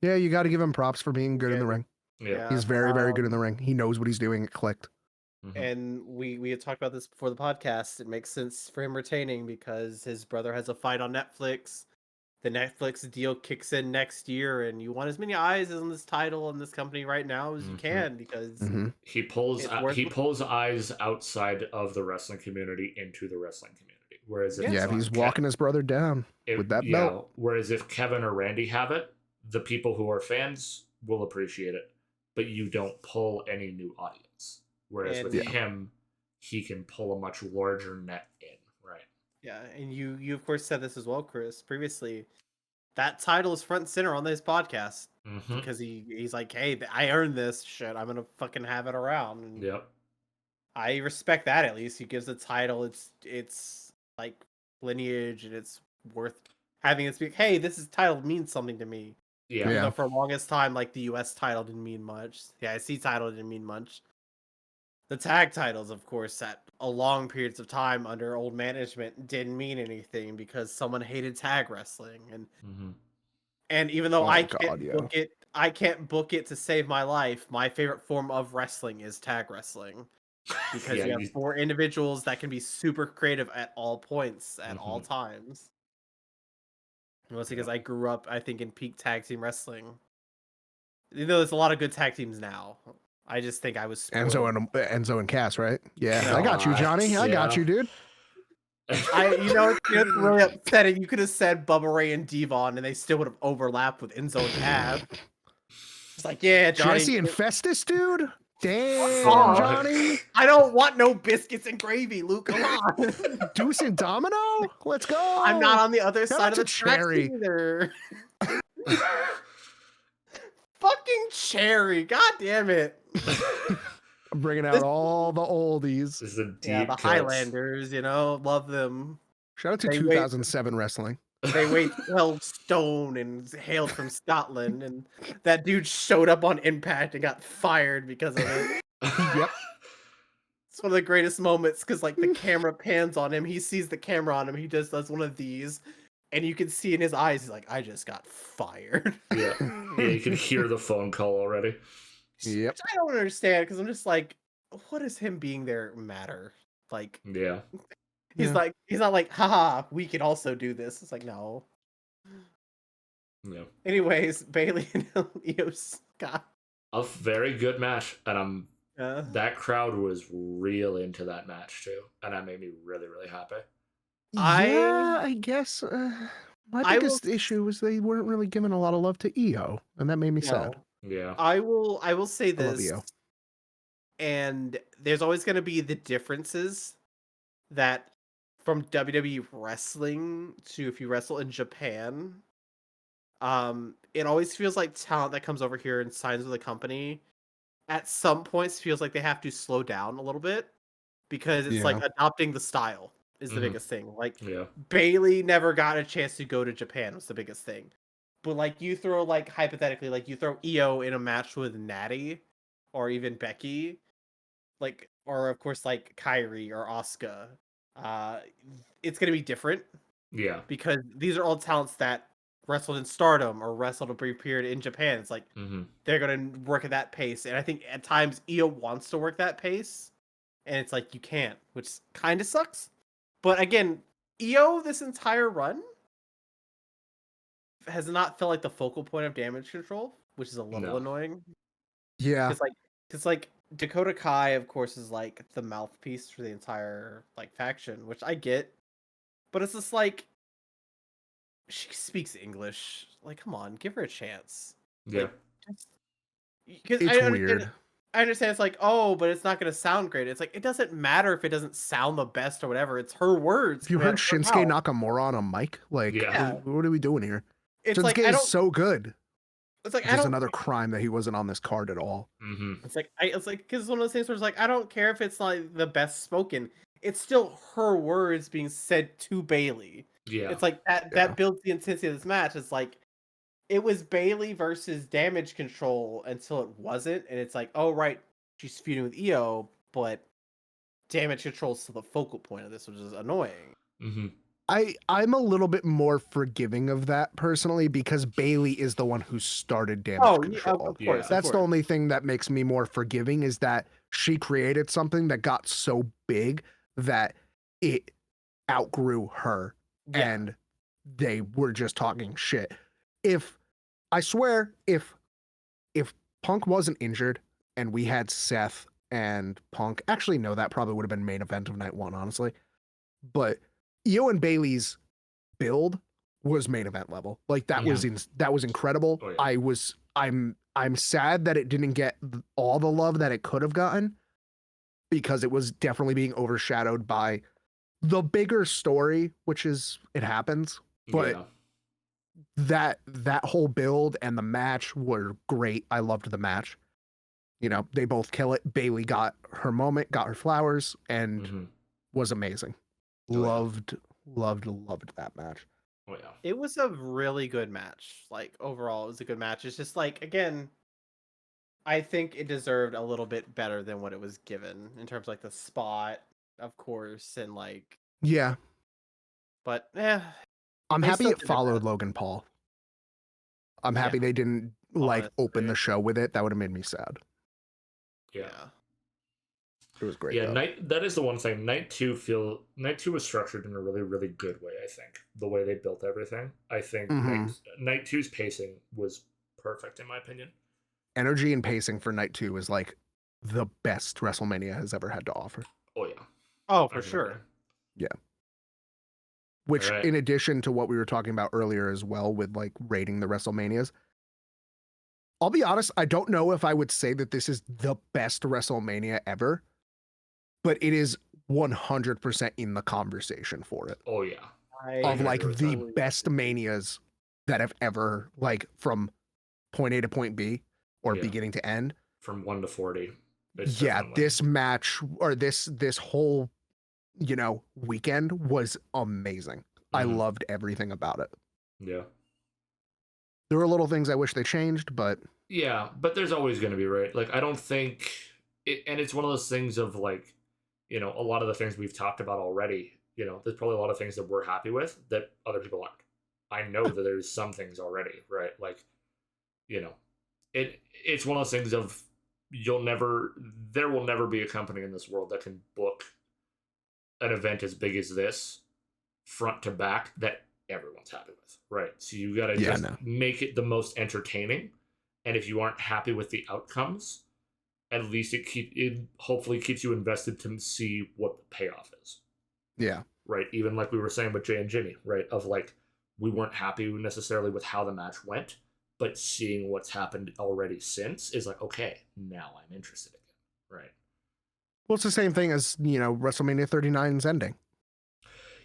Yeah, you got to give him props for being good in the ring. Yeah. He's very, very good in the ring. He knows what he's doing. It clicked. And we had talked about this before the podcast. It makes sense for him retaining because his brother has a fight on Netflix. The Netflix deal kicks in next year, and you want as many eyes on this title and this company right now as you can because he pulls it's worth eyes outside of the wrestling community into the wrestling community. Whereas if if he's walking his brother down with that belt. Whereas if Kevin or Randy have it, the people who are fans will appreciate it, but you don't pull any new audience. Whereas with him, he can pull a much larger net in, right? Yeah, and you of course said this as well, Chris, previously. That title is front and center on this podcast because he's like, hey, I earned this shit. I'm gonna fucking have it around. And yep. I respect that at least. He gives the title it's like lineage and it's worth having it speak. Hey, this title means something to me. Yeah. You know, for the longest time, like the US title didn't mean much. The IC title didn't mean much. The tag titles, of course, at a long periods of time under old management didn't mean anything because someone hated tag wrestling. And even though I can't book it to save my life, my favorite form of wrestling is tag wrestling. Because you have 4 individuals that can be super creative at all points, at all times. Mostly because I grew up, I think, in peak tag team wrestling. You know, there's a lot of good tag teams now. I just think I was spoiled. Enzo and Cass, right? Yeah, I got you, Johnny. I got you, dude. You know, it's really upsetting. You could have said Bubba Ray and Devon, and they still would have overlapped with Enzo and Cass. It's like, yeah, Johnny. Jesse and Festus, dude. Damn, Johnny. I don't want no biscuits and gravy, Luke. Come on. Deuce and Domino? Let's go. I'm not on the other side of the tracks either. Fucking Cherry. God damn it. I'm bringing out all the oldies. This is a deep the Highlanders, you know, love them. Shout out to 2007 wrestling. They weighed 12 stone and hailed from Scotland, and that dude showed up on Impact and got fired because of it. Yep. It's one of the greatest moments because, like, the camera pans on him. He sees the camera on him. He just does one of these, and you can see in his eyes, he's like, I just got fired. Yeah, you can hear the phone call already. Yep. Which I don't understand because I'm just like, what does him being there matter? Like, yeah. He's not like, haha, we can also do this. It's like, no. No. Anyways, Bailey and Io Scott. A very good match, and that crowd was real into that match too, and that made me really, really happy. I guess my biggest issue was they weren't really giving a lot of love to Io, and that made me sad. Yeah. I will say this, and there's always going to be the differences that from WWE wrestling to if you wrestle in Japan, it always feels like talent that comes over here and signs with a company at some points feels like they have to slow down a little bit because it's like adopting the style is the biggest thing. Like Bailey never got a chance to go to Japan was the biggest thing. But like you throw like hypothetically, like you throw Io in a match with Natty or even Becky, like, or of course like Kyrie or Asuka. It's gonna be different. Yeah. Because these are all talents that wrestled in Stardom or wrestled a brief period in Japan. It's like they're gonna work at that pace. And I think at times Io wants to work that pace. And it's like you can't, which kind of sucks. But again, Io this entire run has not felt like the focal point of Damage Control, which is a little annoying. Yeah. Because like Dakota Kai, of course, is like the mouthpiece for the entire like faction, which I get, but it's just like she speaks English. Like, come on, give her a chance. Yeah, because it's weird. I understand it's like, oh, but it's not going to sound great. It's like it doesn't matter if it doesn't sound the best or whatever. It's her words. If you heard Shinsuke Nakamura on a mic, like, what are we doing here? It's Shinsuke like is so good. It's like just another crime that he wasn't on this card at all. It's like because it's one of those things where it's like I don't care if it's like the best spoken. It's still her words being said to Bailey. Yeah, it's like that builds the intensity of this match. It's like it was Bailey versus Damage Control until it wasn't, and it's like, oh right, she's feuding with Io, but Damage Control is still the focal point of this, which is annoying. I'm a little bit more forgiving of that personally because Bailey is the one who started damage Oh, control. of course. That's the only thing that makes me more forgiving is that she created something that got so big that it outgrew her and they were just talking shit. If I swear, if Punk wasn't injured and we had Seth and Punk, actually no, that probably would have been main event of night one, honestly. But Io and Bailey's build was main event level. Like that was incredible. Oh, yeah. I'm sad that it didn't get all the love that it could have gotten because it was definitely being overshadowed by the bigger story, which is it happens. But that whole build and the match were great. I loved the match. You know, they both kill it. Bailey got her moment, got her flowers, and was amazing. Loved that match. Oh yeah. It was a really good match. Like overall, it was a good match. It's just like again, I think it deserved a little bit better than what it was given in terms of like the spot, of course, and like yeah. But I'm they happy still it did it followed bad. Logan Paul. I'm happy they didn't like open the show with it. That would have made me sad. Yeah. It was great. Yeah, though. that is the one thing. Night two was structured in a really, really good way, I think. The way they built everything. I think night two's pacing was perfect in my opinion. Energy and pacing for night two is like the best WrestleMania has ever had to offer. Oh yeah. Oh, for sure. Yeah. Which in addition to what we were talking about earlier as well with like rating the WrestleManias, I'll be honest, I don't know if I would say that this is the best WrestleMania ever, but it is 100% in the conversation for it. Oh yeah. Of like the best manias that have ever, like from point A to point B or beginning to end. From 1 to 40. This match or this whole, you know, weekend was amazing. I loved everything about it. Yeah. There were little things I wish they changed, but yeah, but there's always going to be, right? Like I don't think it, and it's one of those things of like, you know, a lot of the things we've talked about already, you know, there's probably a lot of things that we're happy with that other people aren't. I know that there's some things already, right? Like, you know, it's one of those things of there will never be a company in this world that can book an event as big as this front to back that everyone's happy with, right? So you got to make it the most entertaining, and if you aren't happy with the outcomes, at least it hopefully keeps you invested to see what the payoff is. Yeah. Right. Even like we were saying with Jay and Jimmy, right? Of like we weren't happy necessarily with how the match went, but seeing what's happened already since is like, okay, now I'm interested again. Right. Well, it's the same thing as, you know, WrestleMania 39's ending.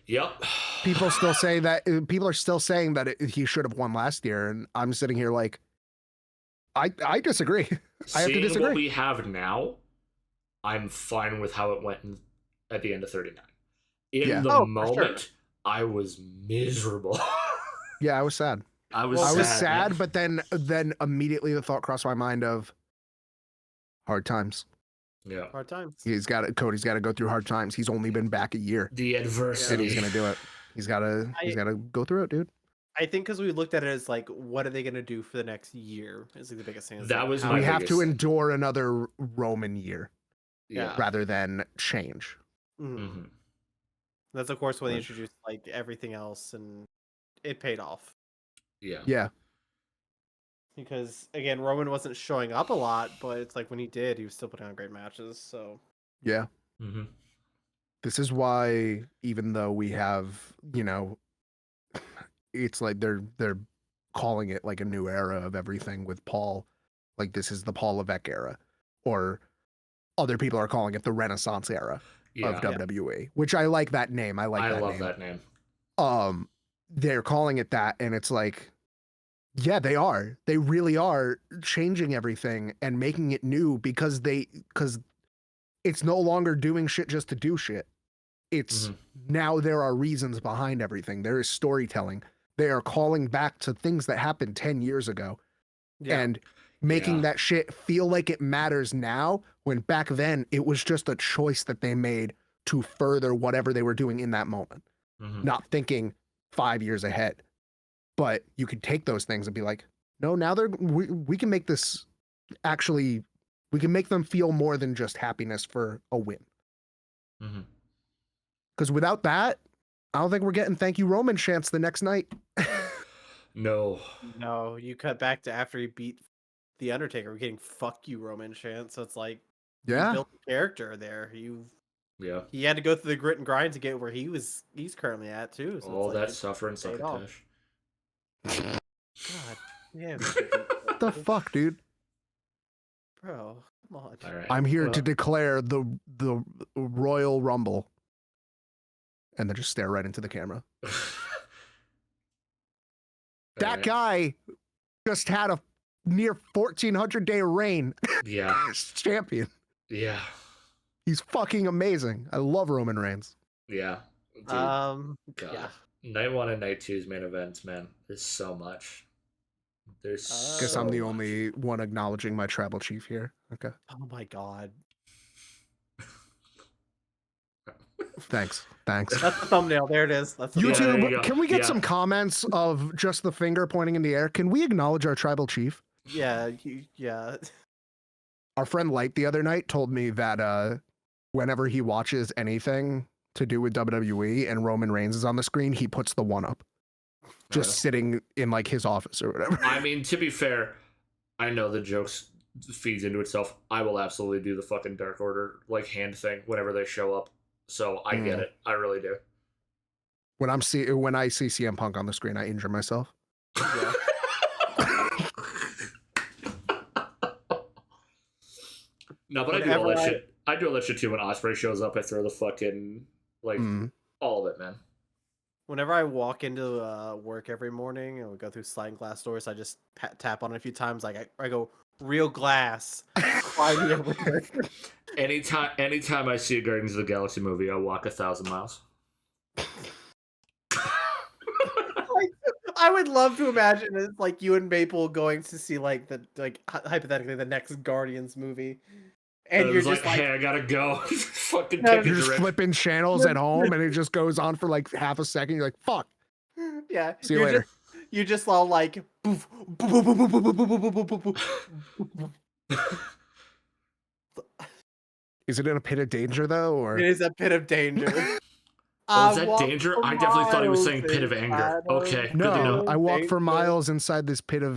Yep. People still say that people are still saying that he should have won last year, and I'm sitting here like, I disagree. I have to disagree. What we have now, I'm fine with how it went at the end of 39. In the moment, I was miserable. Yeah, I was sad. I was sad, but then immediately the thought crossed my mind of hard times. Yeah, hard times. Cody's got to go through hard times. He's only been back a year. The adversity. And he's gonna do it. He's gotta go through it, dude. I think because we looked at it as like, what are they gonna do for the next year? Is like the biggest thing. That was we have to endure another Roman year, rather than change. Mm-hmm. That's of course when they introduced like everything else, and it paid off. Yeah. Because again, Roman wasn't showing up a lot, but it's like when he did, he was still putting on great matches. So yeah. This is why, even though we have, you know, it's like they're calling it like a new era of everything with Paul, like this is the Paul Levesque era, or other people are calling it the Renaissance era of WWE, which I like that name. I love that name. They're calling it that, and it's like, yeah, they really are changing everything and making it new because it's no longer doing shit just to do shit. It's now there are reasons behind everything. There is storytelling. They are calling back to things that happened 10 years ago and making that shit feel like it matters now, when back then it was just a choice that they made to further whatever they were doing in that moment. not thinking 5 years ahead. But you could take those things and be like, no, now we can make this actually, we can make them feel more than just happiness for a win. Because without that, I don't think we're getting thank you Roman chants the next night. No, you cut back to after he beat the Undertaker. We're getting fuck you Roman chants. So it's like, you built a character there. He had to go through the grit and grind to get where he's currently at too. So all it's that suffering succotash. God damn. What the fuck, dude? Bro, come on. All right. I'm here to declare the Royal Rumble. And then just stare right into the camera. That guy just had a near 1,400-day reign. Yeah. As champion. Yeah. He's fucking amazing. I love Roman Reigns. Yeah. Dude, God. Yeah. Night 1 and Night 2's main events, man. There's so much. Guess I'm the only one acknowledging my tribal chief here. Okay. Oh my god. Thanks. That's the thumbnail. There it is. That's YouTube, can we get some comments of just the finger pointing in the air? Can we acknowledge our tribal chief? Yeah. Our friend Light the other night told me that whenever he watches anything to do with WWE and Roman Reigns is on the screen, he puts the one up. Just sitting in like his office or whatever. I mean, to be fair, I know the jokes feeds into itself. I will absolutely do the fucking Dark Order like hand thing whenever they show up. So I get it. I really do. When I see CM Punk on the screen, I injure myself. Yeah. No, but I do all that shit. I do all that shit too. When Ospreay shows up, I throw the fucking like all of it, man. Whenever I walk into work every morning and we go through sliding glass doors, I just tap on it a few times. Like I go, real glass. Anytime I see a Guardians of the Galaxy movie, I walk 1,000 miles. I would love to imagine it's like you and Maple going to see like hypothetically the next Guardians movie, and you're just like, hey, I gotta go. Fucking you're just flipping channels at home, and it just goes on for like half a second. You're like, fuck. Yeah. See you later. You just all like, boof, boof, boof, boof, boof, boof, boof, boof. Is it in a pit of danger though, or it is a pit of danger? Oh, is that danger? I definitely thought he was saying pit of anger. Okay, no, good to know. I walk for miles inside this pit of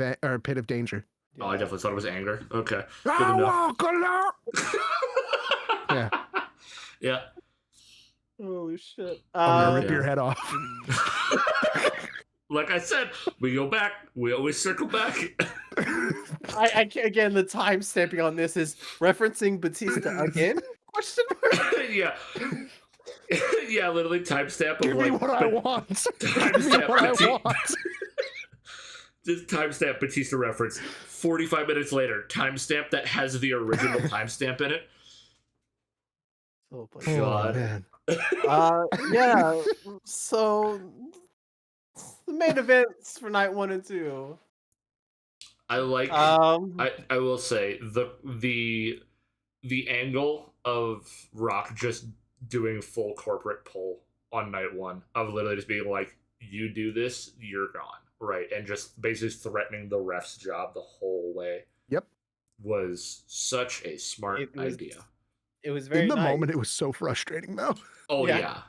danger. Oh, I definitely thought it was anger. Okay, good I to know. walk alone. Yeah. Yeah. Holy shit! I'm gonna rip your head off. Like I said, we go back. We always circle back. I again, the time stamping on this is referencing Batista again? Question mark? Yeah. Yeah, literally timestamp. Give me what I want. Give me what I want. Just timestamp Batista reference. 45 minutes later, timestamp that has the original timestamp in it. Oh my God. Man. Yeah. So the main events for night 1 and 2. I like. I will say the angle of Rock just doing full corporate pull on night 1 of literally just being like, you do this, you're gone, right? And just basically threatening the ref's job the whole way. Yep. Was such a smart idea. It was very in the nice. moment. It was so frustrating though. Oh yeah.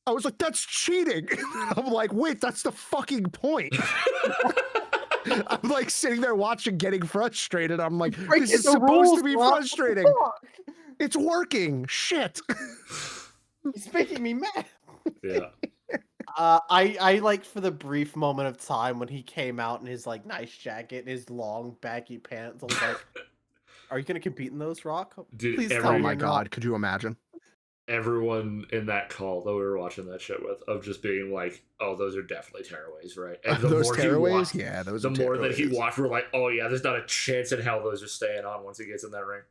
I was like, that's cheating. I'm like, wait, that's the fucking point. I'm like sitting there watching, getting frustrated. I'm like, this is supposed to be frustrating. It's working. Shit. It's making me mad. Yeah. I like for the brief moment of time when he came out in his like nice jacket and his long baggy pants. I was like, are you gonna compete in those, Rock? Dude, please oh my god, could you imagine? Everyone in that call that we were watching that shit with, of just being like, oh, those are definitely tearaways, right? And the those more tearaways? He watched, yeah, those the are more tearaways. that he watched, we're like, oh yeah, there's not a chance in hell those are staying on once he gets in that ring.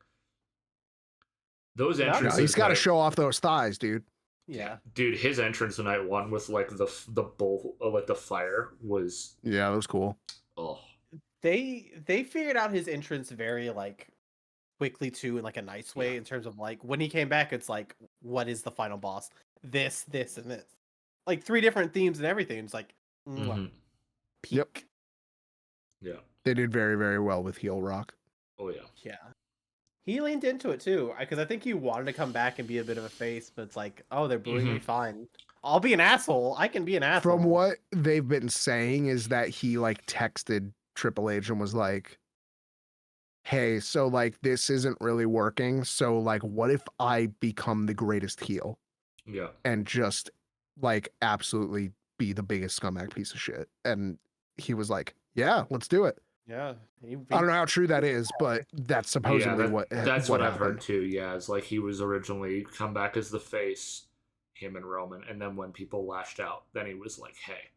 Those entrances, he's got to show off those thighs, dude. Yeah, dude, his entrance in night 1 with like the bull, like the fire was. Yeah, that was cool. Oh, they figured out his entrance very like quickly too, in like a nice way, in terms of like when he came back, it's like, what is the final boss? This, and this. like 3 different themes and everything. It's like Mm-hmm. peak. Yep. Yeah. They did very, very well with heel Rock. Oh yeah. Yeah. He leaned into it too, because I think he wanted to come back and be a bit of a face, but it's like, oh, they're booing me, fine. I'll be an asshole. I can be an asshole. From what they've been saying is that he like texted Triple H and was like, hey, so like this isn't really working. So like, what if I become the greatest heel Yeah. and just like absolutely be the biggest scumbag piece of shit? And he was like, yeah, let's do it. Yeah. I don't know how true that is, but that's supposedly that's what I've happened. heard too. Yeah, it's like he was originally come back as the face, him and Roman, and then when people lashed out, then he was like, "Hey,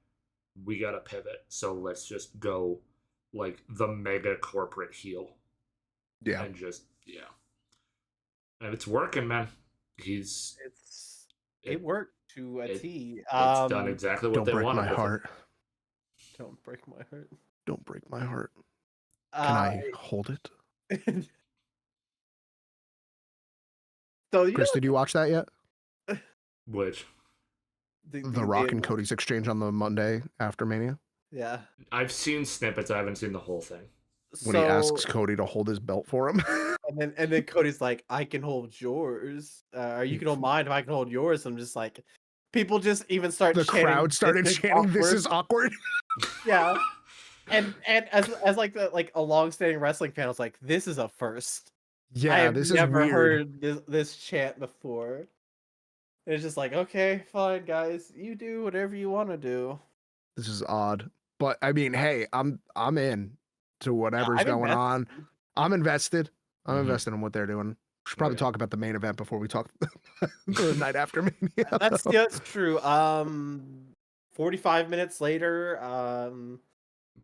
we gotta pivot. So let's just go like the mega corporate heel." Yeah, and it's working, man. It worked to a T. It's done exactly what don't they break wanted. my heart. Don't break my heart. Don't break my heart. Can I hold it? So Chris, did you watch that yet? Which The Rock and Cody's exchange on the Monday after Mania. Yeah, I've seen snippets. I haven't seen the whole thing. When he asks Cody to hold his belt for him. and then Cody's like, I can hold yours. Or you can hold mine if I can hold yours. I'm just like, people just even start the chanting, crowd started chanting, "This is awkward." Yeah. And as like a long-standing wrestling fan, I was like, this is a first. Yeah, this is weird. I've never heard this chant before. It's just like, okay, fine, guys, you do whatever you want to do. This is odd, but I mean, hey, I'm in to whatever's going on. I'm invested. I'm invested in what they're doing. We should probably talk about the main event before we talk the night after Mania. That's true. 45 minutes later,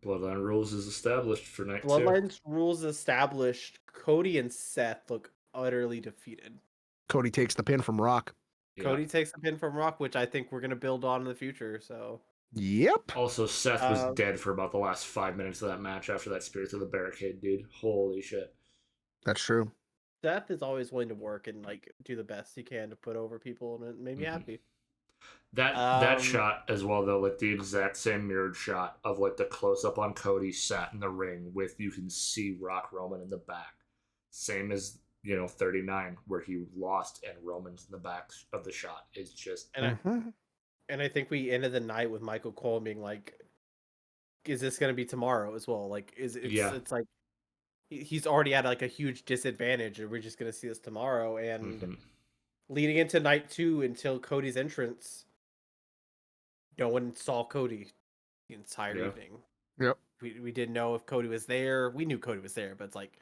Bloodline Rules is established for night 2. Bloodline Rules established. Cody and Seth look utterly defeated. Cody takes the pin from Rock. Yeah. Cody takes the pin from Rock, which I think we're gonna build on in the future. So. Yep. Also, Seth was dead for about the last 5 minutes of that match after that spear through the barricade, dude. Holy shit. That's true. Seth is always willing to work and like do the best he can to put over people, and it made me happy. That shot as well, though, like the exact same mirrored shot of like the close up on Cody sat in the ring with, you can see Rock Roman in the back, same as 39 where he lost and Roman's in the back of the shot. It's just and I think we ended the night with Michael Cole being like, "Is this going to be tomorrow as well? Like, it's like he's already at like a huge disadvantage, and we're just going to see this tomorrow." And leading into night 2 until Cody's entrance, no one saw Cody the entire evening. Yep. We didn't know if Cody was there. We knew Cody was there, but it's like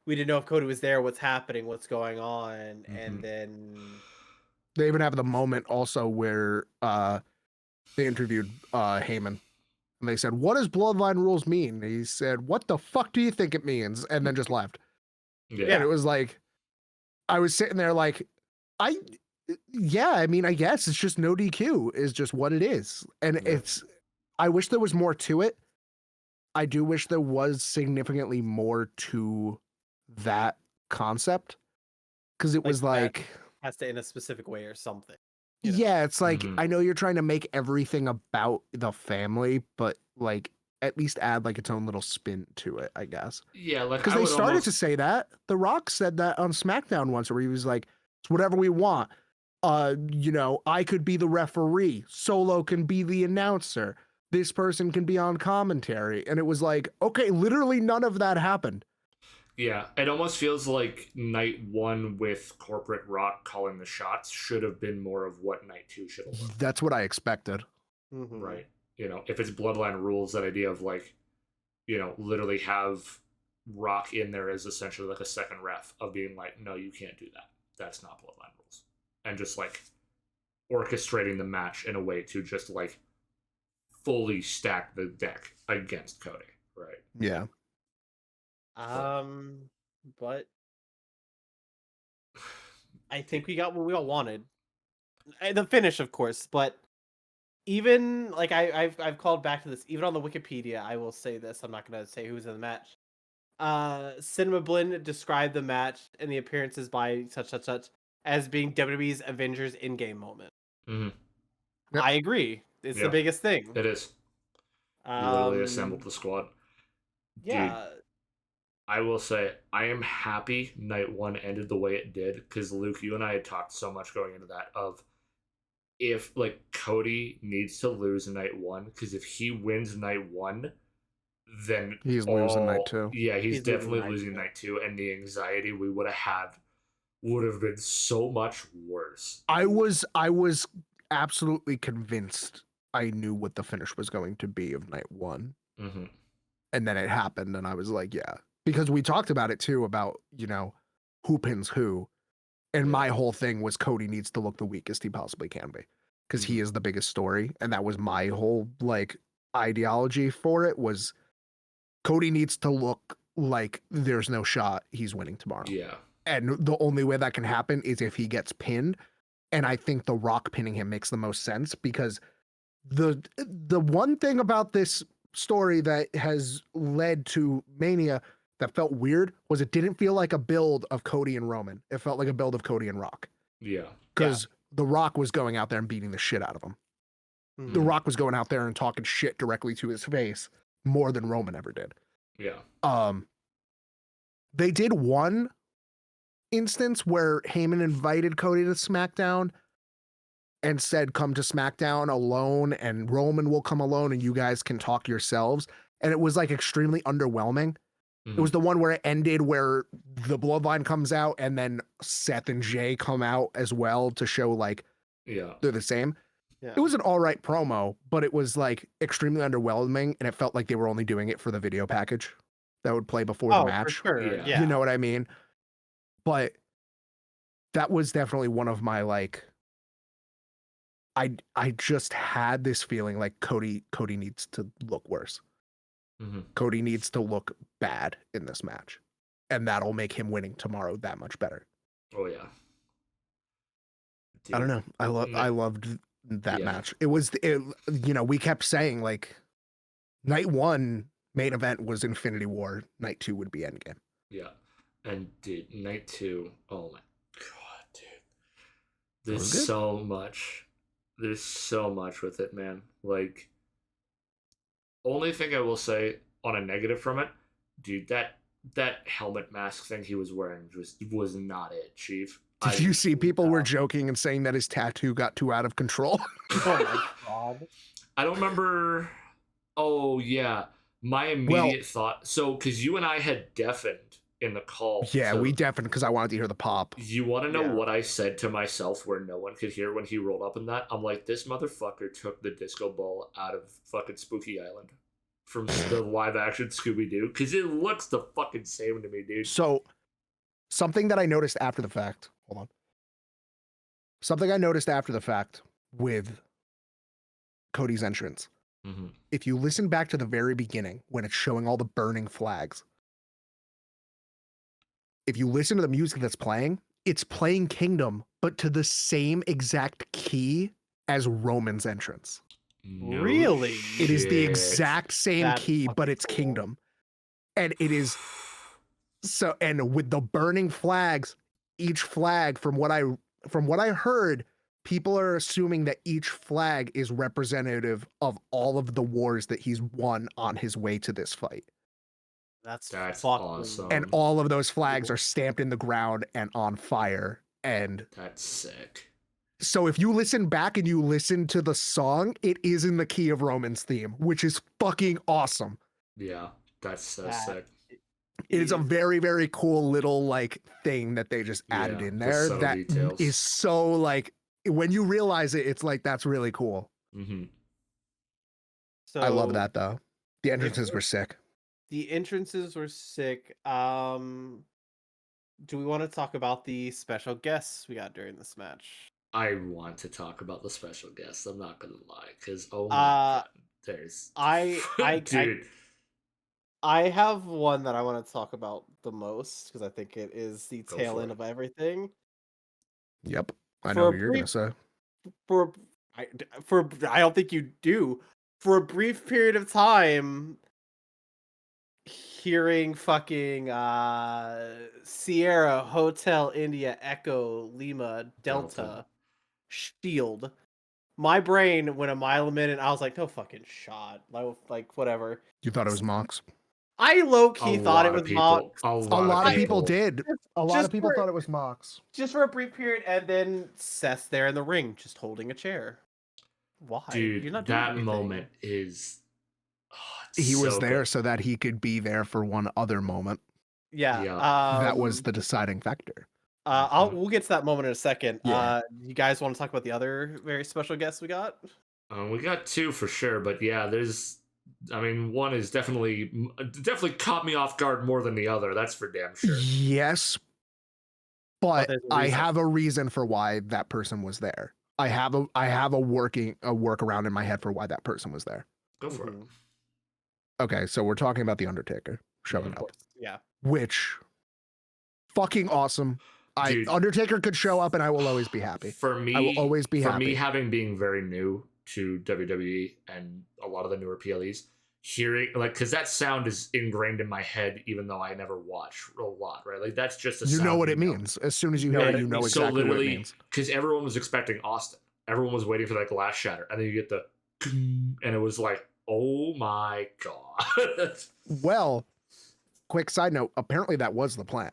we didn't know if Cody was there, what's happening, what's going on, and then they even have the moment also where they interviewed Heyman. And they said, "What does Bloodline Rules mean?" And he said, "What the fuck do you think it means?" And then just left. Yeah. And it was like, I was sitting there like, I mean, I guess it's just no DQ is just what it is. And I wish there was more to it. I do wish there was significantly more to that concept. Because it was like has to in a specific way or something. Yeah, it's like, I know you're trying to make everything about the family, but like at least add like its own little spin to it, I guess. Yeah, like because they started to say that. The Rock said that on SmackDown once, where he was like, "It's whatever we want. I could be the referee. Solo can be the announcer. This person can be on commentary." And it was like, okay, literally none of that happened. Yeah, it almost feels like night 1 with corporate Rock calling the shots should have been more of what night 2 should have looked. That's what I expected. Right. If it's Bloodline Rules, that idea of like, literally have Rock in there as essentially like a second ref of being like, no, you can't do that. That's not Bloodline Rules. And just like orchestrating the match in a way to just like fully stack the deck against Cody. Right. Yeah. But I think we got what we all wanted. The finish, of course, but even like I've called back to this. Even on the Wikipedia, I will say this. I'm not gonna say who's in the match. Cinema Blend described the match and the appearances by such as being WWE's Avengers in-game moment. Yep. I agree. It's the Yeah. biggest thing. It is. You literally assembled the squad. Dude, Yeah. I will say, I am happy night one ended the way it did, because Luke, you and I had talked so much going into that of if like Cody needs to lose night one, because if he wins night one, then He's losing night two. yeah, he's He's losing definitely night losing two. night two, and the anxiety we would have had would have been so much worse. I was absolutely convinced I knew what the finish was going to be of night one. Mm-hmm. And then it happened, and I was like, yeah. Because we talked about it too, about, who pins who. And Yeah. my whole thing was Cody needs to look the weakest he possibly can be. Because he is the biggest story. And that was my whole ideology for it, was Cody needs to look like there's no shot he's winning tomorrow. Yeah. And the only way that can happen is if he gets pinned. And I think The Rock pinning him makes the most sense, because the one thing about this story that has led to Mania that felt weird was it didn't feel like a build of Cody and Roman. It felt like a build of Cody and Rock. Yeah. Because The Rock was going out there and beating the shit out of him. Mhm. The Rock was going out there and talking shit directly to his face more than Roman ever did. Yeah. They did one instance where Heyman invited Cody to SmackDown and said, come to SmackDown alone, and Roman will come alone and you guys can talk yourselves. And it was extremely underwhelming. It was the one where it ended where the bloodline comes out and then Seth and Jay come out as well to show Yeah. they're the same. Yeah. It was an all right promo, but it was extremely underwhelming, and it felt like they were only doing it for the video package that would play before the match. For sure. Yeah. Yeah. You know what I mean? But that was definitely one of my I just had this feeling like Cody needs to look worse. Mm-hmm. Cody needs to look bad in this match, and that'll make him winning tomorrow that much better. Oh yeah. Dude. I don't know. I loved that match. It was we kept saying night one main event was Infinity War, night two would be Endgame. Yeah. And dude, night two, oh my god, dude. There's so much. There's so much with it, man. Only thing I will say on a negative from it, dude, that helmet mask thing he was wearing was not it, Chief. Did you see people were joking and saying that his tattoo got too out of control? Oh my god. I don't remember. Oh yeah, my immediate thought. So, because you and I had deafened in the call. Yeah, we deafened because I wanted to hear the pop. You want to know what I said to myself where no one could hear when he rolled up in that? I'm like, this motherfucker took the disco ball out of fucking Spooky Island from the live action Scooby Doo, because it looks the fucking same to me, dude. So, something that I noticed after the fact. Hold on. Something I noticed after the fact with Cody's entrance. Mm-hmm. If you listen back to the very beginning when it's showing all the burning flags, if you listen to the music that's playing, it's playing Kingdom, but to the same exact key as Roman's entrance. No Really? It is the shit. exact same That's key, but fucking it's cool. Kingdom. And it is so, and with the burning flags, each flag, from what I heard, people are assuming that each flag is representative of all of the wars that he's won on his way to this fight. That's That's fucking awesome. And all of those flags are stamped in the ground and on fire. And That's sick. so if you listen back and you listen to the song, it is in the key of Roman's theme, which is fucking awesome. Yeah, that's so That- sick. It is a very, very cool little thing that they just added in the there subtle that details. is so when you realize it, it's that's really cool. Mm-hmm. So I love that though. The entrances were sick. The entrances were sick. Do we want to talk about the special guests we got during this match? I want to talk about the special guests. I'm not gonna lie, because oh my god, there's dude. I have one that I want to talk about the most because I think it is the Go tail for end it. of everything. Yep. I For know a what you're gonna brief- say. I don't think you do. For a brief period of time, hearing fucking Sierra Hotel India Echo Lima Delta Shield my brain went a mile a minute. I was like, no fucking shot. Like whatever. You thought it was Mox? I low A key thought it lot was of people. Mox. A A lot of people did. A lot Just of people for- thought it was Mox. Just for a brief period, and then Seth's there in the ring, just holding a chair. Why? Dude, You're not doing that anything. moment is. He was so there good. so that he could be there for one other moment. Yeah. Yeah. That was the deciding factor. We'll get to that moment in a second. Yeah. You guys want to talk about the other very special guests we got? We got two for sure, but yeah, there's. I mean, one is definitely caught me off guard more than the other. That's for damn sure. Yes, but there's a I reason. have a reason for why that person was there. I have a workaround in my head for why that person was there. Go for it. Mhm. Okay, so we're talking about the Undertaker showing Mhm. Of up, course. Yeah. which fucking awesome. Dude. Undertaker could show up and I will always be happy. For me, I will always be for happy. me, having being very new to WWE and a lot of the newer PLEs, hearing because that sound is ingrained in my head, even though I never watch a lot, right? Like that's just a You sound know what it means. As soon as you hear it, you know so exactly what it literally, means. because everyone was expecting Austin, everyone was waiting for that glass shatter, and then you get the, and it was like, oh my god. Well, quick side note, apparently that was the plan.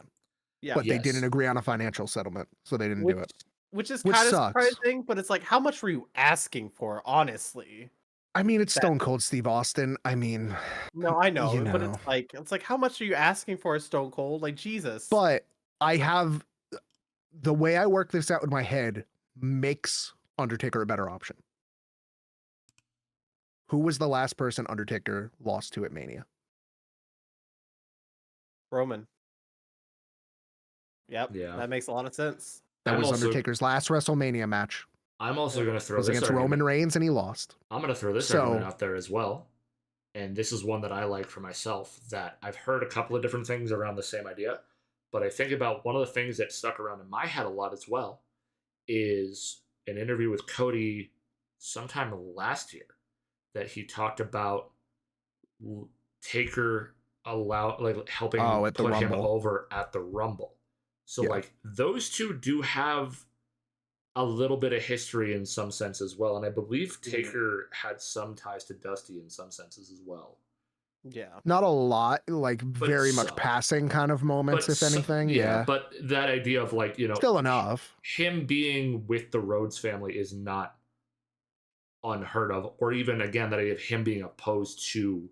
Yeah. But they Yes. didn't agree on a financial settlement, so they didn't do it. Which is Which kind of sucks. surprising, but it's like, how much were you asking for, honestly? I mean, it's Stone Cold Steve Austin. I mean, No, I know, you but know. it's like, how much are you asking for, Stone Cold? Like, Jesus. But I have the way I work this out in my head makes Undertaker a better option. Who was the last person Undertaker lost to at Mania? Roman. Yep. Yeah. That makes a lot of sense. That I'm was also- Undertaker's last WrestleMania match. I'm also going to It throw was this against argument. Roman Reigns and he lost. I'm going to throw this So- argument out there as well. And this is one that I like for myself, that I've heard a couple of different things around the same idea. But I think about one of the things that stuck around in my head a lot as well is an interview with Cody sometime last year that he talked about Taker helping Oh, at the put him Rumble. over at the Rumble. So Yeah. like those two do have a little bit of history in some sense as well, and I believe Taker had some ties to Dusty in some senses as well. Yeah. Not a lot, like very much some. passing kind of moments, if anything. Yeah. But that idea of like, you know, Still enough. him being with the Rhodes family is not unheard of, or even again that idea of him being opposed to,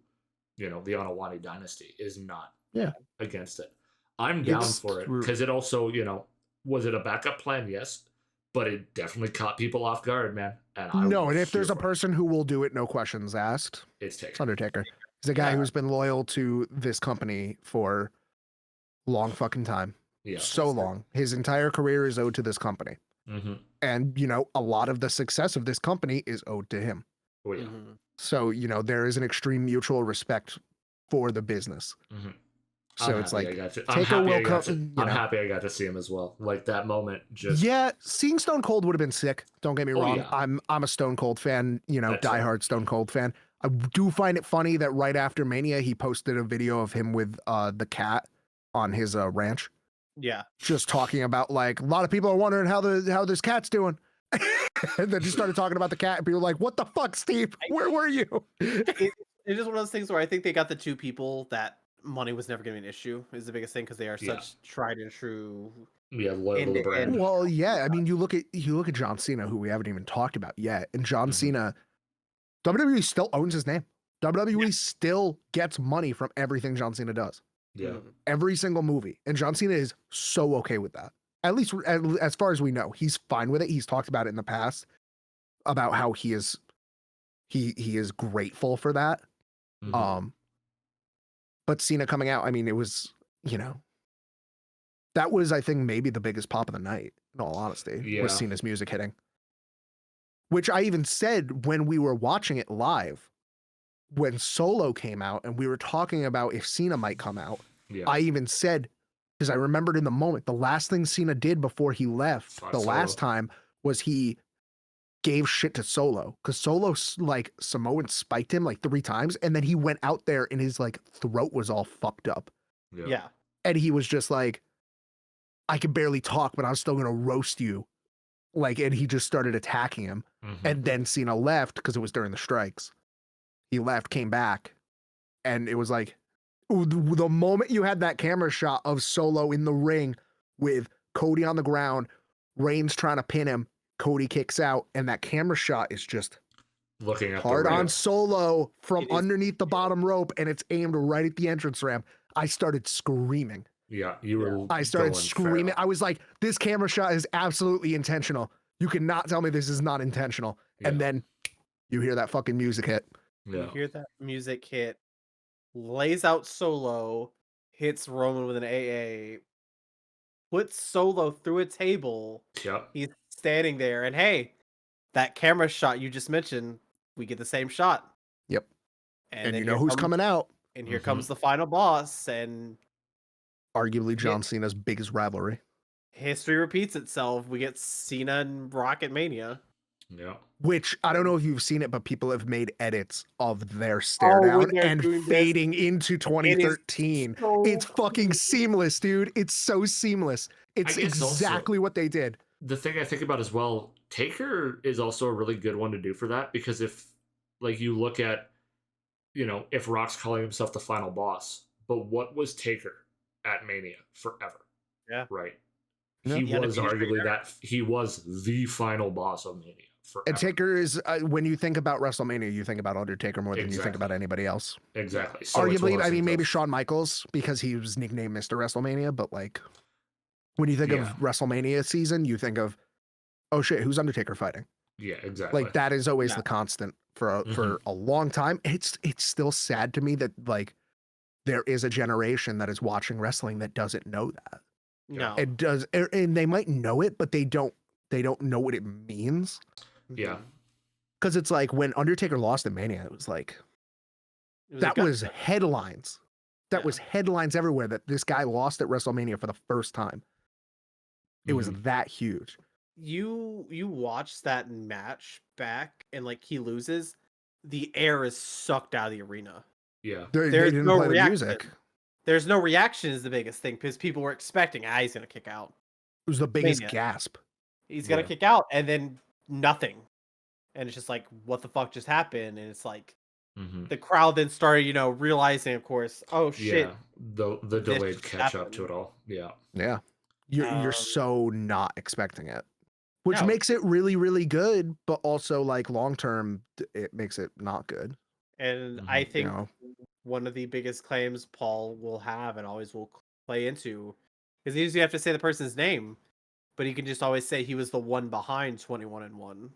you know, the Onawani dynasty is not against it. I'm down for it because it also, you know, was it a backup plan? Yes, but it definitely caught people off guard, man. And And if there's a person who will do it, no questions asked, it's it's Undertaker. He's a guy who's been loyal to this company for long fucking time. Yeah. So long. His entire career is owed to this company. Mm-hmm. And, you know, a lot of the success of this company is owed to him. Oh, yeah. Mhm. So, you know, there is an extreme mutual respect for the business. Mm-hmm. So it's like, I'm happy I got to see him as well. Like that moment just. Yeah, seeing Stone Cold would have been sick. Don't get me wrong. Yeah. I'm a Stone Cold fan, you know, That's diehard Stone Cold fan. I do find it funny that right after Mania, he posted a video of him with the cat on his ranch. Yeah. Just talking about like a lot of people are wondering how this cat's doing. And then he started talking about the cat, and people were like, "What the fuck, Steve? Where were you?" It is one of those things where I think they got the two people that money was never going to be an issue is the biggest thing because they are such tried and true. Yeah, loyal to the brand. Well, yeah. I mean, you look at John Cena, who we haven't even talked about yet, and John Cena, WWE still owns his name. WWE still gets money from everything John Cena does. Yeah. Every single movie, and John Cena is so okay with that. At least as far as we know, he's fine with it. He's talked about it in the past about how he is grateful for that. Mm-hmm. But Cena coming out, I mean, it was, you know, that was, I think, maybe the biggest pop of the night, in all honesty, was Cena's music hitting. Which I even said when we were watching it live, when Solo came out and we were talking about if Cena might come out, I even said, because I remembered in the moment, the last thing Cena did before he left last time was he gave shit to Solo, because Solo like Samoan spiked him like 3 times, and then he went out there and his like throat was all fucked up. Yeah. And he was just like, I can barely talk, but I'm still gonna roast you Like, and he just started attacking him. Mhm. And then Cena left because it was during the strikes. He left, came back, and it was like the moment you had that camera shot of Solo in the ring with Cody on the ground, Reigns trying to pin him, Cody kicks out, and that camera shot is just looking at hard the on ramp. Solo from It is- underneath the bottom rope, and it's aimed right at the entrance ramp. I started screaming. Yeah, you were. I started going screaming. feral. I was like, this camera shot is absolutely intentional. You cannot tell me this is not intentional. And Yeah. then you hear that fucking music hit. You Yeah. hear that music hit, lays out Solo, hits Roman with an AA, puts Solo through a table. Yeah. He's standing there, and hey, that camera shot you just mentioned, we get the same shot. Yep. And And then you know here who's comes, coming out? and here Mhm. comes the final boss, and Arguably John Cena's biggest rivalry. history repeats itself. We get Cena and Rocket Mania. Yeah. Which I don't know if you've seen it, but people have made edits of their stare Oh, when down they're and doing this, fading into 2013. so It's fucking cool. seamless, dude. It's so seamless. It's guess also- exactly what they did. The thing I think about as well, Taker is also a really good one to do for that, because if, like, you look at, if Rock's calling himself the final boss, but what was Taker at Mania forever? Yeah. Right. Yeah. He The was undisputed arguably he was the final boss of Mania forever. And Taker is, when you think about WrestleMania, you think about Undertaker more than you think Exactly. about anybody else. Exactly. So it's one Arguably, of those I mean, things maybe of- Shawn Michaels because he was nicknamed Mr. WrestleMania, but like when you think of Yeah. WrestleMania season, you think of, oh shit, who's Undertaker fighting? Yeah, exactly. Like that is always Yeah. the constant for a long time. It's still sad to me that like there is a generation that is watching wrestling that doesn't know that. No. It does, and they might know it, but they don't know what it means. Yeah. Because it's like when Undertaker lost in Mania, it was like It was a that gut was check. headlines. That Yeah. was headlines everywhere that this guy lost at WrestleMania for the first time. It was Mhm. that huge. You watch that match back, and like he loses, the air is sucked out of the arena. Yeah. They There's didn't no play the reaction. music. There's no reaction is the biggest thing because people were expecting, he's gonna kick out. It was the biggest Mania. gasp. He's gonna Yeah. kick out, and then nothing. And it's just like, what the fuck just happened? And it's like Mhm. the crowd then started, realizing, of course, oh shit. Yeah. The this delayed just catch up to happened. it all. Yeah. Yeah. You're Um, so not expecting it. Which No. makes it really, really good, but also like long term, it makes it not good. And I Mhm. think know? one of the biggest claims Paul will have and always will play into is usually you have to say the person's name, but he can just always say he was the one behind 21-1,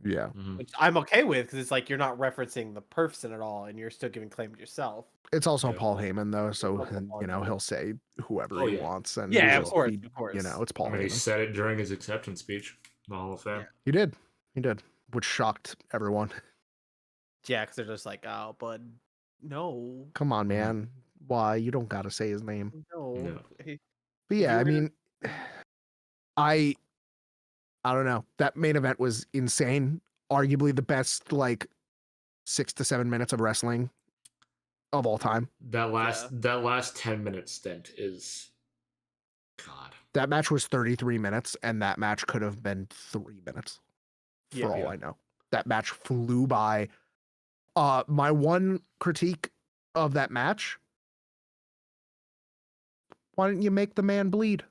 Yeah. Mhm. which I'm okay with because it's like you're not referencing the person at all and you're still giving claim to yourself. It's also Yeah. Paul Heyman though, so also Paul he'll say whoever Oh, he yeah. wants, and Yeah, he'll of course, be- of course. it's I Paul mean, he Heyman. said it during his acceptance speech, in the Hall of Fame. Yeah. He did, which shocked everyone. Yeah, because they're just like, oh, bud, no, Come on, man, why you don't gotta say his name? no. No. Hey, But If yeah, you I were gonna- mean, I don't know. That main event was insane. Arguably the best like 6 to 7 minutes of wrestling of all time. That last 10-minute stint is, God. That match was 33 minutes, and that match could have been 3 minutes. For Yeah. all Yeah. I know. That match flew by. My one critique of that match. Why didn't you make the man bleed?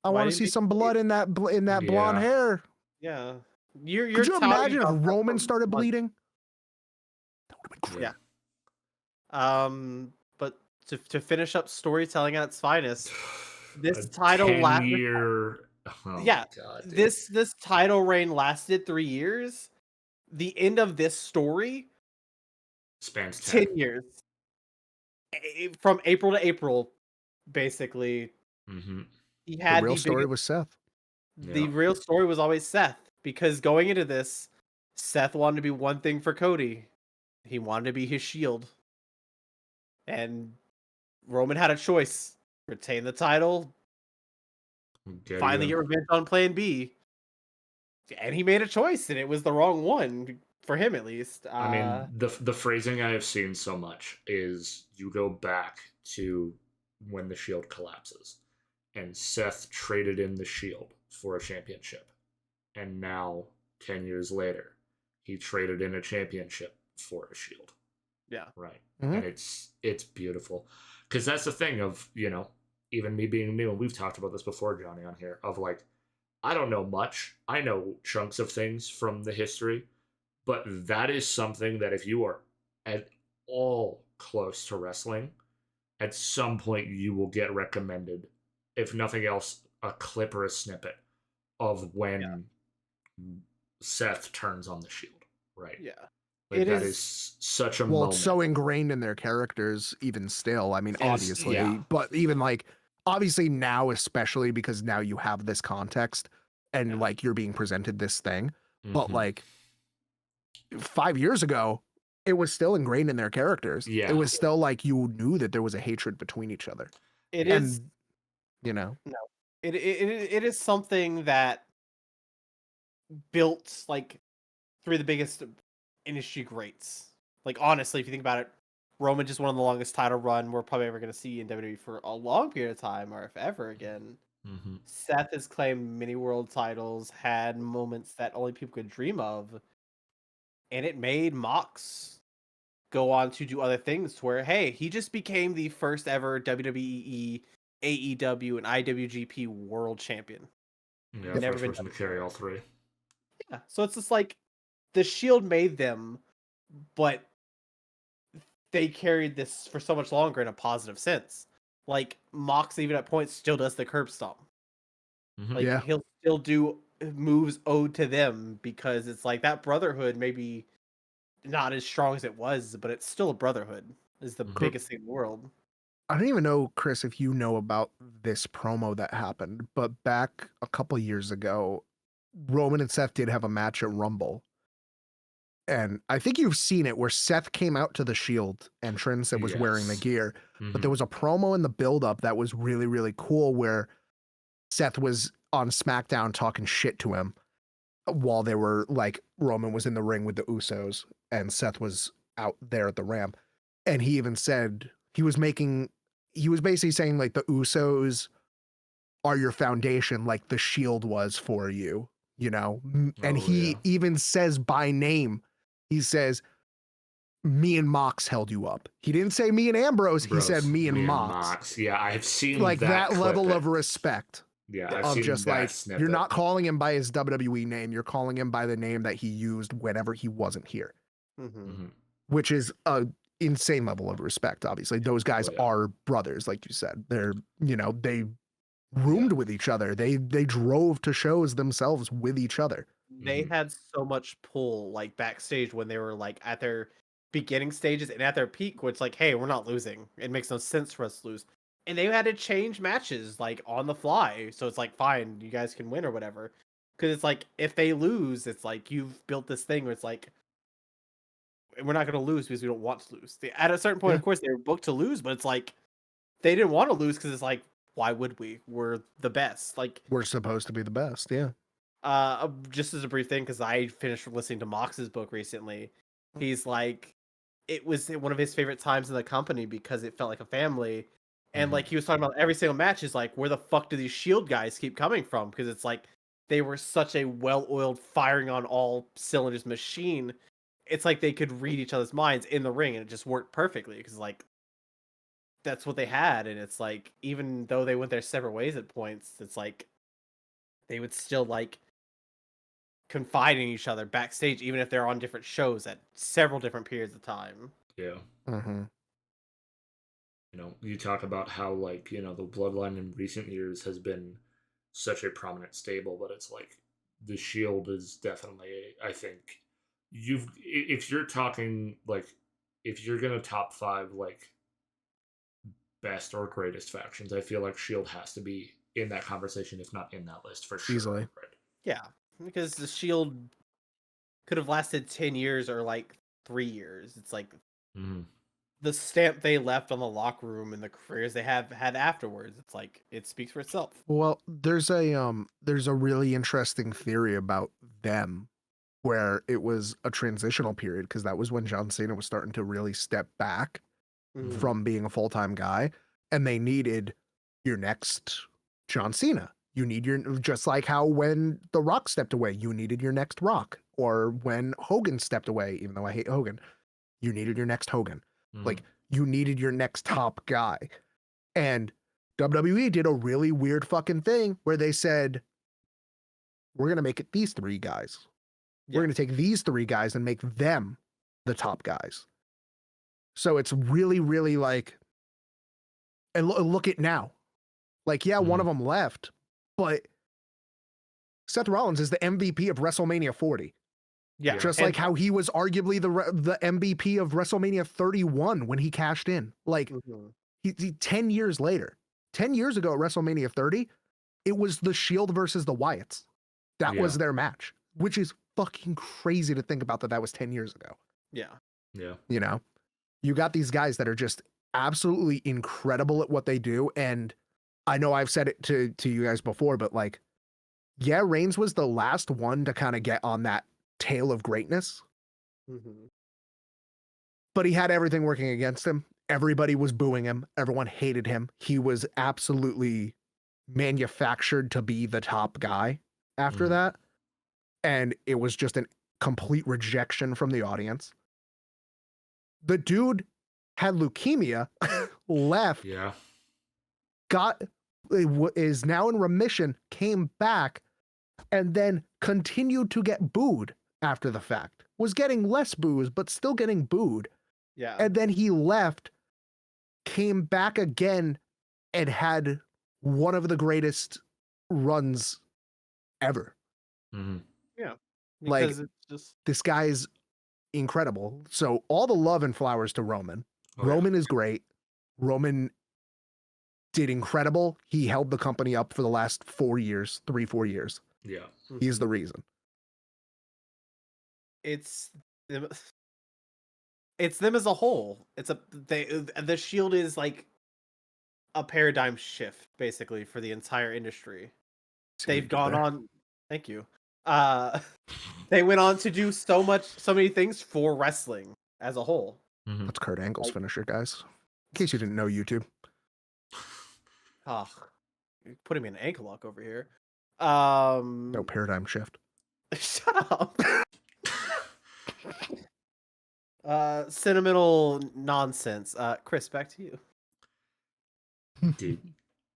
I Why want to didn't see you some make him blood in that blonde Yeah. hair. yeah, you're Could you touting imagine if about that Roman for started months. bleeding? That would have been great. Yeah. But to finish up storytelling at its finest, this A title 10-year. Oh Yeah, my God, dude. this title reign lasted 3 years. The end of this story, spans 10 10. years. From April to April, basically. Mm-hmm. He The had real the story biggest, was Seth. the Yeah. real story was always Seth, because going into this, Seth wanted to be one thing for Cody. He wanted to be his shield. And Roman had a choice: retain the title, Get finally even. get revenge on Plan B. And he made a choice, and it was the wrong one for him, at least. I mean, the phrasing I have seen so much is you go back to when the Shield collapses, and Seth traded in the Shield for a championship. and now 10 years later, he traded in a championship for a Shield. Yeah. Right. Mhm. And it's beautiful. Because that's the thing of, even me being new, and we've talked about this before, Johnny, on here, of like, I don't know much. I know chunks of things from the history, but that is something that if you are at all close to wrestling, at some point you will get recommended, if nothing else, a clip or a snippet of when Seth turns on the Shield. Right. Yeah. Like, It that is. is such a Well, moment. it's so ingrained in their characters, even still. I mean, obviously, yeah. but even like, obviously now, especially because now you have this context and Yeah. like you're being presented this thing. But Mhm. like 5 years ago, it was still ingrained in their characters. Yeah. It was still like you knew that there was a hatred between each other. It And, is. you know, No. It is something that built like three of the biggest industry greats. Like honestly, if you think about it, Roman just won the longest title run we're probably ever going to see in WWE for a long period of time, or if ever again. Mm-hmm. Seth has claimed many world titles, had moments that only people could dream of, and it made Mox go on to do other things. To where hey, he just became the first ever WWE, AEW, and IWGP World Champion. Yeah, Never first been person done to carry before. all three. Yeah, so it's just like the Shield made them, but they carried this for so much longer in a positive sense. Like Mox, even at points, still does the curb stomp. Mm-hmm. Like Yeah. he'll still do moves owed to them because it's like that brotherhood maybe not as strong as it was, but it's still a brotherhood. Is the Mhm. biggest thing in the world. I don't even know, Chris, if you know about this promo that happened, but back a couple years ago, Roman and Seth did have a match at Rumble. And I think you've seen it where Seth came out to the Shield entrance and was wearing the Yes. gear. Mhm. But there was a promo in the build-up that was really, really cool where Seth was on SmackDown talking shit to him while they were like Roman was in the ring with the Usos and Seth was out there at the ramp. And he even said he was basically saying like the Usos are your foundation, like the Shield was for you, you know? And Oh, he yeah. even says by name, he says, me and Mox held you up. He didn't say me and Ambrose. He said me and Mox. Yeah, I've seen Like that clip. level of respect Yeah, I've of seen just that like, snippet. you're not calling him by his WWE name. You're calling him by the name that he used whenever he wasn't here, Mm-hmm. which is a insane level of respect. Obviously, those guys Oh, yeah. are brothers, like you said. They're, they roomed with each other. They drove to shows themselves with each other. They Mhm. had so much pull like backstage when they were like at their beginning stages and at their peak where it's like, hey, we're not losing. It makes no sense for us to lose. And they had to change matches like on the fly. So it's like, fine, you guys can win or whatever. Because it's like, if they lose, it's like you've built this thing where it's like, we're not going to lose because we don't want to lose. At a certain point, Yeah. of course, they were booked to lose, but it's like, they didn't want to lose because it's like, why would we? We're the best. Like, We're supposed to be the best. Yeah. just as a brief thing, because I finished listening to Mox's book recently. He's like, it was one of his favorite times in the company because it felt like a family. And like he was talking about every single match is like, where the fuck do these Shield guys keep coming from? Because it's like they were such a well-oiled, firing on all cylinders machine. It's like they could read each other's minds in the ring, and it just worked perfectly. Because like that's what they had, and it's like even though they went their separate ways at points, it's like they would still like confide in each other backstage, even if they're on different shows at several different periods of time. Yeah. Mm-hmm. You talk about how, like, the bloodline in recent years has been such a prominent stable, but it's like the Shield is definitely, I think, if you're talking, like, if you're going to top five, like, best or greatest factions, I feel like Shield has to be in that conversation, if not in that list for sure. Easily. Right? Yeah, because the Shield could have lasted 10 years or like 3 years. It's like the stamp they left on the locker room and the careers they have had afterwards. It's like it speaks for itself. Well, there's a really interesting theory about them where it was a transitional period because that was when John Cena was starting to really step back from being a full-time guy, and they needed your next John Cena. You need your, just like how when The Rock stepped away, you needed your next Rock, or when Hogan stepped away, even though I hate Hogan, you needed your next Hogan. Like, you needed your next top guy. And WWE did a really weird fucking thing where they said, we're going to make it these three guys. We're going to take these three guys and make them the top guys. So it's really, really like, and look at now. Like, yeah, one of them left, but Seth Rollins is the MVP of WrestleMania 40. Yeah. Just like how he was arguably the MVP of WrestleMania 31 when he cashed in. Like, he 10 years later, 10 years ago at WrestleMania 30, it was the Shield versus the Wyatts. That was their match, which is fucking crazy to think about that was 10 years ago. Yeah. Yeah. You know, you got these guys that are just absolutely incredible at what they do. And I know I've said it to you guys before, but like, yeah, Reigns was the last one to kind of get on that tail of greatness. But he had everything working against him. Everybody was booing him. Everyone hated him. He was absolutely manufactured to be the top guy after that. And it was just a complete rejection from the audience. The dude had leukemia, left, is now in remission, came back, and then continued to get booed after the fact. Was getting less boos, but still getting booed. Yeah. And then he left, came back again, and had one of the greatest runs ever. Yeah. Like, Because it's just, this guy's incredible. So all the love and flowers to Roman. Roman is great. Roman did incredible. He held the company up for the last 4 years, 4 years. Yeah. He's the reason. It's them as a whole. The Shield is like a paradigm shift basically for the entire industry. They've gone on. Thank you. They went on to do so many things for wrestling as a whole. That's Kurt Angle's finisher, guys. In case you didn't know YouTube. Oh, you're putting me in an ankle lock over here. No paradigm shift. Shut up. Sentimental nonsense. Chris, back to you. Dude,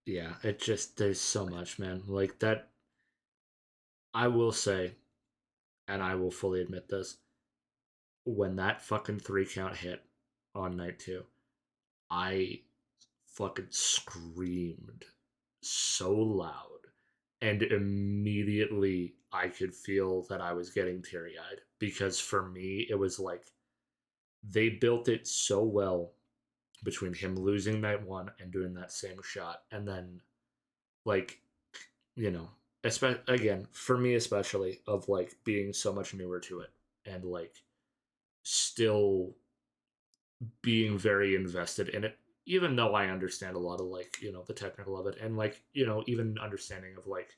yeah, it just, there's so much, man. Like, that, I will say, and I will fully admit this, when that fucking 3 count hit on night 2, I fucking screamed so loud, and immediately I could feel that I was getting teary-eyed, because for me it was like, they built it so well between him losing night 1 and doing that same shot, and then, like, you know, again, for me especially, of like being so much newer to it, and like still being very invested in it, even though I understand a lot of, like, you know, the technical of it, and like, you know, even understanding of, like,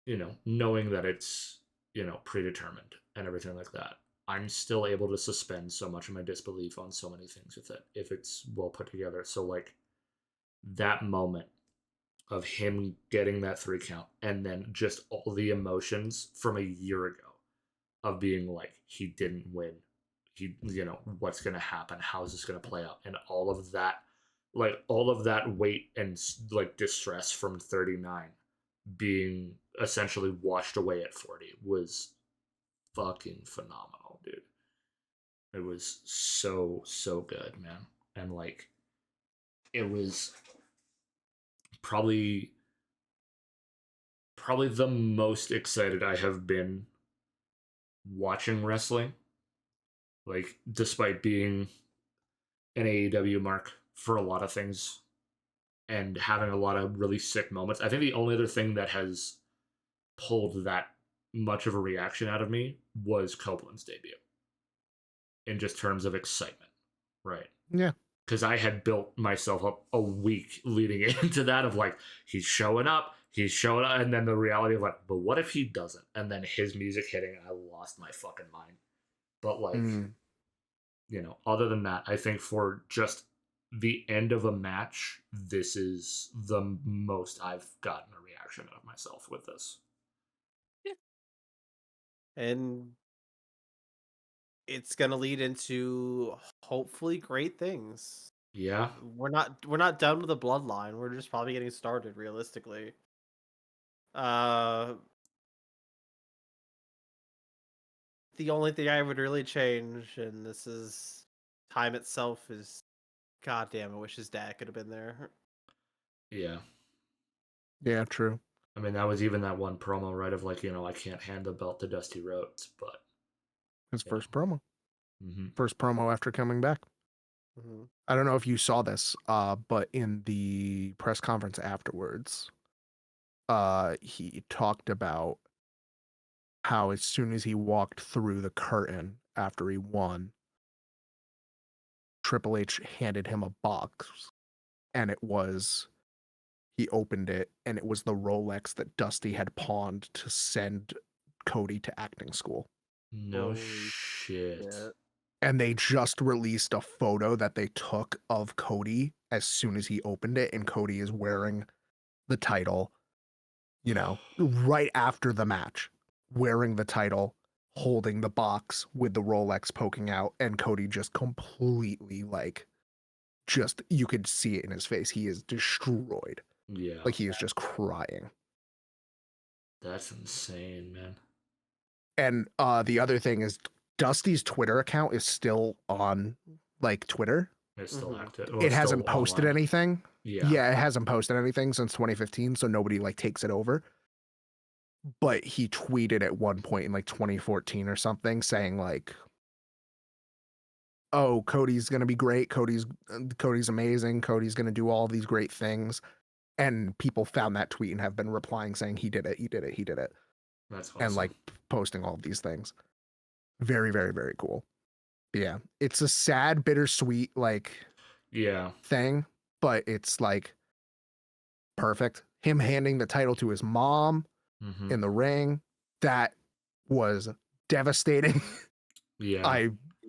you know, knowing that it's, you know, predetermined and everything like that. I'm still able to suspend so much of my disbelief on so many things with it if it's well put together. So like, that moment of him getting that 3 count, and then just all the emotions from a year ago of being like, he didn't win, he, you know, what's going to happen, how is this going to play out, and all of that, like, all of that weight and like distress from 39 being essentially washed away at 40 was fucking phenomenal, dude. It was so good, man. And like, it was probably the most excited I have been watching wrestling. Like, despite being an AEW mark for a lot of things and having a lot of really sick moments, I think the only other thing that has pulled that much of a reaction out of me was Copeland's debut, in just terms of excitement, right? Yeah. Because I had built myself up a week leading into that of like, he's showing up, and then the reality of like, but what if he doesn't? And then his music hitting, and I lost my fucking mind. But like, you know, other than that, I think for just the end of a match, this is the most I've gotten a reaction out of myself with this. And it's gonna lead into hopefully great things. Yeah. We're not done with the bloodline. We're just probably getting started, realistically. The only thing I would really change, and this is time itself, is goddamn, I wish his dad could have been there. Yeah. Yeah, true. I mean, that was even that one promo, right? Of like, I can't hand the belt to Dusty Rhodes, but His first promo. Mm-hmm. First promo after coming back. Mm-hmm. I don't know if you saw this, but in the press conference afterwards, he talked about how as soon as he walked through the curtain after he won, Triple H handed him a box, and he opened it, and it was the Rolex that Dusty had pawned to send Cody to acting school. No Holy shit. shit. And they just released a photo that they took of Cody as soon as he opened it, and Cody is wearing the title, right after the match, wearing the title, holding the box with the Rolex poking out, and Cody just completely you could see it in his face. He is destroyed. Yeah. Like he is just crying. That's insane, man. And the other thing is Dusty's Twitter account is still on Twitter. It's still active. It hasn't posted anything. Yeah. It hasn't posted anything since 2015, so nobody takes it over. But he tweeted at one point in 2014 or something saying oh, Cody's going to be great. Cody's amazing. Cody's going to do all these great things. And people found that tweet and have been replying saying he did it. He did it. He did it. That's awesome. And posting all of these things. Very, very, very cool. But yeah, it's a sad, bittersweet thing, but it's perfect. Him handing the title to his mom in the ring, that was devastating. Yeah.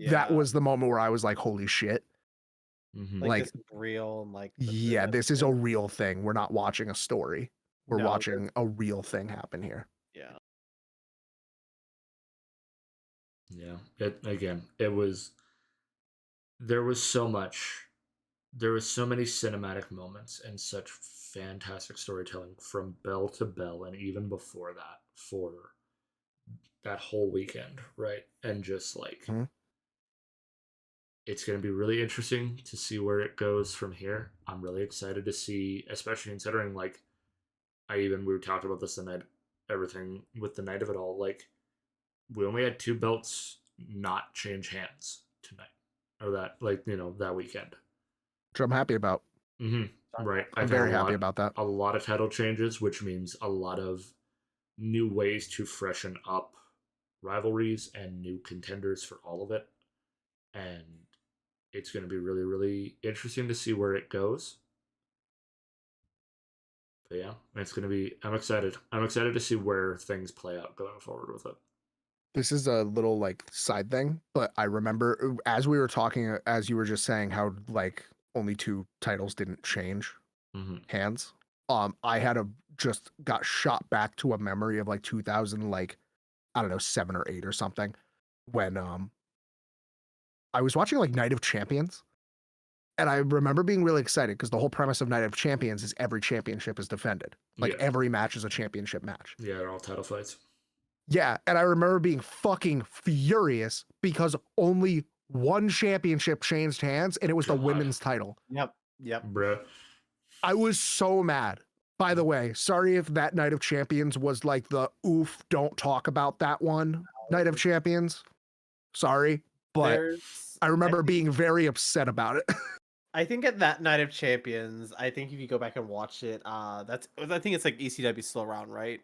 That was the moment where I was like, holy shit. Mm-hmm. This is real, and this is a real thing. We're not watching a story. We're No, watching a real thing happen here. Yeah. Yeah. There was so many cinematic moments and such fantastic storytelling from bell to bell, and even before that, for that whole weekend, right? And just it's going to be really interesting to see where it goes from here. I'm really excited to see, especially considering we talked about this the night, everything with the night of it all. We only had 2 belts not change hands tonight, or that that weekend, which I'm happy about. Mm-hmm. Right, I'm very happy about that. A lot of title changes, which means a lot of new ways to freshen up rivalries and new contenders for all of it, and it's going to be really, really interesting to see where it goes. But yeah, it's going to be. I'm excited. I'm excited to see where things play out going forward with it. This is a little side thing, but I remember as we were talking, as you were just saying how only 2 titles didn't change hands. I had just got shot back to a memory of 2000, I don't know, 7 or 8 or something, when I was watching Night of Champions, and I remember being really excited because the whole premise of Night of Champions is every championship is defended. Every match is a championship match. Yeah, they're all title fights. Yeah, and I remember being fucking furious because only one championship changed hands, and it was the women's title. Yep. Bruh. I was so mad. By the way, sorry if that Night of Champions was the oof, don't talk about that one Night of Champions. Sorry, but I remember being very upset about it. I think at that Night of Champions, I think if you go back and watch it, I think it's ECW still around, right?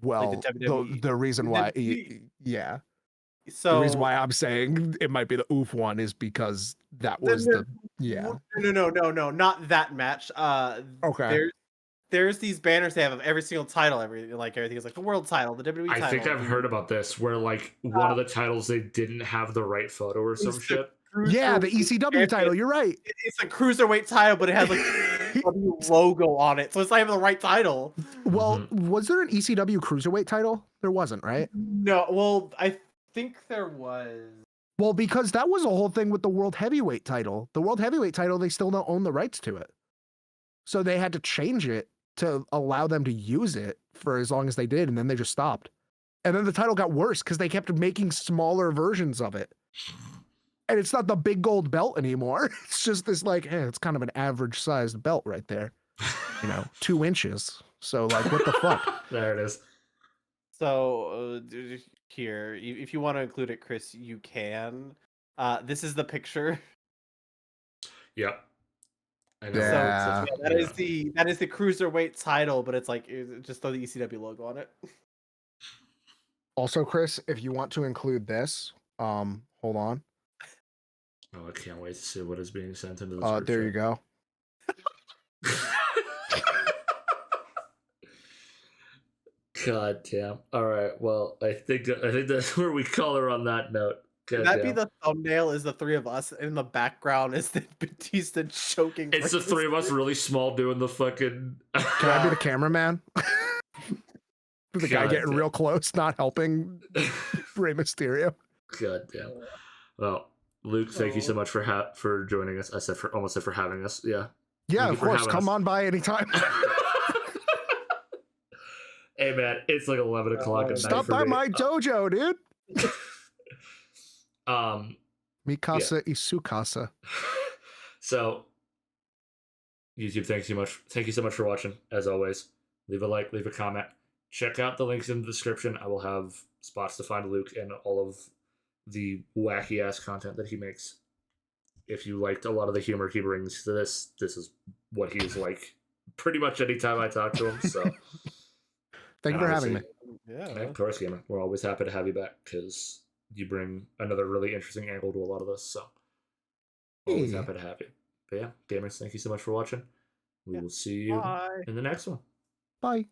Well, the WWE. the reason why, yeah. So the reason why I'm saying it might be the oof one is because that was No, not that match. Okay. There's these banners they have of every single title, everything is the world title, the WWE title. I think I've heard about this where one of the titles they didn't have the right photo or some shit. Yeah, the ECW title. You're right. It's a cruiserweight title, but it has like the ECW logo on it, so it's not even the right title. Well, was there an ECW cruiserweight title? There wasn't, right? No, well, I think there was. Well, because that was a whole thing with the world heavyweight title. The world heavyweight title, they still don't own the rights to it. So they had to change it to allow them to use it for as long as they did, and then they just stopped. And then the title got worse because they kept making smaller versions of it. And it's not the big gold belt anymore. It's just this like, it's kind of an average sized belt right there. 2 inches. So like, what the fuck? There it is. So here, if you want to include it, Chris, you can. This is the picture. Yep. I know. Yeah. So, that is the cruiserweight title, but it's like just throw the ECW logo on it. Also, Chris, if you want to include this, hold on. Oh, I can't wait to see what is being sent into this. There you go. God damn. All right. Well, I think that's where we call her on that note. Could that be the thumbnail? Is the three of us, and in the background is the Batista choking? It's the three of us really small doing the fucking. Can I be the cameraman? The guy getting real close, not helping Rey Mysterio. God damn. Well, Luke, thank you so much for joining us. I said almost said for having us. Yeah. Yeah, of course. Come on by anytime. Hey man, it's like 11 o'clock at night. Stop by my dojo, dude. Mikasa Isukasa. So, YouTube, thank you so much for watching. As always, leave a like, leave a comment. Check out the links in the description. I will have spots to find Luke and all of the wacky ass content that he makes. If you liked a lot of the humor he brings to this is what he's like pretty much anytime I talk to him. So thank you for having me. Yeah, of course, Gamer. We're always happy to have you back because you bring another really interesting angle to a lot of this. So always happy to have you. But yeah, gamers, thank you so much for watching. We will see you in the next one. Bye.